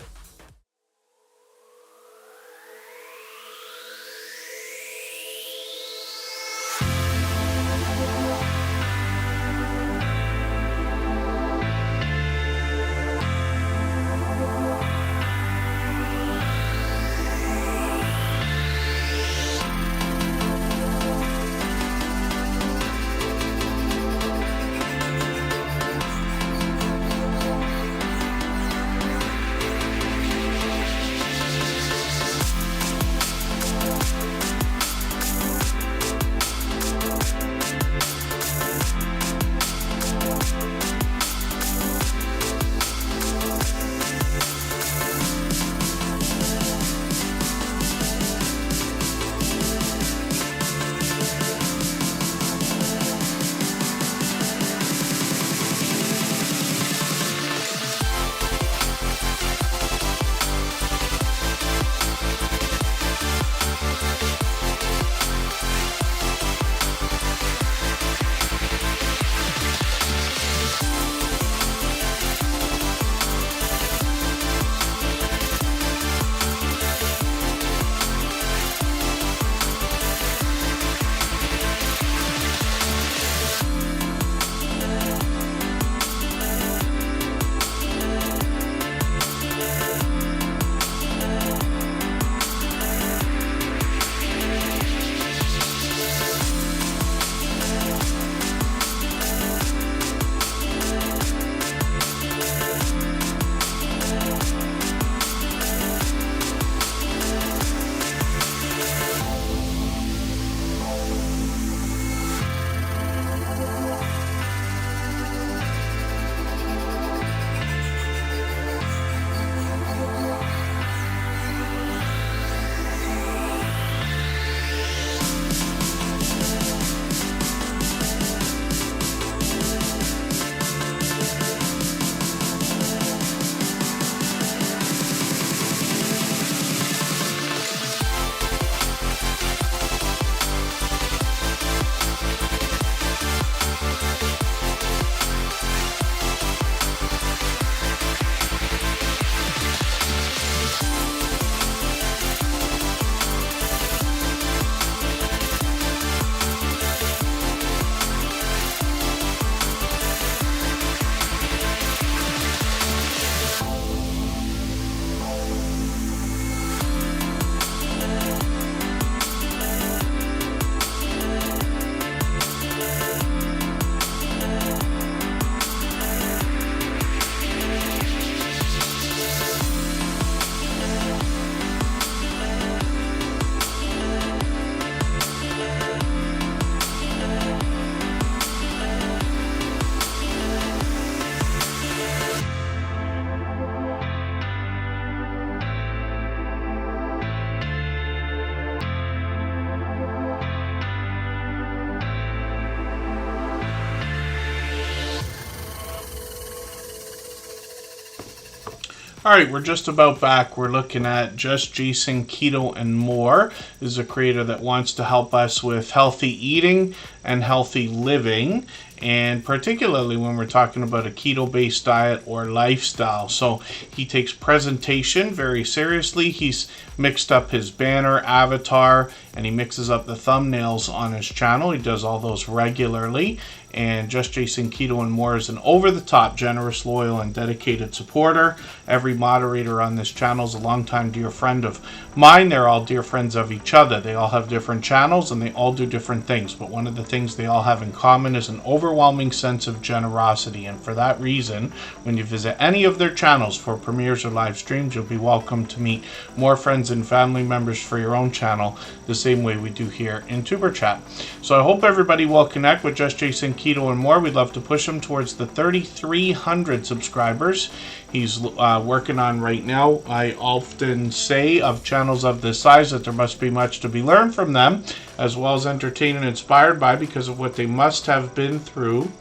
All right, we're just about back. We're looking at Just Jason Keto and More. This is a creator that wants to help us with healthy eating and healthy living, and particularly when we're talking about a keto-based diet or lifestyle. So he takes presentation very seriously. He's mixed up his banner, avatar, and he mixes up the thumbnails on his channel. He does all those regularly. And Just Jason Keto and More is an over-the-top, generous, loyal, and dedicated supporter. Every moderator on this channel is a longtime dear friend of mine. They're all dear friends of each other. They all have different channels, and they all do different things. But one of the things they all have in common is an overwhelming sense of generosity. And for that reason, when you visit any of their channels for premieres or live streams, you'll be welcome to meet more friends and family members for your own channel, the same way we do here in Superchat. So I hope everybody will connect with Just Jason Keto and More. We'd love to push him towards the 3,300 subscribers he's working on right now. I often say of channels of this size that there must be much to be learned from them, as well as entertained and inspired by, because of what they must have been through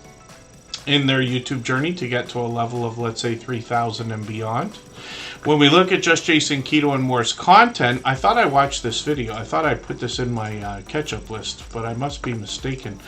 in their YouTube journey to get to a level of, let's say, 3,000 and beyond. When we look at Just Jason Keto and More's content, I thought I watched this video. I thought I put this in my catch-up list, but I must be mistaken.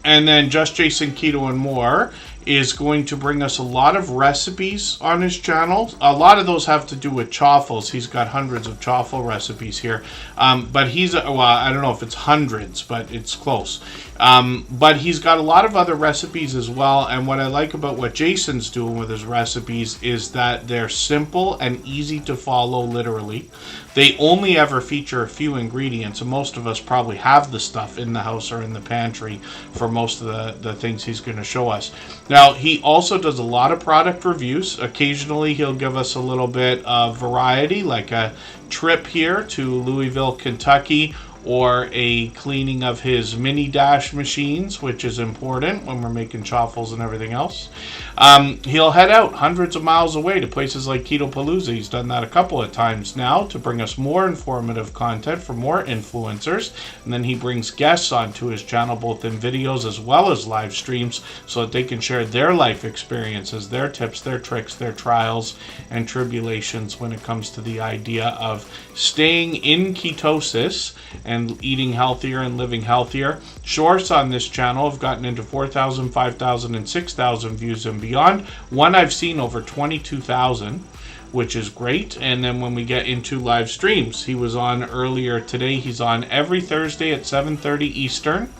And then Just Jason Keto and More is going to bring us a lot of recipes on his channel. A lot of those have to do with chaffles. He's got hundreds of chaffle recipes here. But he's, well, I don't know if it's hundreds, but it's close. But he's got a lot of other recipes as well. And what I like about what Jason's doing with his recipes is that they're simple and easy to follow literally. They only ever feature a few ingredients, and most of us probably have the stuff in the house or in the pantry for most of the things he's going to show us. Now, he also does a lot of product reviews. Occasionally, he'll give us a little bit of variety, like a trip here to Louisville, Kentucky, or a cleaning of his mini dash machines, which is important when we're making chaffles and everything else. He'll head out hundreds of miles away to places like Ketopalooza. He's done that a couple of times now to bring us more informative content for more influencers. And then he brings guests onto his channel, both in videos as well as live streams, so that they can share their life experiences, their tips, their tricks, their trials and tribulations when it comes to the idea of staying in ketosis and eating healthier and living healthier. Shorts on this channel have gotten into 4,000, 5,000, and 6,000 views and beyond. One I've seen over 22,000, which is great. And then when we get into live streams, he was on earlier today. He's on every Thursday at 7:30 Eastern.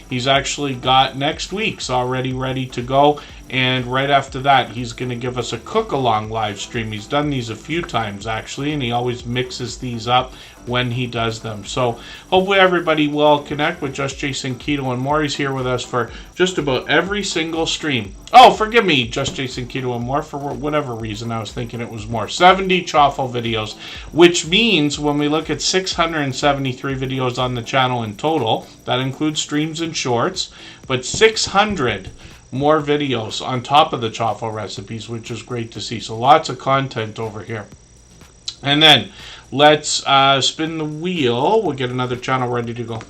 He's actually got next week's already ready to go. And right after that, he's going to give us a cook-along live stream. He's done these a few times, actually, and he always mixes these up when he does them. So hopefully everybody will connect with Just Jason Keto and More. He's here with us for just about every single stream. Oh, forgive me, Just Jason Keto and More. For whatever reason, I was thinking it was more. 70 chaffle videos, which means when we look at 673 videos on the channel in total, that includes streams and shorts, but 600 more videos on top of the chaffle recipes, which is great to see. So lots of content over here. And then let's spin the wheel. We'll get another channel ready to go.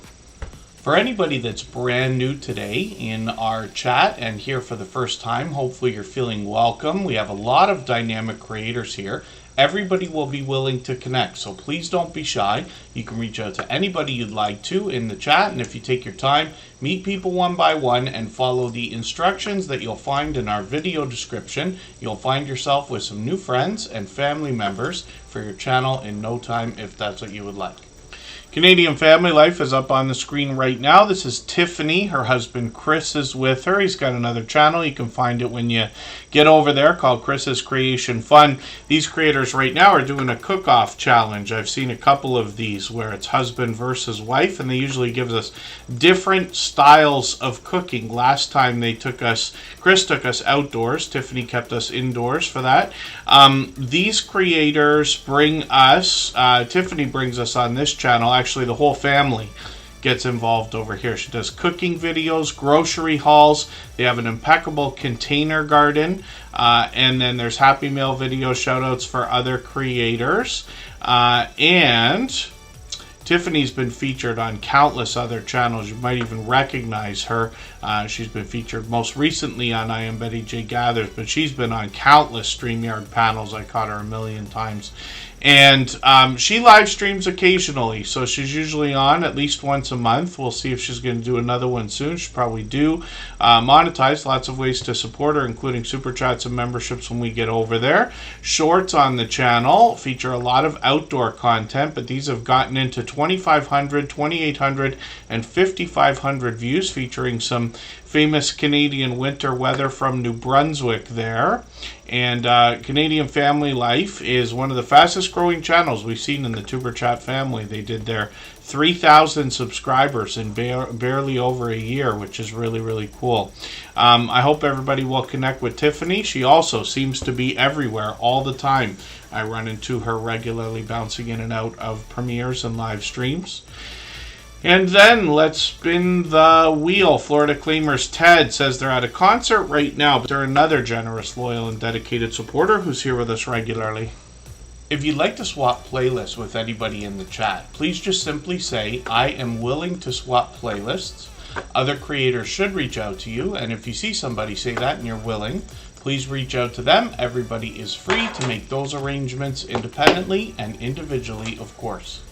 For anybody that's brand new today in our chat and here for the first time, hopefully you're feeling welcome. We have a lot of dynamic creators here. Everybody will be willing to connect, so please don't be shy. You can reach out to anybody you'd like to in the chat, and if you take your time, meet people one by one and follow the instructions that you'll find in our video description. You'll find yourself with some new friends and family members for your channel in no time, if that's what you would like. Canadian Family Life is up on the screen right now. This is Tiffany. Her husband Chris is with her. He's got another channel. You can find it when you get over there, called Chris's Creation Fun. These creators right now are doing a cook-off challenge. I've seen a couple of these where it's husband versus wife, and they usually give us different styles of cooking. Last time Chris took us outdoors. Tiffany kept us indoors for that. These creators bring us, Tiffany brings us on this channel. Actually, the whole family gets involved over here. She does cooking videos, grocery hauls. They have an impeccable container garden. And then there's Happy Meal video shout outs for other creators. And Tiffany's been featured on countless other channels. You might even recognize her. She's been featured most recently on I Am Betty J Gathers, but she's been on countless StreamYard panels. I caught her a million times. And she live streams occasionally, so she's usually on at least once a month. We'll see if she's going to do another one soon. She'll probably do. Monetize, lots of ways to support her, including super chats and memberships when we get over there. Shorts on the channel feature a lot of outdoor content, but these have gotten into 2,500, 2,800, and 5,500 views, featuring some famous Canadian winter weather from New Brunswick there. And Canadian Family Life is one of the fastest growing channels we've seen in the Tuber Chat family. They did their 3,000 subscribers in barely over a year, which is really, really cool. I hope everybody will connect with Tiffany. She also seems to be everywhere all the time. I run into her regularly bouncing in and out of premieres and live streams. And then let's spin the wheel. Florida Claimers Ted says they're at a concert right now, but they're another generous, loyal, and dedicated supporter who's here with us regularly. If you'd like to swap playlists with anybody in the chat, please just simply say, I am willing to swap playlists. Other creators should reach out to you, and if you see somebody say that and you're willing, please reach out to them. Everybody is free to make those arrangements independently and individually, of course.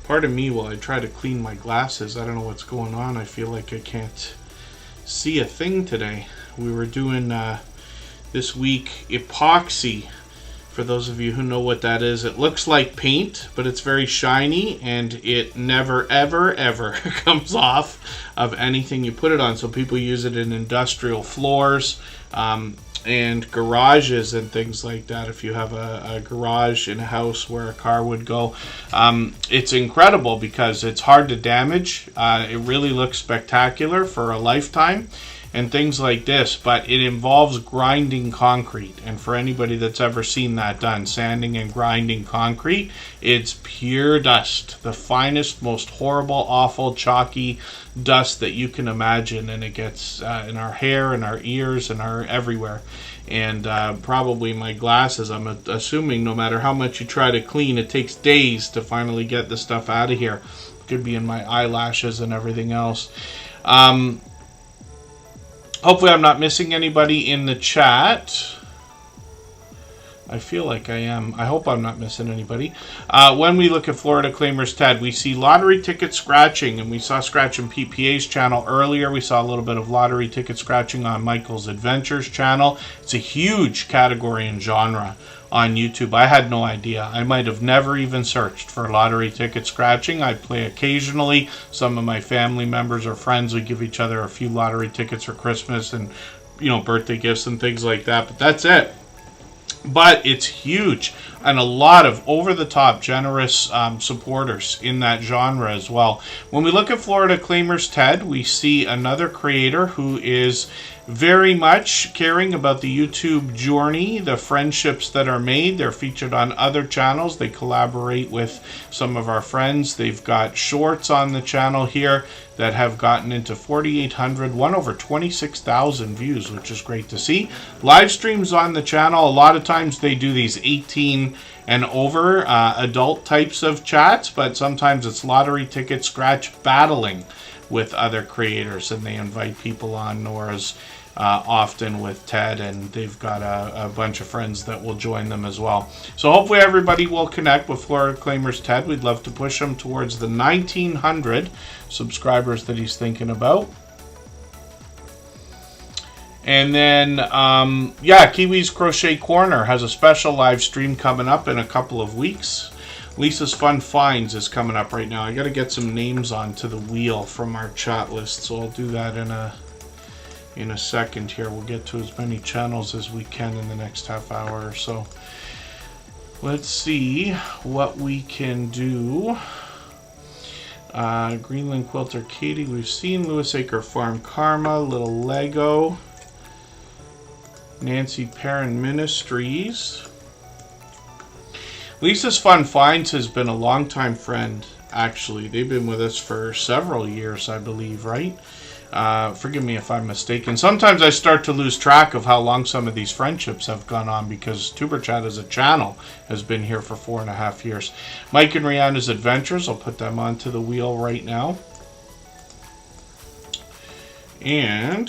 Pardon me while I try to clean my glasses. I don't know what's going on. I feel like I can't see a thing today. We were doing this week epoxy. For those of you who know what that is, it looks like paint, but it's very shiny, and it never, ever, ever comes off of anything you put it on. So people use it in industrial floors and garages and things like that. If you have a garage in a house where a car would go, it's incredible because it's hard to damage. It really looks spectacular for a lifetime and things like this, but it involves grinding concrete. And for anybody that's ever seen that done, sanding and grinding concrete, it's pure dust, the finest, most horrible, awful, chalky dust that you can imagine, and it gets in our hair and our ears and our everywhere. And probably my glasses, I'm assuming no matter how much you try to clean, it takes days to finally get the stuff out of here. It could be in my eyelashes and everything else. Hopefully I'm not missing anybody in the chat. I feel like I am. I hope I'm not missing anybody. When we look at Florida Claimers Ted, we see lottery ticket scratching, and we saw scratching PPA's channel earlier. We saw a little bit of lottery ticket scratching on Michael's Adventures channel. It's a huge category and genre on YouTube. I had no idea. I might have never even searched for lottery ticket scratching. I play occasionally. Some of my family members or friends would give each other a few lottery tickets for Christmas and, you know, birthday gifts and things like that. But that's it. But it's huge, and a lot of over-the-top generous supporters in that genre as well. When we look at Florida Claimers Ted, we see another creator who is very much caring about the YouTube journey, the friendships that are made. They're featured on other channels. They collaborate with some of our friends. They've got shorts on the channel here that have gotten into 4,800, won over 26,000 views, which is great to see. Live streams on the channel, a lot of times they do these 18 and over adult types of chats, but sometimes it's lottery ticket scratch battling with other creators, and they invite people on. Nora's often with Ted, and they've got a bunch of friends that will join them as well. So hopefully everybody will connect with Florida Claimers Ted. We'd love to push him towards the 1,900 subscribers that he's thinking about. And then, yeah, Kiwi's Crochet Corner has a special live stream coming up in a couple of weeks. Lisa's Fun Finds is coming up right now. I got to get some names onto the wheel from our chat list, so I'll do that in a second here. We'll get to as many channels as we can in the next half hour or so. Let's see what we can do. Greenland Quilter Katie, we've seen. Lewis Acre Farm Karma, Little Lego. Nancy Perrin Ministries. Lisa's Fun Finds has been a longtime friend, actually. They've been with us for several years, I believe, right? Forgive me if I'm mistaken. Sometimes I start to lose track of how long some of these friendships have gone on because Superchat as a channel has been here for 4.5 years. Mike and Rihanna's Adventures, I'll put them onto the wheel right now. And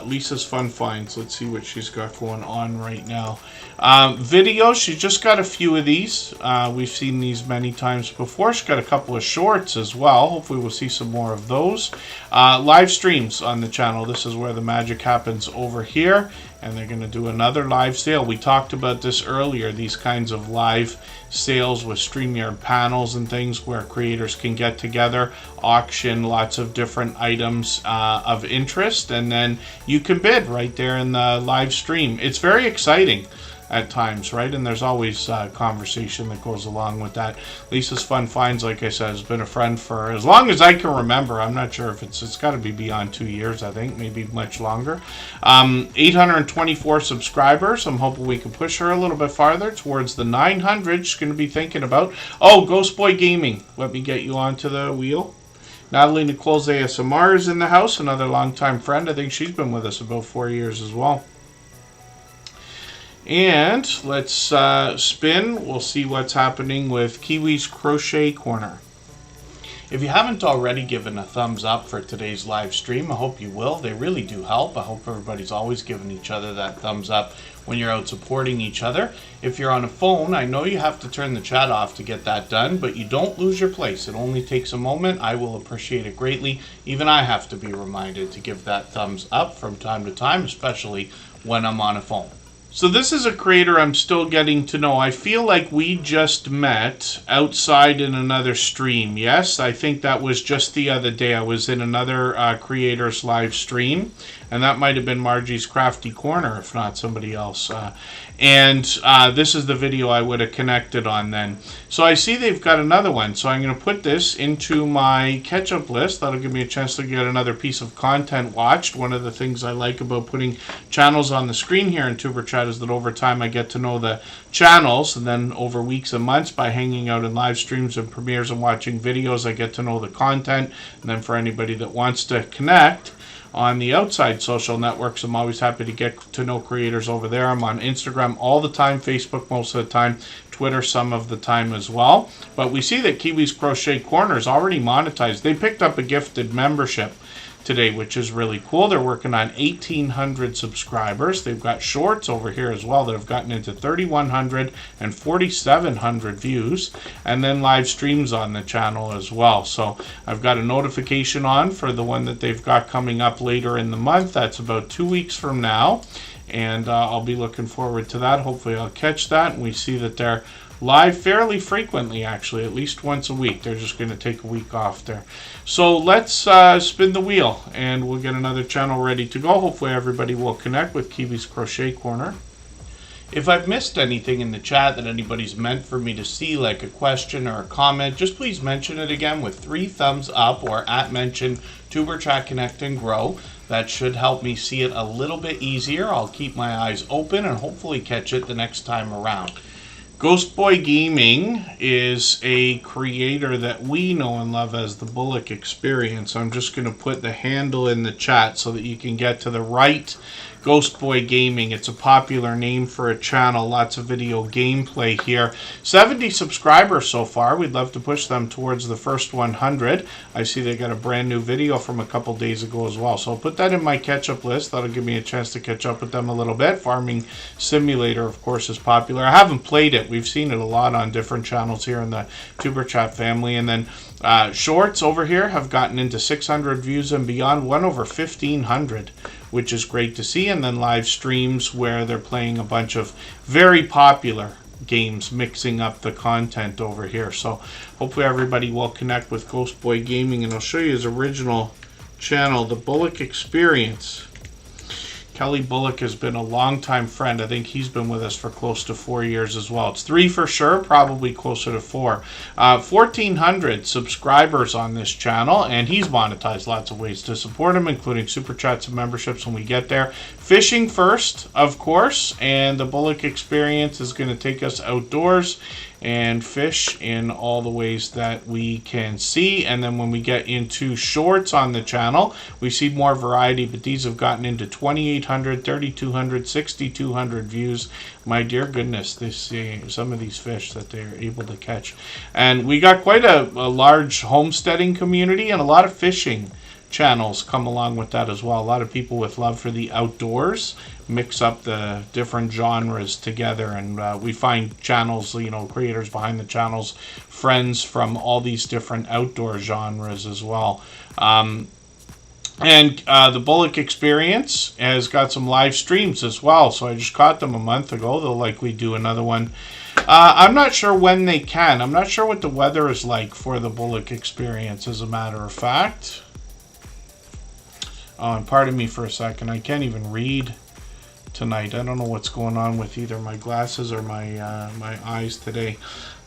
Lisa's Fun Finds. Let's see what she's got going on right now. Videos, she's just got a few of these. We've seen these many times before. She's got a couple of shorts as well. Hopefully we'll see some more of those. Live streams on the channel. This is where the magic happens over here. And they're going to do another live sale. We talked about this earlier, these kinds of live sales with StreamYard panels and things where creators can get together, auction lots of different items of interest, and then you can bid right there in the live stream. It's very exciting at times, right? And there's always conversation that goes along with that. Lisa's Fun Finds, like I said, has been a friend for as long as I can remember. I'm not sure if it's got to be beyond 2 years, I think, maybe much longer. 824 subscribers. I'm hoping we can push her a little bit farther towards the 900. She's going to be thinking about, oh, Ghost Boy Gaming. Let me get you onto the wheel. Natalie Nicole's ASMR is in the house, another longtime friend. I think she's been with us about 4 years as well. And let's spin. We'll see what's happening with Kiwi's Crochet Corner. If you haven't already given a thumbs up for today's live stream, I hope you will. They really do help. I hope everybody's always giving each other that thumbs up when you're out supporting each other. If you're on a phone, I know you have to turn the chat off to get that done, but you don't lose your place. It only takes a moment. I will appreciate it greatly. Even I have to be reminded to give that thumbs up from time to time, especially when I'm on a phone. So this is a creator I'm still getting to know. I feel like we just met outside in another stream. Yes, I think that was just the other day. I was in another creator's live stream, and that might have been Margie's Crafty Corner, if not somebody else. This is the video I would have connected on then. So I see they've got another one. So I'm going to put this into my catch-up list. That'll give me a chance to get another piece of content watched. One of the things I like about putting channels on the screen here in Superchat is that over time I get to know the channels, and then over weeks and months by hanging out in live streams and premieres and watching videos, I get to know the content. And then for anybody that wants to connect on the outside social networks, I'm always happy to get to know creators over there. I'm on Instagram all the time, Facebook most of the time, Twitter some of the time as well. But we see that Kiwi's Crochet Corner is already monetized. They picked up a gifted membership today, which is really cool. They're working on 1,800 subscribers. They've got shorts over here as well that have gotten into 3,100 and 4,700 views, and then live streams on the channel as well. So I've got a notification on for the one that they've got coming up later in the month. That's about 2 weeks from now, and I'll be looking forward to that. Hopefully I'll catch that, and we see that they're live fairly frequently, actually, at least once a week. They're just going to take a week off there. So let's spin the wheel, and we'll get another channel ready to go. Hopefully everybody will connect with Kiwi's Crochet Corner. If I've missed anything in the chat that anybody's meant for me to see, like a question or a comment, just please mention it again with 3 thumbs up or @mention Tuberchat Connect and Grow. That should help me see it a little bit easier. I'll keep my eyes open and hopefully catch it the next time around. Ghost Boy Gaming is a creator that we know and love as the Bullock Experience. I'm just going to put the handle in the chat so that you can get to the right. Ghost Boy Gaming. It's a popular name for a channel. Lots of video gameplay here. 70 subscribers so far. We'd love to push them towards the first 100. I see they got a brand new video from a couple days ago as well. So I'll put that in my catch-up list. That'll give me a chance to catch up with them a little bit. Farming Simulator, of course, is popular. I haven't played it. We've seen it a lot on different channels here in the Tuberchat family. And then shorts over here have gotten into 600 views and beyond, one over 1,500, which is great to see. And then live streams where they're playing a bunch of very popular games, mixing up the content over here. So hopefully everybody will connect with Ghost Boy Gaming, and I'll show you his original channel, the Bullock Experience. Kelly Bullock has been a longtime friend. I think he's been with us for close to 4 years as well. It's 3 for sure, probably closer to 4. 1,400 subscribers on this channel, and he's monetized lots of ways to support him, including super chats and memberships when we get there. Fishing first, of course, and the Bullock Experience is going to take us outdoors and fish in all the ways that we can see. And then when we get into shorts on the channel, we see more variety, but these have gotten into 2,800, 3,200, 6,200 views. My dear goodness, some of these fish that they're able to catch. And we got quite a large homesteading community and a lot of fishing channels come along with that as well. A lot of people with love for the outdoors mix up the different genres together, and we find channels, you know, creators behind the channels, friends from all these different outdoor genres as well. And the Bullock Experience has got some live streams as well, so I just caught them a month ago. They'll likely do another one. I'm not sure when they can. I'm not sure what the weather is like for the Bullock Experience, as a matter of fact. Oh, and pardon me for a second. I can't even read tonight. I don't know what's going on with either my glasses or my my eyes today.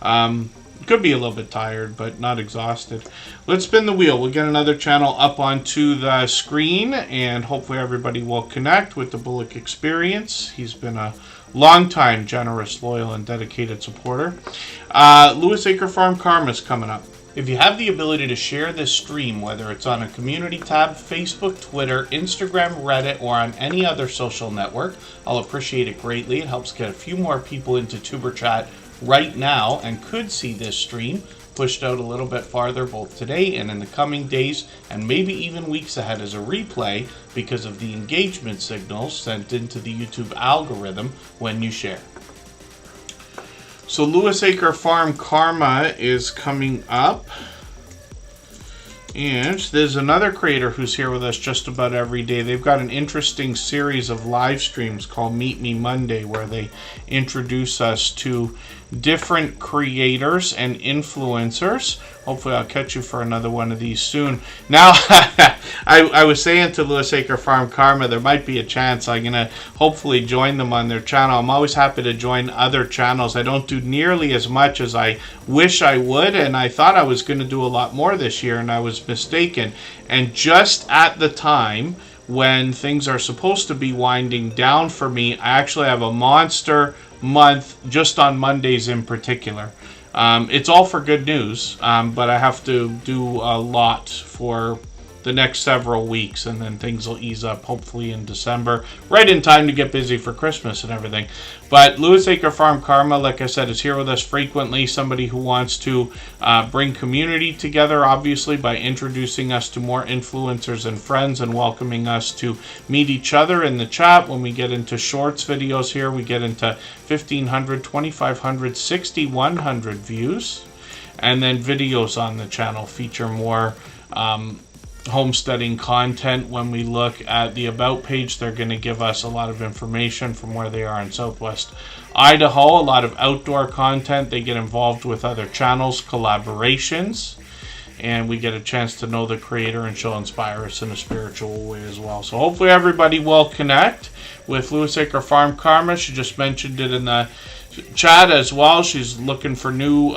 Could be a little bit tired, but not exhausted. Let's spin the wheel. We'll get another channel up onto the screen, and hopefully everybody will connect with the Bullock Experience. He's been a long-time generous, loyal, and dedicated supporter. Lewis Acre Farm Karma is coming up. If you have the ability to share this stream, whether it's on a community tab, Facebook, Twitter, Instagram, Reddit, or on any other social network, I'll appreciate it greatly. It helps get a few more people into Tuber Chat right now and could see this stream pushed out a little bit farther both today and in the coming days, and maybe even weeks ahead as a replay because of the engagement signals sent into the YouTube algorithm when you share. So Lewis Acre Farm Karma is coming up. And there's another creator who's here with us just about every day. They've got an interesting series of live streams called Meet Me Monday, where they introduce us to different creators and influencers. Hopefully I'll catch you for another one of these soon. Now, I was saying to Lewis Acre Farm Karma, there might be a chance I'm going to hopefully join them on their channel. I'm always happy to join other channels. I don't do nearly as much as I wish I would, and I thought I was going to do a lot more this year, and I was mistaken. And just at the time when things are supposed to be winding down for me, I actually have a monster month just on Mondays in particular. It's all for good news, but I have to do a lot for the next several weeks, and then things will ease up hopefully in December, right in time to get busy for Christmas and everything. But Lewis Acre Farm Karma, like I said, is here with us frequently. Somebody who wants to bring community together, obviously, by introducing us to more influencers and friends and welcoming us to meet each other in the chat. When we get into shorts videos here, we get into 1,500, 2,500, 6,100 views. And then videos on the channel feature more homesteading content. When we look at the About page, they're going to give us a lot of information from where they are in Southwest Idaho, a lot of outdoor content. They get involved with other channels, collaborations, and we get a chance to know the creator, and she'll inspire us in a spiritual way as well. So hopefully everybody will connect with Lewis Acre Farm Karma. She just mentioned it in the chat as well. She's looking for new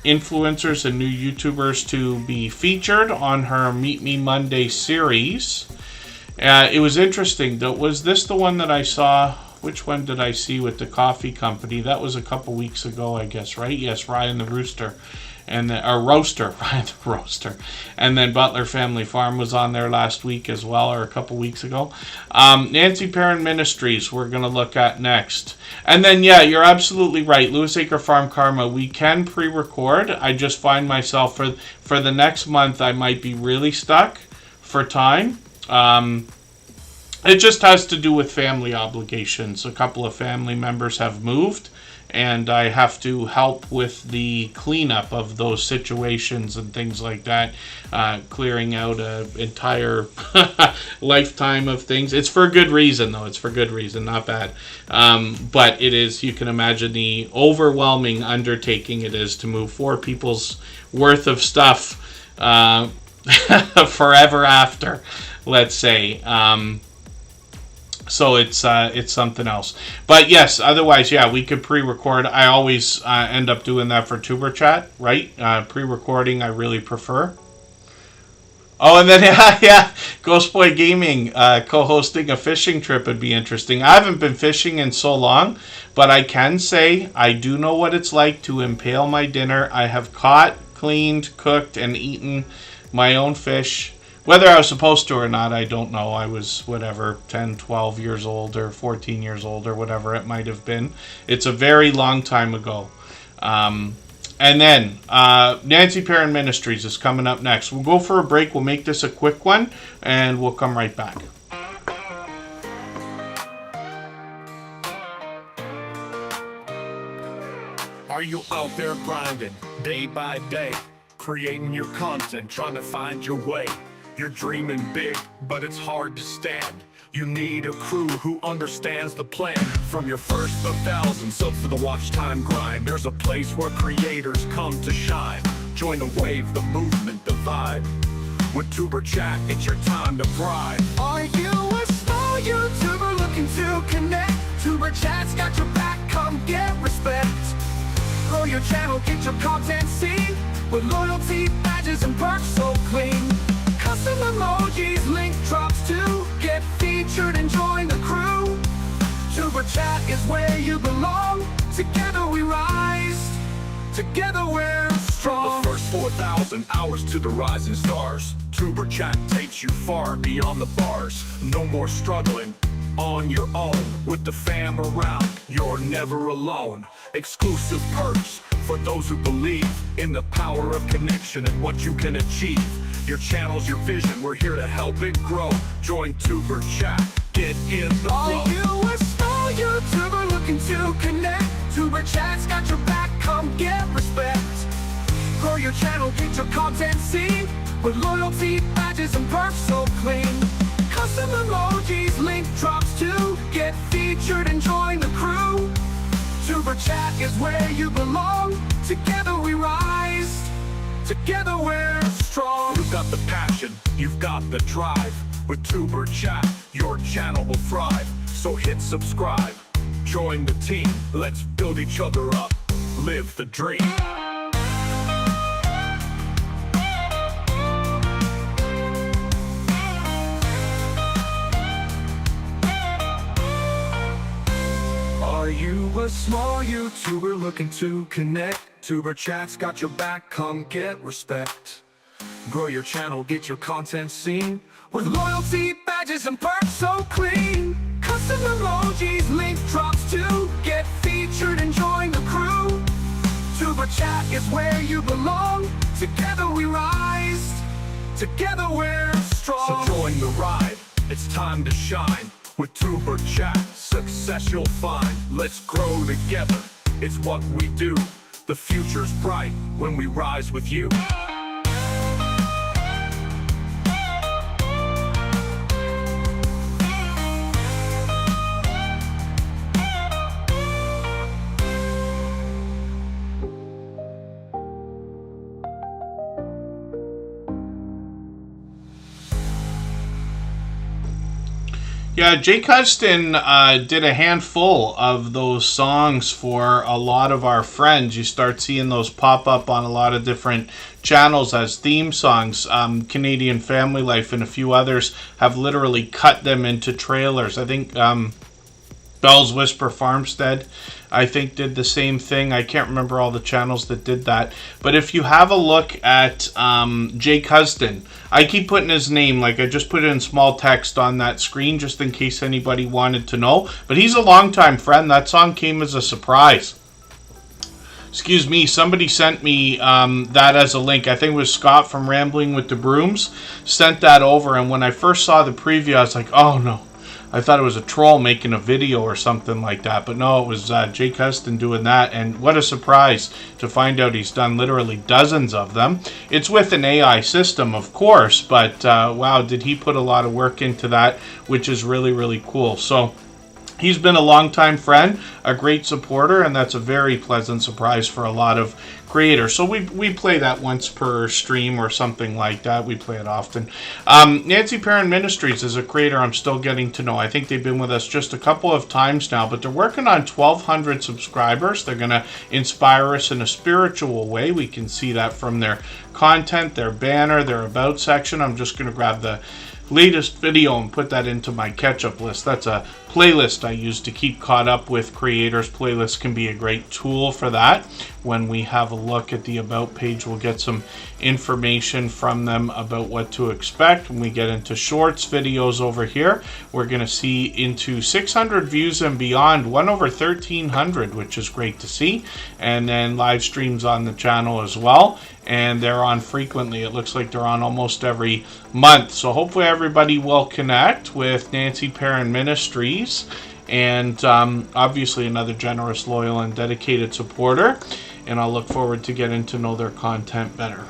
influencers and new YouTubers to be featured on her Meet Me Monday series. It was interesting though. Was this the one that I saw? Which one did I see with the coffee company? That was a couple weeks ago, I guess, right? Yes, Ryan the Rooster. And Roaster, Ryan the Roaster. And then Butler Family Farm was on there last week as well, or a couple weeks ago. Nancy Perrin Ministries we're going to look at next. And then, yeah, you're absolutely right. Lewis Acre Farm Karma, we can pre-record. I just find myself, for the next month, I might be really stuck for time. It just has to do with family obligations. A couple of family members have moved, and I have to help with the cleanup of those situations and things like that, clearing out an entire lifetime of things. It's for a good reason, though. It's for good reason, not bad. But it is, you can imagine the overwhelming undertaking it is to move 4 people's worth of stuff forever after, let's say. So it's something else. But yes, otherwise, yeah, we could pre-record. I always end up doing that for Tuber Chat, right? Pre-recording I really prefer. Oh, and then yeah, Ghost Boy Gaming co-hosting a fishing trip would be interesting. I haven't been fishing in so long, but I can say I do know what it's like to impale my dinner. I have caught, cleaned, cooked, and eaten my own fish. Whether I was supposed to or not, I don't know. I was, whatever, 10, 12 years old or 14 years old or whatever it might have been. It's a very long time ago. And then Nancy Perrin Ministries is coming up next. We'll go for a break. We'll make this a quick one, and we'll come right back. Are you out there grinding day by day, creating your content, trying to find your way? You're dreaming big, but it's hard to stand. You need a crew who understands the plan. From your first of thousands up to the watch time grind, there's a place where creators come to shine. Join the wave, the movement, the vibe. With Tuber Chat, it's your time to thrive. Are you a small YouTuber looking to connect? Tuber Chat's got your back, come get respect. Grow your channel, get your content seen, with loyalty, badges, and perks so clean. Custom emojis, link drops too. Get featured and join the crew. Tuber Chat is where you belong. Together we rise. Together we're strong. The first 4,000 hours to the rising stars. Tuber Chat takes you far beyond the bars. No more struggling on your own. With the fam around, you're never alone. Exclusive perks for those who believe in the power of connection and what you can achieve. Your channel's your vision, we're here to help it grow. Join Tuber Chat, get in the flow. Are you a small YouTuber looking to connect? Tuber Chat's got your back, come get respect. Grow your channel, get your content seen, with loyalty, badges, and perks so clean. Custom emojis, link drops too. Get featured and join the crew. Tuber Chat is where you belong. Together we rise. Together we're strong. You've got the passion, you've got the drive. With Tuber Chat, your channel will thrive. So hit subscribe, join the team. Let's build each other up, live the dream. Are you a small YouTuber looking to connect? Tuber Chat's got your back, come get respect. Grow your channel, get your content seen, with loyalty, badges, and perks so clean. Custom emojis, link drops too. Get featured and join the crew. Tuber Chat is where you belong. Together we rise. Together we're strong. So join the ride, it's time to shine. With Tuber Chat, success you'll find. Let's grow together, it's what we do. The future's bright when we rise with you. Yeah, Jake Huston did a handful of those songs for a lot of our friends. You start seeing those pop up on a lot of different channels as theme songs. Canadian Family Life and a few others have literally cut them into trailers. I think Bell's Whisper Farmstead, I think, did the same thing. I can't remember all the channels that did that. But if you have a look at Jake Huston, I keep putting his name, like I just put it in small text on that screen just in case anybody wanted to know. But he's a longtime friend. That song came as a surprise. Excuse me, somebody sent me that as a link. I think it was Scott from Rambling with the Brooms sent that over. And when I first saw the preview, I was like, oh no. I thought it was a troll making a video or something like that. But no, it was Jake Huston doing that. And what a surprise to find out he's done literally dozens of them. It's with an AI system, of course. But wow, did he put a lot of work into that, which is really, really cool. So He's been a longtime friend, a great supporter, and that's a very pleasant surprise for a lot of creators. So we play that once per stream or something like that. We play it often. Nancy Perrin Ministries is a creator I'm still getting to know. I think they've been with us just a couple of times now, but they're working on 1,200 subscribers. They're going to inspire us in a spiritual way. We can see that from their content, their banner, their about section. I'm just going to grab the latest video and put that into my catch-up list. That's a playlist I use to keep caught up with creators. Playlists can be a great tool for that. When we have a look at the about page, we'll get some information from them about what to expect. When we get into shorts videos over here, we're going to see into 600 views and beyond, one over 1,300, which is great to see. And then live streams on the channel as well. And they're on frequently. It looks like they're on almost every month. So hopefully everybody will connect with Nancy Perrin Ministries. And obviously another generous, loyal, and dedicated supporter. And I'll look forward to getting to know their content better.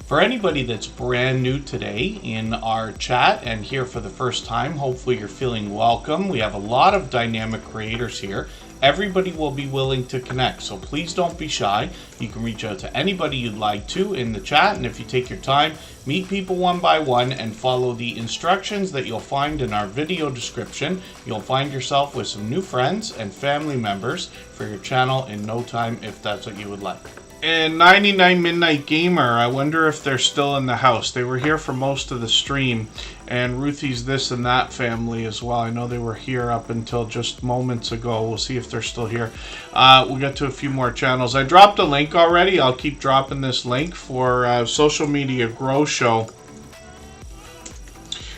For anybody that's brand new today in our chat and here for the first time, hopefully you're feeling welcome. We have a lot of dynamic creators here. Everybody will be willing to connect, so please don't be shy. You can reach out to anybody you'd like to in the chat, and if you take your time, meet people one by one and follow the instructions that you'll find in our video description. You'll find yourself with some new friends and family members for your channel in no time, if that's what you would like. And 99 Midnight Gamer, I wonder if they're still in the house. They were here for most of the stream. And Ruthie's This and That family as well. I know they were here up until just moments ago. We'll see if they're still here. We'll get to a few more channels. I dropped a link already. I'll keep dropping this link for Social Media Grow Show.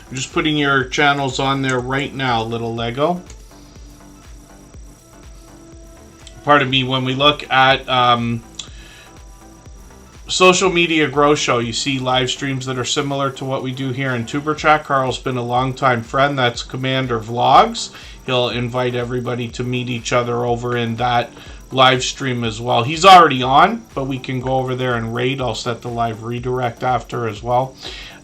I'm just putting your channels on there right now, Little Lego. Pardon me, when we look at Social Media Grow Show, you see live streams that are similar to what we do here in Superchat. Carl's been a longtime friend. That's Commander Vlogs. He'll invite everybody to meet each other over in that live stream as well. He's already on, but we can go over there and raid. I'll set the live redirect after as well.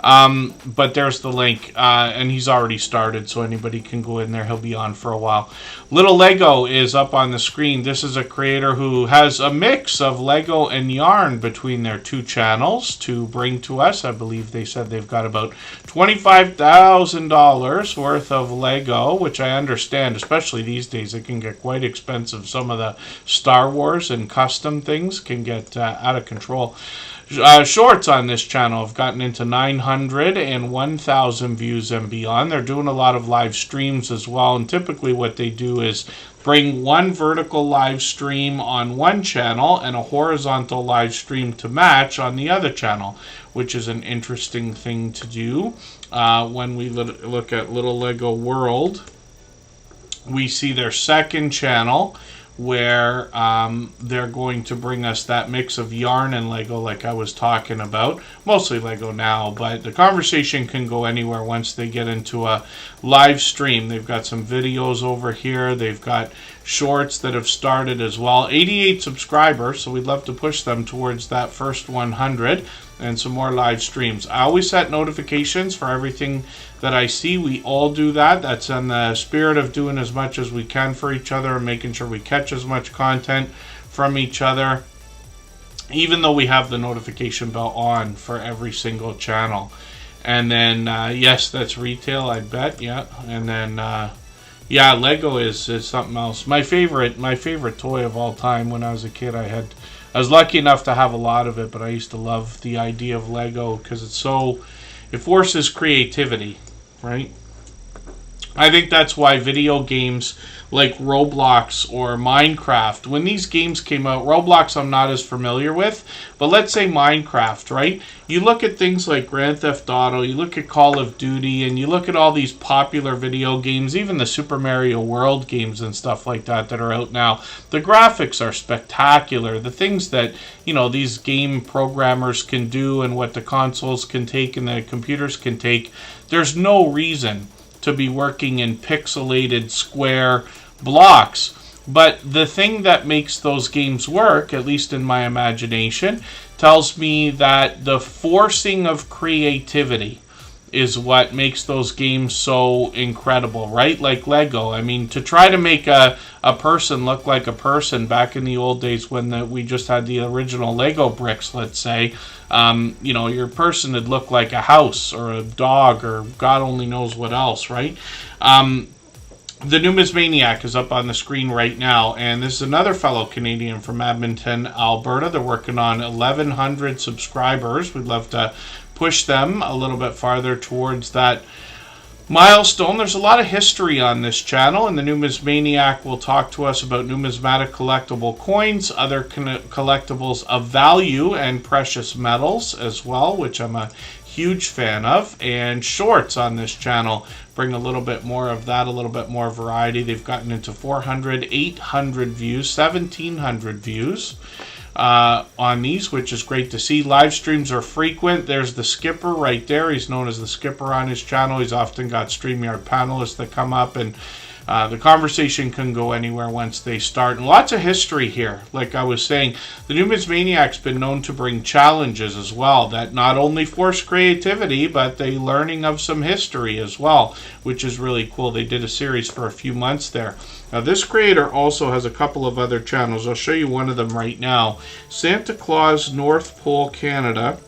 But there's the link, and he's already started, so anybody can go in there. He'll be on for a while. Little Lego is up on the screen. This is a creator who has a mix of Lego and yarn between their two channels to bring to us. I believe they said they've got about $25,000 worth of Lego, which I understand, especially these days, it can get quite expensive. Some of the Star Wars and custom things can get out of control. Shorts on this channel have gotten into 900 and 1,000 views and beyond. They're doing a lot of live streams as well, and typically what they do is bring one vertical live stream on one channel and a horizontal live stream to match on the other channel, which is an interesting thing to do. When we look at Little Lego World, we see their second channel, where they're going to bring us that mix of yarn and Lego like I was talking about. Mostly Lego now, but the conversation can go anywhere once they get into a live stream. They've got some videos over here. They've got shorts that have started as well. 88 subscribers, so we'd love to push them towards that first 100 and some more live streams. I always set notifications for everything that I see. We all do that. That's in the spirit of doing as much as we can for each other and making sure we catch as much content from each other, even though we have the notification bell on for every single channel. And then yes, that's retail, I bet. Yeah. And then yeah, Lego is something else. My favorite toy of all time. When I was a kid, I was lucky enough to have a lot of it, but I used to love the idea of Lego because it forces creativity, right? I think that's why video games like Roblox or Minecraft, when these games came out, Roblox I'm not as familiar with, but let's say Minecraft, right? You look at things like Grand Theft Auto, you look at Call of Duty, and you look at all these popular video games, even the Super Mario World games and stuff like that are out now. The graphics are spectacular. The things that, you know, these game programmers can do and what the consoles can take and the computers can take, there's no reason to be working in pixelated square blocks. But the thing that makes those games work, at least in my imagination, tells me that the forcing of creativity is what makes those games so incredible, right? Like Lego. I mean, to try to make a person look like a person back in the old days when we just had the original Lego bricks, let's say, you know, your person would look like a house or a dog or God only knows what else, right? The Numismaniac is up on the screen right now, and this is another fellow Canadian from Edmonton, Alberta. They're working on 1,100 subscribers. We'd love to push them a little bit farther towards that milestone. There's a lot of history on this channel, and the Numismaniac will talk to us about numismatic collectible coins, other collectibles of value, and precious metals as well, which I'm a huge fan of. And shorts on this channel bring a little bit more of that, a little bit more variety. They've gotten into 400, 800 views, 1,700 views on these, which is great to see. Live streams are frequent. There's the Skipper right there. He's known as the Skipper on his channel. He's often got StreamYard panelists that come up, and the conversation can go anywhere once they start. And lots of history here. Like I was saying, the Numismaniac's been known to bring challenges as well that not only force creativity, but the learning of some history as well, which is really cool. They did a series for a few months there. Now, this creator also has a couple of other channels. I'll show you one of them right now. Santa Claus North Pole Canada.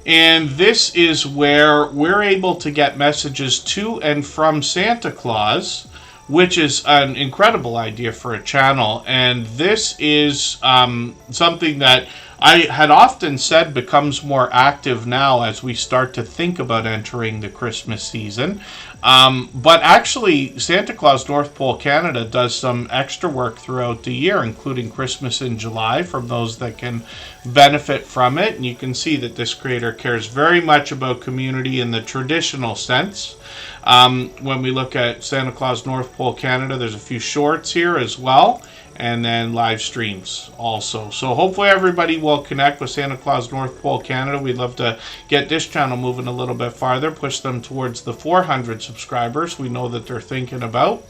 And this is where we're able to get messages to and from Santa Claus, which is an incredible idea for a channel. And this is something that I had often said becomes more active now as we start to think about entering the Christmas season. But actually, Santa Claus North Pole Canada does some extra work throughout the year, including Christmas in July, from those that can benefit from it. And you can see that this creator cares very much about community in the traditional sense. When we look at Santa Claus North Pole Canada, there's a few shorts here as well, and then live streams also. So hopefully everybody will connect with Santa Claus North Pole Canada. We'd love to get this channel moving a little bit farther, push them towards the 400 subscribers we know that they're thinking about.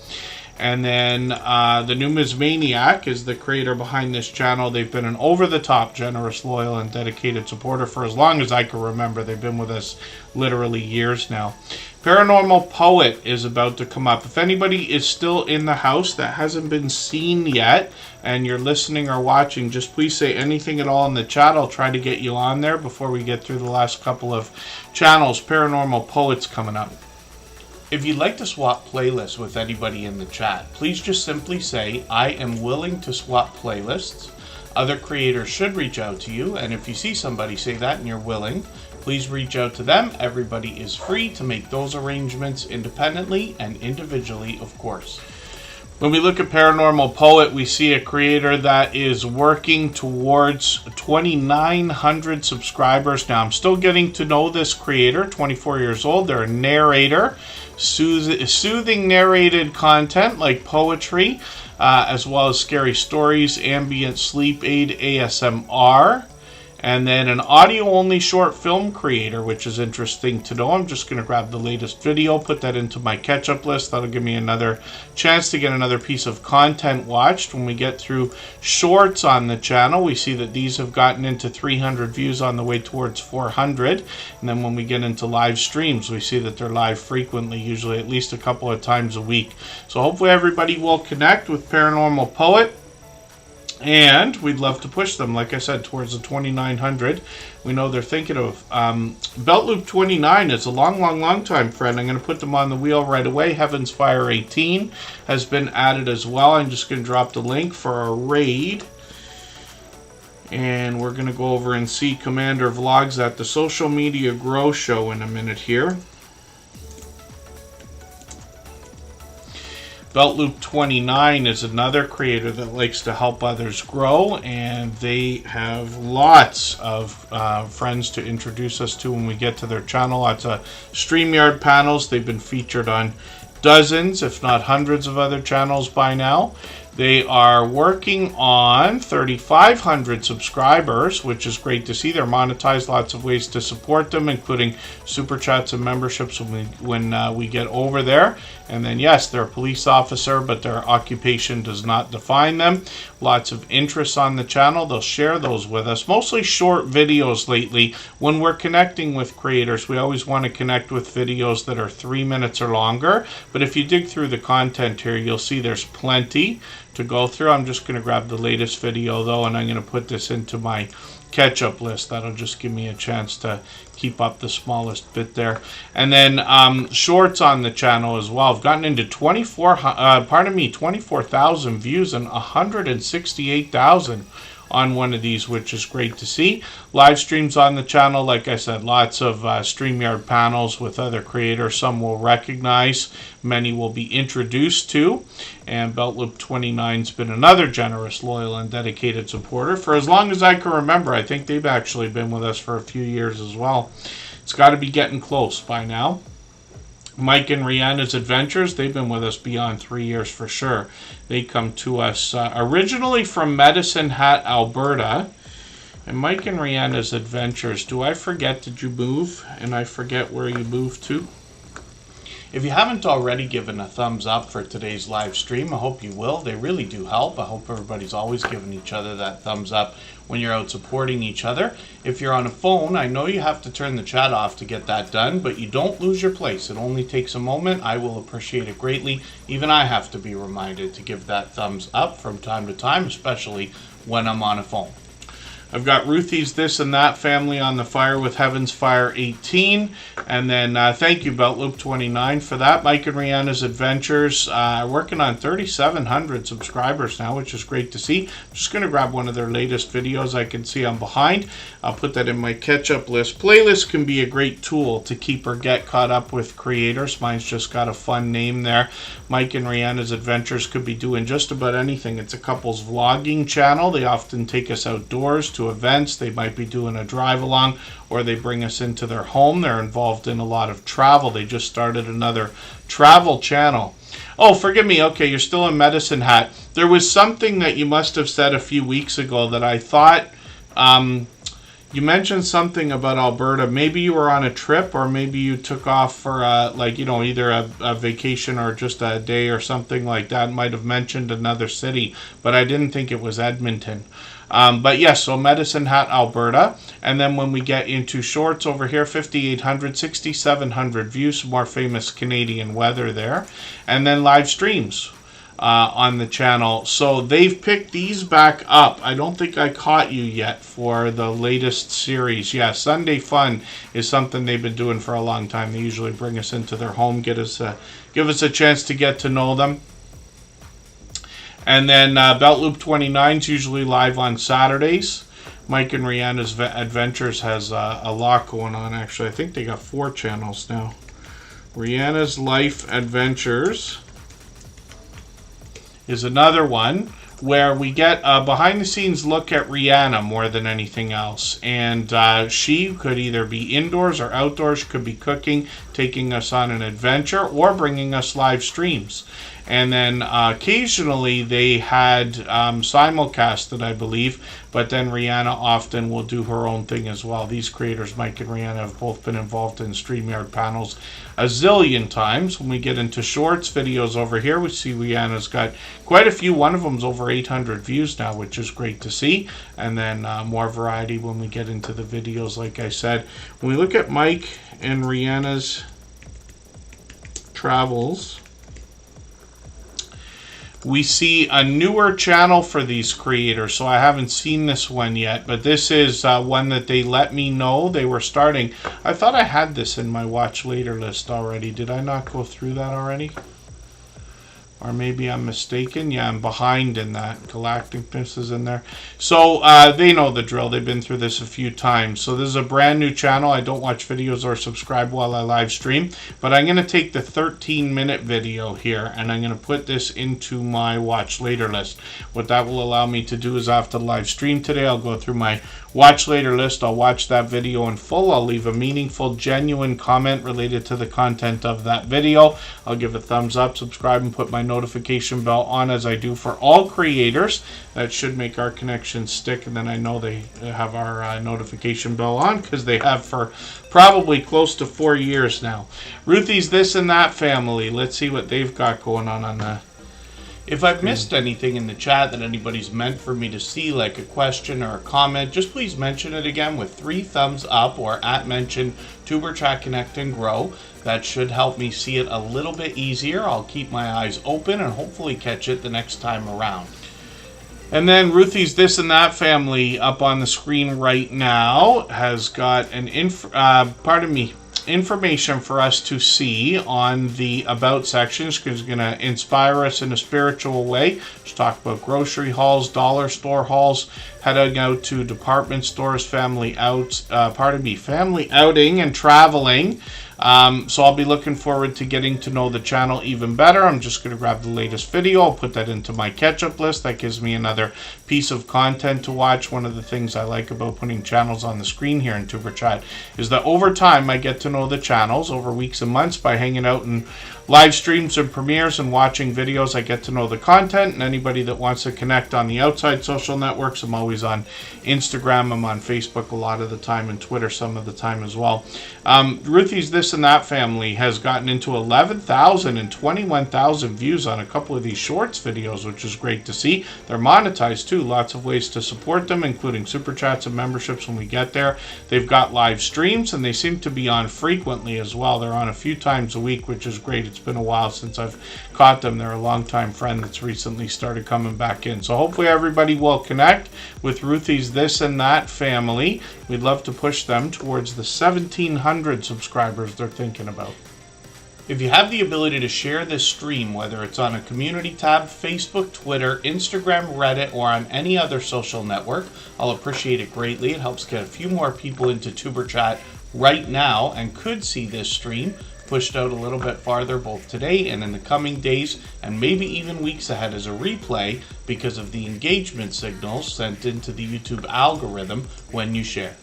And then the Numismaniac is the creator behind this channel. They've been an over-the-top, generous, loyal, and dedicated supporter for as long as I can remember. They've been with us literally years now. Paranormal Poet is about to come up. If anybody is still in the house that hasn't been seen yet, and you're listening or watching, just please say anything at all in the chat. I'll try to get you on there before we get through the last couple of channels. Paranormal Poet's coming up. If you'd like to swap playlists with anybody in the chat, please just simply say, I am willing to swap playlists. Other creators should reach out to you, and if you see somebody say that and you're willing, please reach out to them. Everybody is free to make those arrangements independently and individually, of course. When we look at Paranormal Poet, we see a creator that is working towards 2,900 subscribers. Now, I'm still getting to know this creator, 24 years old. They're a narrator, soothing narrated content like poetry, as well as scary stories, ambient sleep aid, ASMR. And then an audio-only short film creator, which is interesting to know. I'm just going to grab the latest video, put that into my catch-up list. That'll give me another chance to get another piece of content watched. When we get through shorts on the channel, we see that these have gotten into 300 views on the way towards 400. And then when we get into live streams, we see that they're live frequently, usually at least a couple of times a week. So hopefully everybody will connect with Paranormal Poet. And we'd love to push them, like I said, towards the 2,900. We know they're thinking of. Belt Loop 29 is a long time friend. I'm going to put them on the wheel right away. Heaven's Fire 18 has been added as well. I'm just going to drop the link for a raid. And we're going to go over and see Commander Vlogs at the Social Media Grow Show in a minute here. Belt Loop 29 is another creator that likes to help others grow, and they have lots of friends to introduce us to when we get to their channel. Lots of StreamYard panels. They've been featured on dozens, if not hundreds, of other channels by now. They are working on 3,500 subscribers, which is great to see. They're monetized, lots of ways to support them, including super chats and memberships when we get over there. And then, yes, they're a police officer, but their occupation does not define them. Lots of interest on the channel. They'll share those with us. Mostly short videos lately. When we're connecting with creators, we always want to connect with videos that are 3 minutes or longer. But if you dig through the content here, you'll see there's plenty to go through. I'm just going to grab the latest video, though, and I'm going to put this into my catch-up list. That'll just give me a chance to keep up the smallest bit there. And then shorts on the channel as well. I've gotten into 24,000 views and 168,000 on one of these, which is great to see. Live streams on the channel, like I said, lots of StreamYard panels with other creators. Some will recognize, many will be introduced to. And BeltLoop29's been another generous, loyal, and dedicated supporter for as long as I can remember. I think they've actually been with us for a few years as well. It's got to be getting close by now. Mike and Rihanna's Adventures, they've been with us beyond 3 years for sure. They come to us originally from Medicine Hat, Alberta. And Mike and Rihanna's Adventures, do I forget, did you move? And I forget where you moved to? If you haven't already given a thumbs up for today's live stream, I hope you will. They really do help. I hope everybody's always giving each other that thumbs up when you're out supporting each other. If you're on a phone, I know you have to turn the chat off to get that done, but you don't lose your place. It only takes a moment. I will appreciate it greatly. Even I have to be reminded to give that thumbs up from time to time, especially when I'm on a phone. I've got Ruthie's This and That family on the fire with Heaven's Fire 18. And then thank you, BeltLoop29, for that. Mike and Rihanna's Adventures working on 3,700 subscribers now, which is great to see. I'm just going to grab one of their latest videos. I can see I'm behind. I'll put that in my catch-up list. Playlists can be a great tool to keep or get caught up with creators. Mine's just got a fun name there. Mike and Rihanna's Adventures could be doing just about anything. It's a couple's vlogging channel. They often take us outdoors to events. They might be doing a drive along, or they bring us into their home. They're involved in a lot of travel. They just started another travel channel. Oh, forgive me. Okay, you're still in Medicine Hat. There was something that you must have said a few weeks ago that I thought you mentioned something about Alberta. Maybe you were on a trip, or maybe you took off for like, you know, either a vacation or just a day or something like that. Might have mentioned another city, but I didn't think it was Edmonton. But yes, so Medicine Hat, Alberta. And then when we get into shorts over here, 5,800, 6,700 views, some more famous Canadian weather there. And then live streams on the channel. So they've picked these back up. I don't think I caught you yet for the latest series. Yeah, Sunday Fun is something they've been doing for a long time. They usually bring us into their home, give us a chance to get to know them. And then BeltLoop29 is usually live on Saturdays. Mike and Rihanna's Adventures has a lot going on, actually. I think they got 4 channels now. Rihanna's Life Adventures is another one where we get a behind-the-scenes look at Rihanna more than anything else. And she could either be indoors or outdoors. She could be cooking, taking us on an adventure, or bringing us live streams. And then occasionally they had simulcasted, I believe, but then Rihanna often will do her own thing as well. These creators, Mike and Rihanna, have both been involved in StreamYard panels a zillion times. When we get into shorts videos over here, we see Rihanna's got quite a few. One of them's over 800 views now, which is great to see. And then more variety when we get into the videos, like I said. When we look at Mike and Rihanna's travels, we see a newer channel for these creators, so I haven't seen this one yet, but this is one that they let me know they were starting. I thought I had this in my watch later list already. Did I not go through that already? Or maybe I'm mistaken. Yeah, I'm behind in that. Galacticness is in there. So they know the drill. They've been through this a few times. So this is a brand new channel. I don't watch videos or subscribe while I live stream. But I'm going to take the 13-minute video here, and I'm going to put this into my watch later list. What that will allow me to do is after the live stream today, I'll go through my watch later list, I'll watch that video in full. I'll leave a meaningful, genuine comment related to the content of that video. I'll give a thumbs up, subscribe, and put my notification bell on, as I do for all creators. That should make our connection stick, and then I know they have our notification bell on, because they have for probably close to 4 years now. Ruthie's This and That family. Let's see what they've got going on that. If I've missed anything in the chat that anybody's meant for me to see, like a question or a comment, just please mention it again with 3 thumbs up, or at mention Tuber Chat Connect and Grow. That should help me see it a little bit easier. I'll keep my eyes open and hopefully catch it the next time around. And then Ruthie's This and That family up on the screen right now has got an information for us to see on the About sections, because it's going to inspire us in a spiritual way. Just talk about grocery hauls, dollar store hauls, heading out to department stores, family outing, and traveling. So I'll be looking forward to getting to know the channel even better. I'm just going to grab the latest video. I'll put that into my catch-up list. That gives me another piece of content to watch. One of the things I like about putting channels on the screen here in Tuber Chat is that over time I get to know the channels over weeks and months by hanging out in live streams and premieres and watching videos. I get to know the content, and anybody that wants to connect on the outside social networks, I'm always on Instagram, I'm on Facebook a lot of the time, and Twitter some of the time as well. Ruthie's This and That family has gotten into 11,000 and 21,000 views on a couple of these shorts videos, which is great to see. They're monetized too. Lots of ways to support them, including super chats and memberships when we get there. They've got live streams, and they seem to be on frequently as well. They're on a few times a week, which is great. It's been a while since I've caught them. They're a longtime friend that's recently started coming back in. So hopefully everybody will connect with Ruthie's This and That family. We'd love to push them towards the 1,700 subscribers they're thinking about. If you have the ability to share this stream, whether it's on a community tab, Facebook, Twitter, Instagram, Reddit, or on any other social network, I'll appreciate it greatly. It helps get a few more people into Tuber Chat right now and could see this stream pushed out a little bit farther both today and in the coming days, and maybe even weeks ahead as a replay, because of the engagement signals sent into the YouTube algorithm when you share.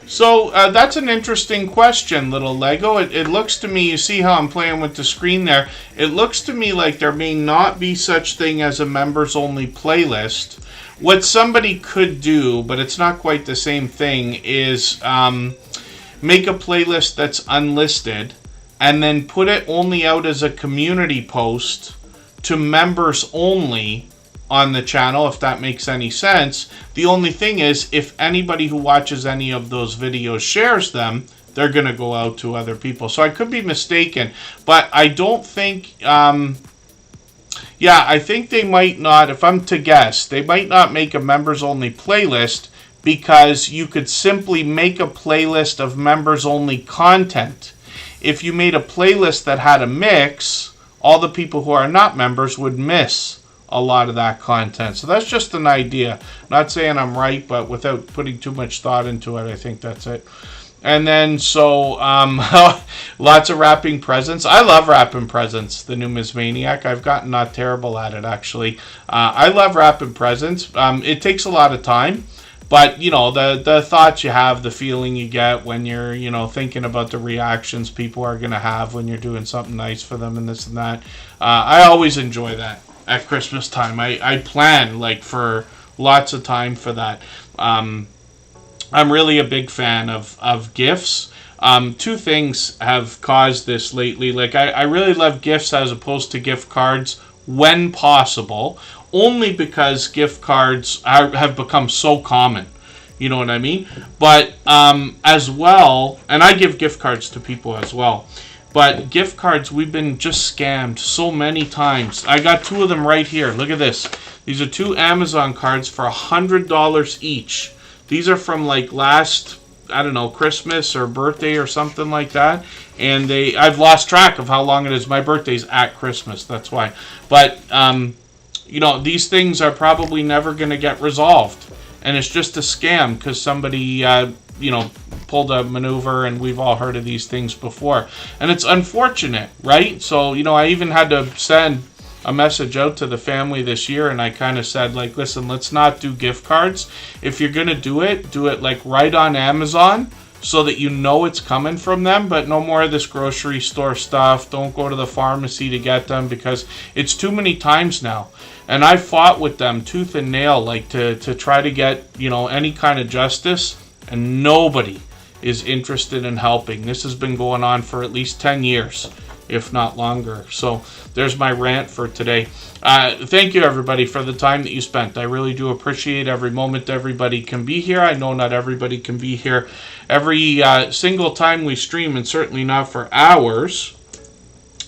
So that's an interesting question, little Lego. It looks to me, you see how I'm playing with the screen there, it looks to me like there may not be such thing as a members only playlist. What somebody could do, but it's not quite the same thing, is make a playlist that's unlisted and then put it only out as a community post to members only on the channel, if that makes any sense. The only thing is, if anybody who watches any of those videos shares them, they're going to go out to other people. So I could be mistaken, but I don't think, I think they might not, if I'm to guess, they might not make a members only playlist, because you could simply make a playlist of members only content. If you made a playlist that had a mix, all the people who are not members would miss a lot of that content. So that's just an idea. Not saying I'm right, but without putting too much thought into it, I think that's it. And then, so, lots of wrapping presents. I love wrapping presents, the new Ms. Maniac. I've gotten not terrible at it, actually. I love wrapping presents. It takes a lot of time. But, you know, the thoughts you have, the feeling you get when you're, you know, thinking about the reactions people are going to have when you're doing something nice for them and this and that. I always enjoy that at Christmas time. I plan, like, for lots of time for that. I'm really a big fan of gifts. Two things have caused this lately. Like, I really love gifts as opposed to gift cards when possible. Only because gift cards have become so common. You know what I mean? But as well, and I give gift cards to people as well. But gift cards, we've been just scammed so many times. I got 2 of them right here. Look at this. These are 2 Amazon cards for $100 each. These are from like last, I don't know, Christmas or birthday or something like that. And I've lost track of how long it is. My birthday's at Christmas. That's why. But you know, these things are probably never going to get resolved. And it's just a scam because somebody, you know, pulled a maneuver, and we've all heard of these things before. And it's unfortunate, right? So, you know, I even had to send a message out to the family this year, and I kind of said, like, listen, let's not do gift cards. If you're going to do it like right on Amazon, so that you know it's coming from them, but no more of this grocery store stuff. Don't go to the pharmacy to get them, because it's too many times now. And I fought with them tooth and nail, like to try to get, you know, any kind of justice, and nobody is interested in helping. This has been going on for at least 10 years, if not longer. So there's my rant for today. Thank you, everybody, for the time that you spent. I really do appreciate every moment everybody can be here. I know not everybody can be here every single time we stream, and certainly not for hours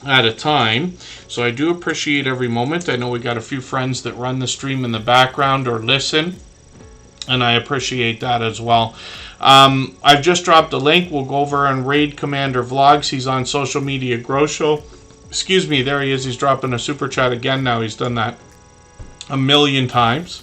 at a time. So I do appreciate every moment. I know we got a few friends that run the stream in the background or listen, and I appreciate that as well. I've just dropped a link. We'll go over on Raid Commander Vlogs. He's on Social Media Grow Show. Excuse me, there he is. He's dropping a super chat again now. He's done that a million times,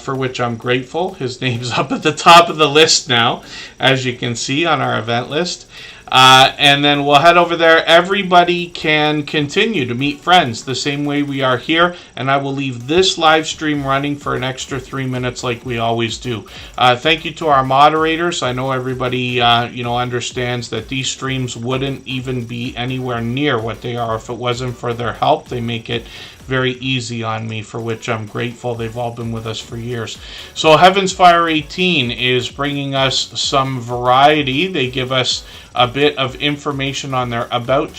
for which I'm grateful. His name's up at the top of the list now, as you can see on our event list. And then we'll head over there. Everybody can continue to meet friends the same way we are here, and I will leave this live stream running for an extra 3 minutes like we always do. Thank you to our moderators. I know everybody understands that these streams wouldn't even be anywhere near what they are if it wasn't for their help. They make it very easy on me, for which I'm grateful. They've all been with us for years. So Heaven's Fire 18 is bringing us some variety. They give us a bit of information on their about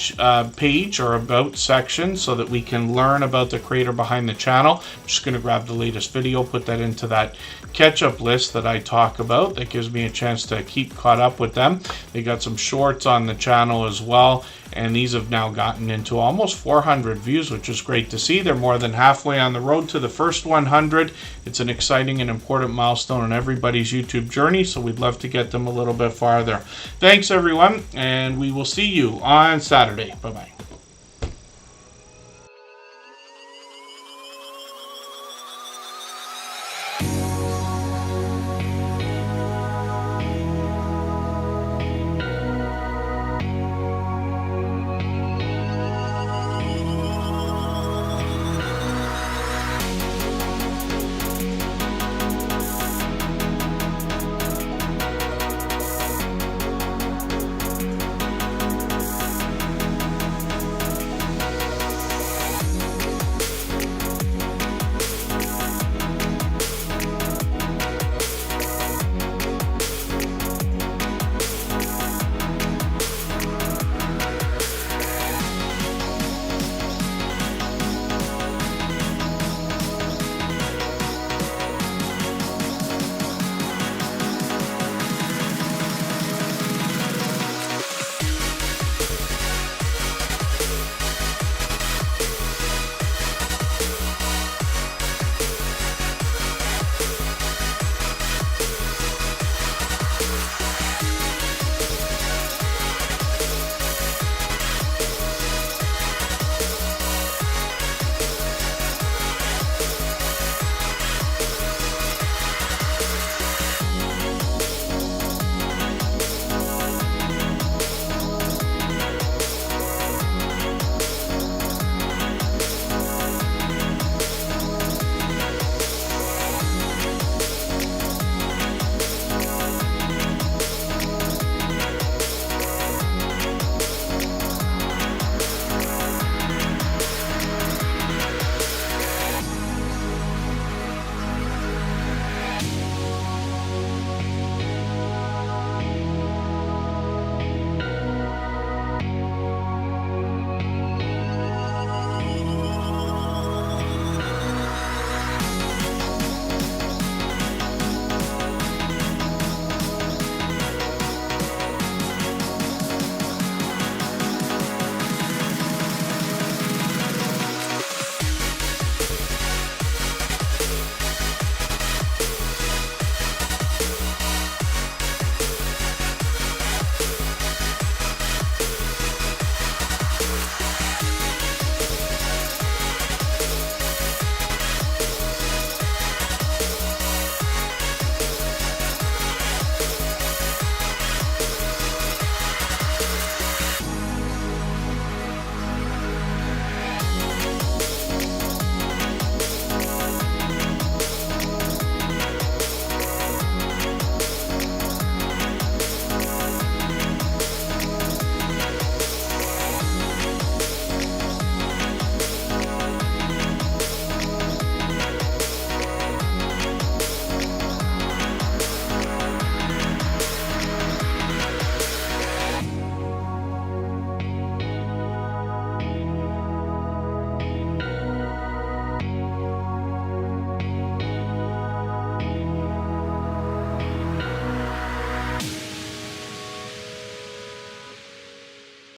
page or about section, so that we can learn about the creator behind the channel. I'm just going to grab the latest video, put that into that catch-up list that I talk about. That gives me a chance to keep caught up with them. They got some shorts on the channel as well, and these have now gotten into almost 400 views, which is great to see. They're more than halfway on the road to the first 100. It's an exciting and important milestone in everybody's YouTube journey, so we'd love to get them a little bit farther. Thanks, everyone, and we will see you on Saturday. Bye-bye.